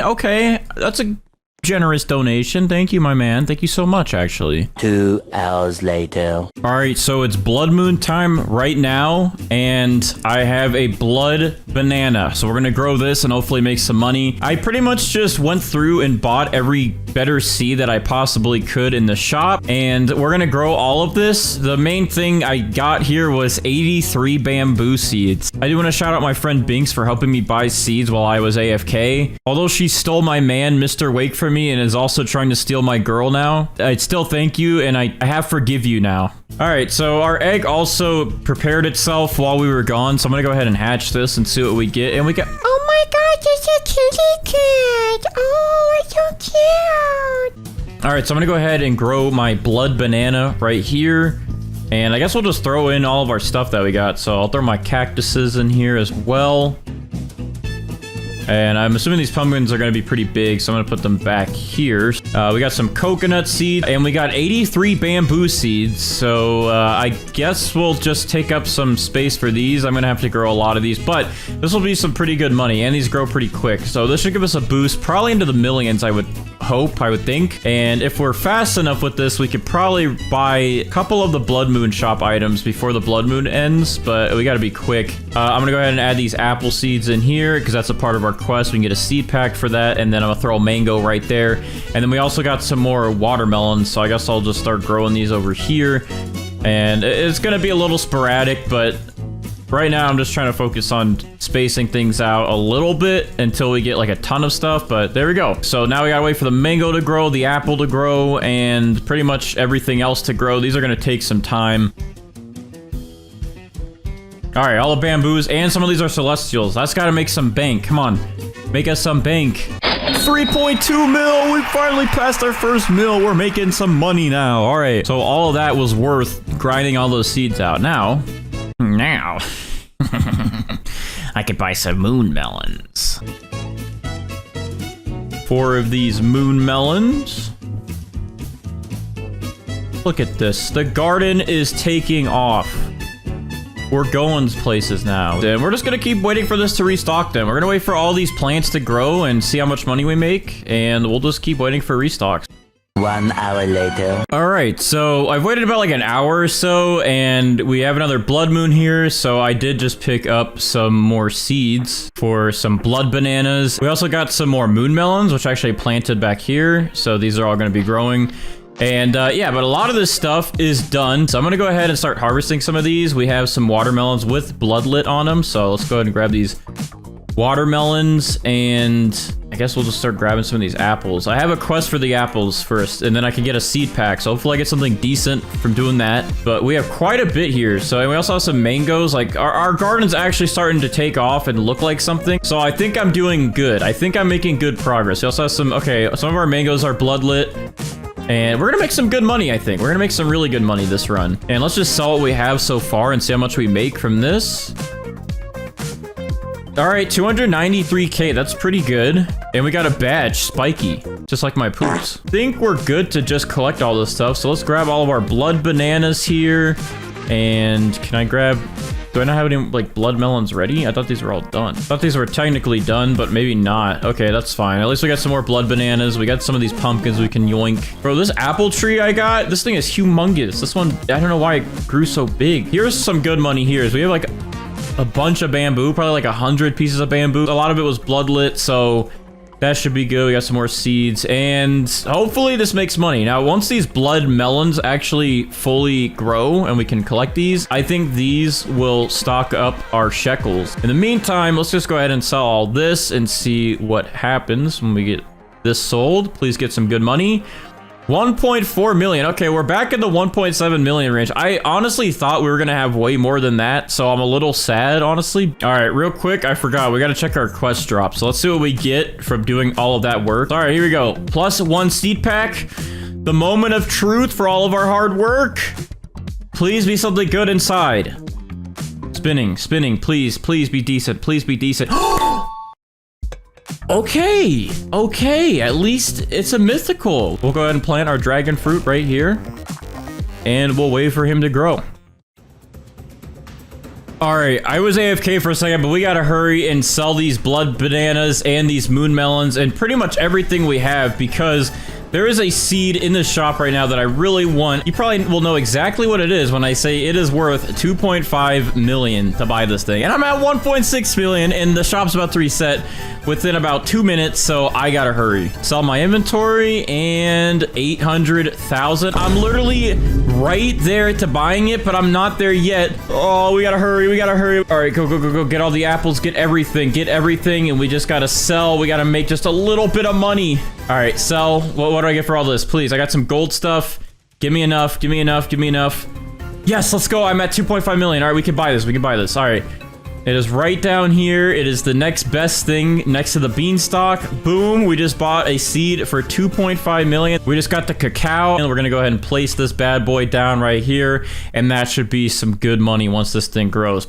[SPEAKER 1] okay. That's a generous donation. Thank you, my man. Thank you so much, actually.
[SPEAKER 2] 2 hours later.
[SPEAKER 1] All right, so it's blood moon time right now, and I have a blood banana. So we're gonna grow this and hopefully make some money. I pretty much just went through and bought every better seed that I possibly could in the shop, and we're gonna grow all of this. The main thing I got here was 83 bamboo seeds. I do want to shout out my friend Binks for helping me buy seeds while I was AFK. Although she stole my man, Mr. Wake, from me and is also trying to steal my girl now, I'd still thank you, and I have forgive you now. All right, so our egg also prepared itself while we were gone, so I'm gonna go ahead and hatch this and see what we get. And we got,
[SPEAKER 3] oh my god, there's a kitty cat. Oh, it's so cute.
[SPEAKER 1] all right, so I'm gonna go ahead and grow my blood banana right here, and I guess we'll just throw in all of our stuff that we got. So I'll throw my cactuses in here as well. And I'm assuming these pumpkins are going to be pretty big, so I'm going to put them back here. We got some coconut seeds, and we got 83 bamboo seeds. So I guess we'll just take up some space for these. I'm going to have to grow a lot of these, but this will be some pretty good money, and these grow pretty quick. So this should give us a boost, probably into the millions, I would hope, I would think. And if we're fast enough with this, we could probably buy a couple of the blood moon shop items before the blood moon ends, but we got to be quick. I'm going to go ahead and add these apple seeds in here because that's a part of our quest. We can get a seed pack for that, and then I'm gonna throw a mango right there. And then we also got some more watermelons, so I guess I'll just start growing these over here. And it's gonna be a little sporadic, but right now I'm just trying to focus on spacing things out a little bit until we get like a ton of stuff. But there we go. So now we gotta wait for the mango to grow, the apple to grow, and pretty much everything else to grow. These are gonna take some time. All right, all the bamboos, and some of these are celestials. That's gotta make some bank. Come on, make us some bank. 3.2 mil, we finally passed our first mil. We're making some money now. All right, so all of that was worth grinding all those seeds out. Now, I could buy some moon melons. 4 of these moon melons. Look at this, the garden is taking off. We're going places now. And we're just gonna keep waiting for this to restock them. We're gonna wait for all these plants to grow and see how much money we make, and we'll just keep waiting for restocks.
[SPEAKER 2] 1 hour later.
[SPEAKER 1] All right, so I've waited about like an hour or so, and we have another blood moon here. So I did just pick up some more seeds for some blood bananas. We also got some more moon melons, which I actually planted back here. So these are all going to be growing. And yeah, but a lot of this stuff is done. So I'm going to go ahead and start harvesting some of these. We have some watermelons with bloodlet on them. So let's go ahead and grab these watermelons, and I guess we'll just start grabbing some of these apples. I have a quest for the apples first, and then I can get a seed pack. So hopefully I get something decent from doing that. But we have quite a bit here. So we also have some mangoes. Like our garden's actually starting to take off and look like something. So I think I'm doing good. I think I'm making good progress. We also have some, okay, some of our mangoes are bloodlit. And we're gonna make some good money, I think. We're gonna make some really good money this run. And let's just sell what we have so far and see how much we make from this. All right, 293K, that's pretty good. And we got a badge, spiky, just like my poops. I think we're good to just collect all this stuff. So let's grab all of our blood bananas here. And can I grab, do I not have any like blood melons ready? I thought these were all done. I thought these were technically done, but maybe not. Okay, that's fine. At least we got some more blood bananas. We got some of these pumpkins we can yoink. Bro, this apple tree I got, this thing is humongous. This one, I don't know why it grew so big. Here's some good money here. So we have like a bunch of bamboo, probably like 100 pieces of bamboo. A lot of it was bloodlit, so that should be good. We got some more seeds, and hopefully this makes money. Now, once these blood melons actually fully grow and we can collect these, I think these will stock up our shekels. In the meantime, let's just go ahead and sell all this and see what happens when we get this sold. Please get some good money. 1.4 million. Okay, we're back in the 1.7 million range. I honestly thought we were gonna have way more than that, so I'm a little sad, honestly. All right, real quick, I forgot. We gotta check our quest drop. So let's see what we get from doing all of that work. All right, here we go. +1 seed pack. The moment of truth for all of our hard work. Please be something good inside. Spinning, spinning. Please, please be decent. Please be decent. Okay, okay, at least it's a mythical. We'll go ahead and plant our dragon fruit right here, and we'll wait for him to grow. All right, I was AFK for a second, but we gotta hurry and sell these blood bananas and these moon melons and pretty much everything we have, because there is a seed in the shop right now that I really want. You probably will know exactly what it is when I say it is worth 2.5 million to buy this thing. And I'm at 1.6 million, and the shop's about to reset within about 2 minutes, so I gotta hurry. Sell my inventory, and 800,000. I'm literally right there to buying it, but I'm not there yet. Oh, we gotta hurry, we gotta hurry. All right, go, go, go, go. Get all the apples, get everything, and we just gotta sell. We gotta make just a little bit of money. All right, sell. What do I get for all this? Please, I got some gold stuff. Give me enough, give me enough, give me enough. Yes, let's go. I'm at 2.5 million. All right, we can buy this, we can buy this. All right. It is right down here. It is the next best thing next to the beanstalk. Boom, we just bought a seed for 2.5 million. We just got the cacao, and we're gonna go ahead and place this bad boy down right here, and that should be some good money once this thing grows.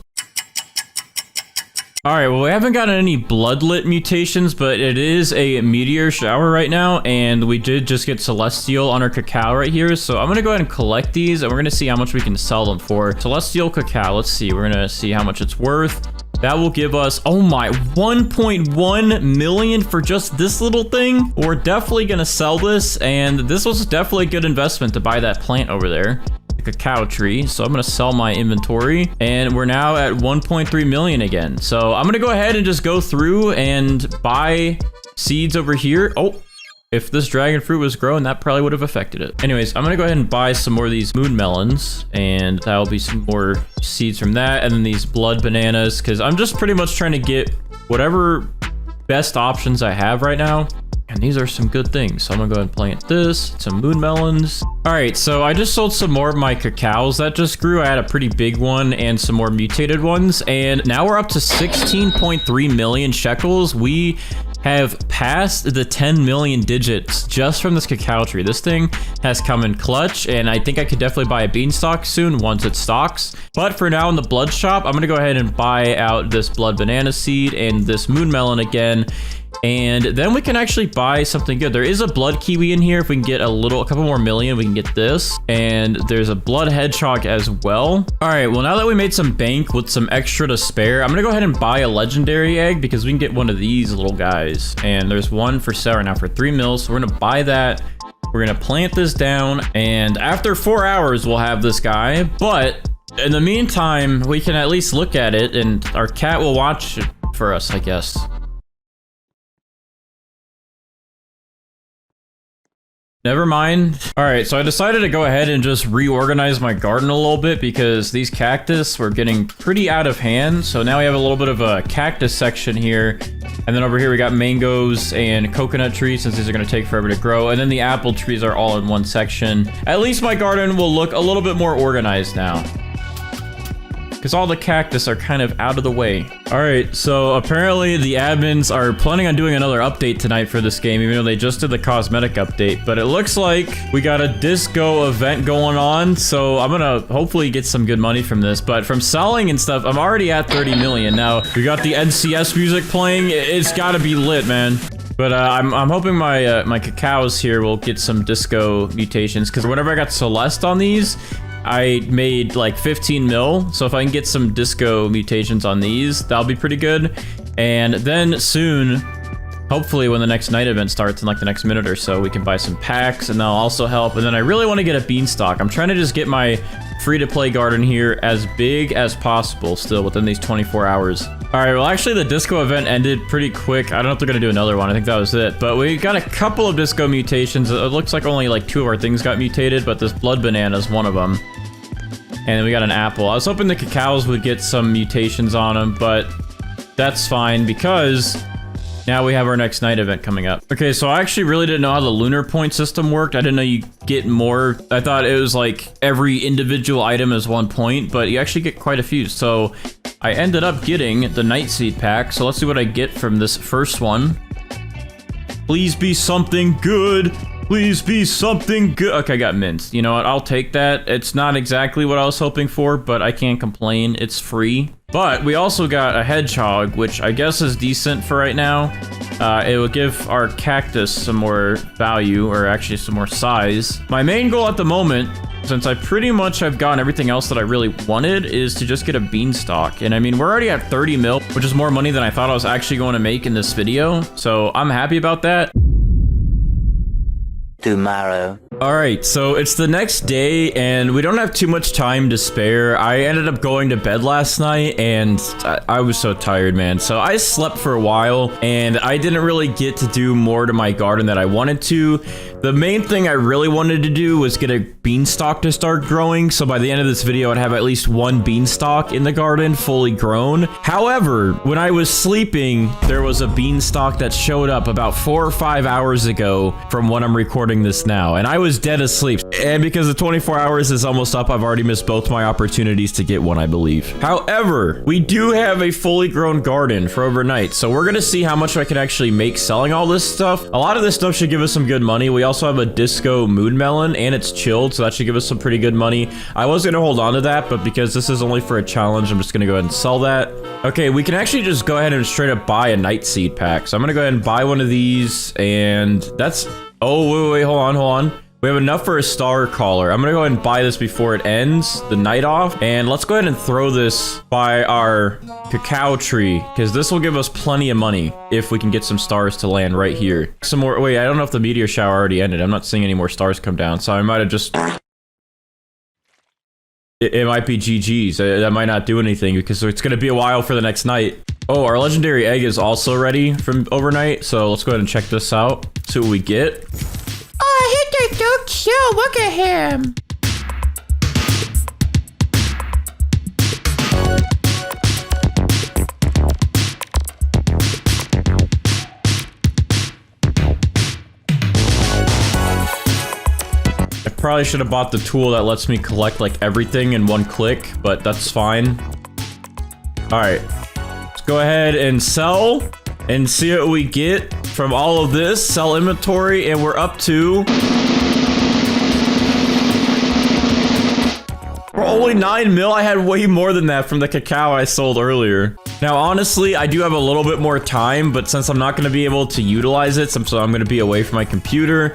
[SPEAKER 1] All right, well, we haven't gotten any bloodlit mutations, but it is a meteor shower right now, and we did just get celestial on our cacao right here. So I'm gonna go ahead and collect these, and we're gonna see how much we can sell them for. Celestial cacao, let's see. We're gonna see how much it's worth. That will give us, oh my, 1.1 million for just this little thing. We're definitely gonna sell this, and this was definitely a good investment to buy that plant over there. Cacao tree. So I'm gonna sell my inventory, and we're now at 1.3 million again. So I'm gonna go ahead and just go through and buy seeds over here. Oh, if this dragon fruit was growing, that probably would have affected it. Anyways, I'm gonna go ahead and buy some more of these moon melons, and that'll be some more seeds from that, and then these blood bananas, because I'm just pretty much trying to get whatever best options I have right now. And these are some good things. So I'm gonna go ahead and plant this, some moon melons. All right, so I just sold some more of my cacaos that just grew. I had a pretty big one and some more mutated ones. And now we're up to 16.3 million shekels. We have passed the 10 million digits just from this cacao tree. This thing has come in clutch, and I think I could definitely buy a beanstalk soon once it stocks. But for now in the blood shop, I'm gonna go ahead and buy out this blood banana seed and this moon melon again. And then we can actually buy something good. There is a blood kiwi in here. If we can get a couple more million, we can get this. And there's a blood hedgehog as well. All right, well, now that we made some bank with some extra to spare, I'm gonna go ahead and buy a legendary egg, because we can get one of these little guys. And there's one for sale right now for 3 mils. So we're gonna buy that. We're gonna plant this down, and after 4 hours, we'll have this guy. But in the meantime, we can at least look at it, and our cat will watch it for us, I guess. Never mind. All right, so I decided to go ahead and just reorganize my garden a little bit because these cactus were getting pretty out of hand. So now we have a little bit of a cactus section here. And then over here we got mangoes and coconut trees since these are gonna take forever to grow. And then the apple trees are all in one section. At least my garden will look a little bit more organized now, because all the cactus are kind of out of the way. All right, so apparently the admins are planning on doing another update tonight for this game, even though they just did the cosmetic update. But it looks like we got a disco event going on, so I'm gonna hopefully get some good money from this. But from selling and stuff, I'm already at 30 million. Now, we got the NCS music playing. It's gotta be lit, man. But I'm hoping my my cacaos here will get some disco mutations, because whenever I got Celeste on these, I made like 15 mil, so if I can get some disco mutations on these, that'll be pretty good. And then soon, hopefully when the next night event starts in like the next minute or so, we can buy some packs, and that'll also help. And then I really want to get a beanstalk. I'm trying to just get my free-to-play garden here as big as possible still within these 24 hours. All right, well, actually, the disco event ended pretty quick. I don't know if they're going to do another one. I think that was it. But we got a couple of disco mutations. It looks like only like 2 of our things got mutated, but this blood banana is one of them. And then we got an apple. I was hoping the cacaos would get some mutations on them, but that's fine because now we have our next night event coming up. Okay, so I actually really didn't know how the lunar point system worked. I didn't know you get more. I thought it was like every individual item is 1 point, but you actually get quite a few. So I ended up getting the night seed pack. So let's see what I get from this first one. Please be something good. Please be something good. Okay, I got mint. You know what? I'll take that. It's not exactly what I was hoping for, but I can't complain. It's free. But we also got a hedgehog, which I guess is decent for right now. It will give our cactus some more value, or actually some more size. My main goal at the moment, since I pretty much have gotten everything else that I really wanted, is to just get a beanstalk. And I mean, we're already at 30 mil, which is more money than I thought I was actually going to make in this video. So I'm happy about that.
[SPEAKER 2] Tomorrow.
[SPEAKER 1] All right, so it's the next day and we don't have too much time to spare. I ended up going to bed last night and I was so tired, man. So I slept for a while and I didn't really get to do more to my garden that I wanted to. The main thing I really wanted to do was get a beanstalk to start growing. So by the end of this video, I'd have at least 1 beanstalk in the garden fully grown. However, when I was sleeping, there was a beanstalk that showed up about 4 or 5 hours ago from when I'm recording this now. And I was dead asleep. And because the 24 hours is almost up, I've already missed both my opportunities to get one, I believe. However, we do have a fully grown garden for overnight. So we're going to see how much I can actually make selling all this stuff. A lot of this stuff should give us some good money. We also have a disco moon melon and it's chilled, so that should give us some pretty good money. I was going to hold on to that, but because this is only for a challenge, I'm just going to go ahead and sell that. Okay, we can actually just go ahead and straight up buy a night seed pack. So I'm going to go ahead and buy one of these, and that's... Oh, wait, hold on. We have enough for a star caller. I'm gonna go ahead and buy this before it ends the night off. And let's go ahead and throw this by our cacao tree, because this will give us plenty of money if we can get some stars to land right here. Some more. Wait, I don't know if the meteor shower already ended. I'm not seeing any more stars come down, so I might have just... It might be GG's. That might not do anything because it's gonna be a while for the next night. Oh, our legendary egg is also ready from overnight, so let's go ahead and check this out. See what we get.
[SPEAKER 3] Oh, hit the dog show. Look at him.
[SPEAKER 1] I probably should have bought the tool that lets me collect like everything in one click, but that's fine. All right, let's go ahead and sell and see what we get from all of this. Sell inventory, and we're up to... We're only 9 mil. I had way more than that from the cacao I sold earlier. Now, honestly, I do have a little bit more time, but since I'm not going to be able to utilize it, so I'm going to be away from my computer.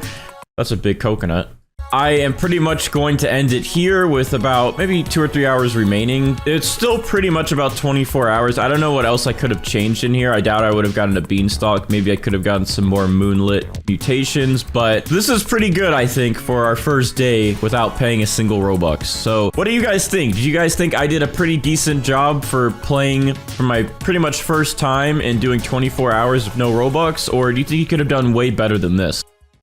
[SPEAKER 1] That's a big coconut. I am pretty much going to end it here with about maybe 2 or 3 hours remaining. It's still pretty much about 24 hours. I don't know what else I could have changed in here. I doubt I would have gotten a beanstalk. Maybe I could have gotten some more moonlit mutations, but this is pretty good, I think, for our first day without paying a single Robux. So what do you guys think? Do you guys think I did a pretty decent job for playing for my pretty much first time and doing 24 hours with no Robux, or do you think you could have done way better than this?